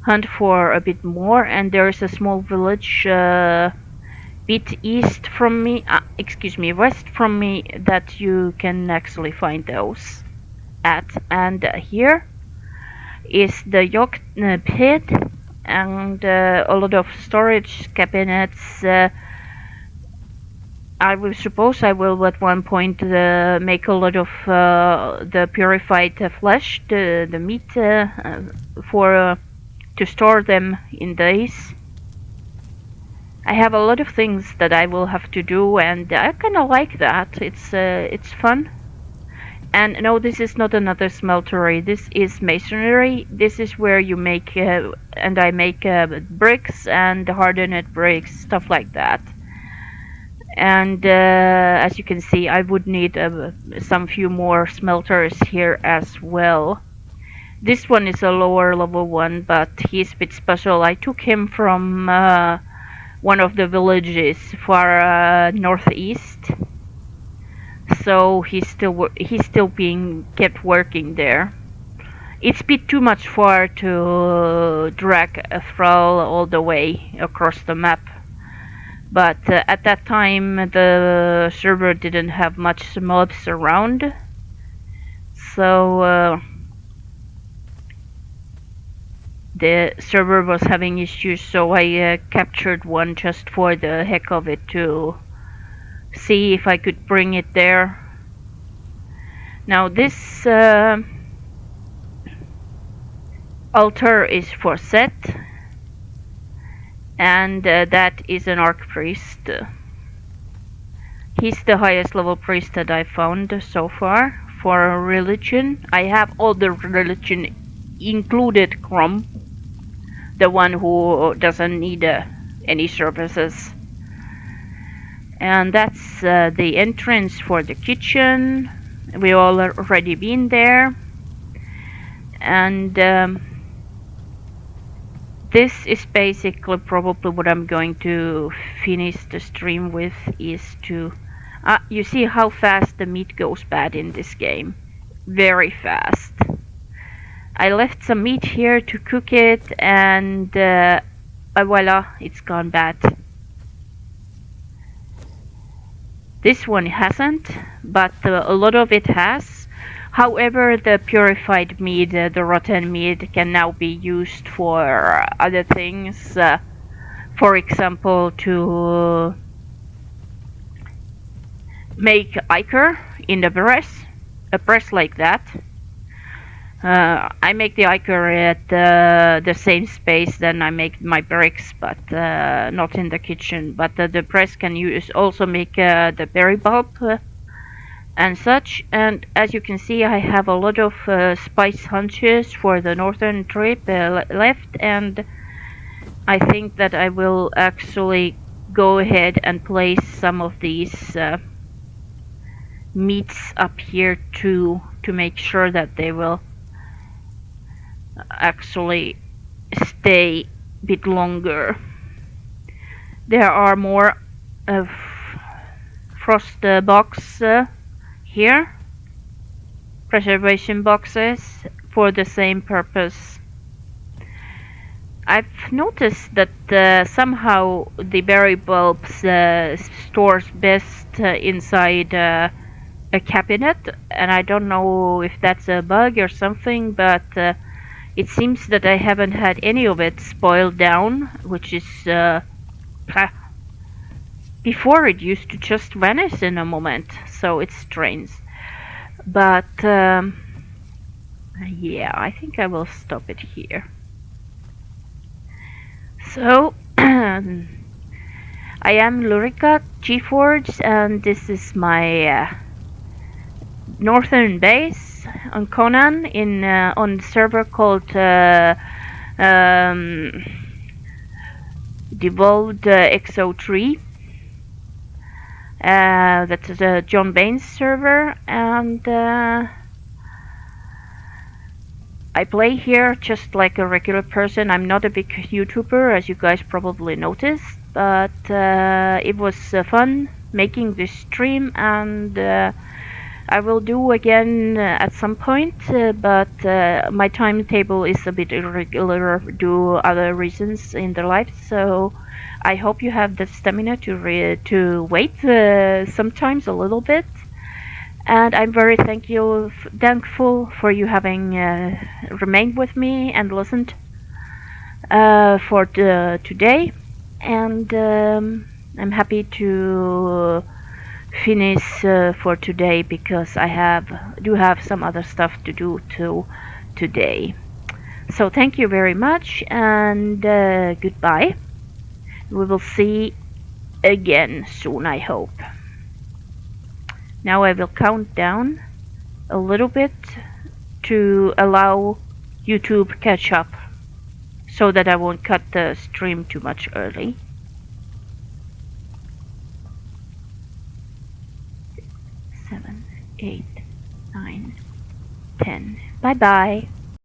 hunt for a bit more. And there is a small village bit east from me, west from me, that you can actually find those at. And here is the yacht pit, and a lot of storage cabinets. I will suppose I will at one point make a lot of the purified flesh, the meat, for to store them in days. I have a lot of things that I will have to do, and I kind of like that. It's fun. And no, this is not another smeltery. This is masonry. This is where you make and I make bricks and hardened bricks, stuff like that. And as you can see, I would need some few more smelters here as well. This one is a lower level one, but he's a bit special. I took him from one of the villages far northeast, so he's still being kept working there. It's a bit too much far to drag a thrall all the way across the map. But at that time the server didn't have much mobs around, so the server was having issues, so I captured one just for the heck of it to see if I could bring it there. Now this altar is for Set, and that is an archpriest. He's the highest level priest that I found so far for religion. I have all the religion included Crom, the one who doesn't need any services. And that's the entrance for the kitchen. We all already been there. And this is basically probably what I'm going to finish the stream with, is to... you see how fast the meat goes bad in this game. Very fast. I left some meat here to cook it, and voila, it's gone bad. This one hasn't, but a lot of it has. However, the purified meat, the rotten meat, can now be used for other things. For example, to make ichor in the press, a press like that. I make the ichor at the same space than I make my bricks, but not in the kitchen. But the press can also make the berry pulp and such. And as you can see, I have a lot of spice hunches for the northern trip left, and I think that I will actually go ahead and place some of these meats up here too, to make sure that they will actually stay a bit longer. There are more frost box here, preservation boxes for the same purpose. I've noticed that somehow the berry bulbs stores best inside a cabinet, and I don't know if that's a bug or something, but it seems that I haven't had any of it spoiled down, which is before it used to just vanish in a moment, so it's strange. But yeah, I think I will stop it here. So I am Lyriga Geforge, and this is my northern base on Conan on the server called um, Devolved X03. That's the John Baines server, and I play here just like a regular person. I'm not a big YouTuber, as you guys probably noticed, but it was fun making this stream, and I will do again at some point, but my timetable is a bit irregular due to other reasons in the life, so I hope you have the stamina to wait sometimes a little bit. And I'm very thankful for you having remained with me and listened for today. And I'm happy to finish for today because I do have some other stuff to do today. So thank you very much, and goodbye. We will see again soon, I hope. Now I will count down a little bit to allow YouTube catch up so that I won't cut the stream too much early. 7, 8, 9, 10. Bye bye.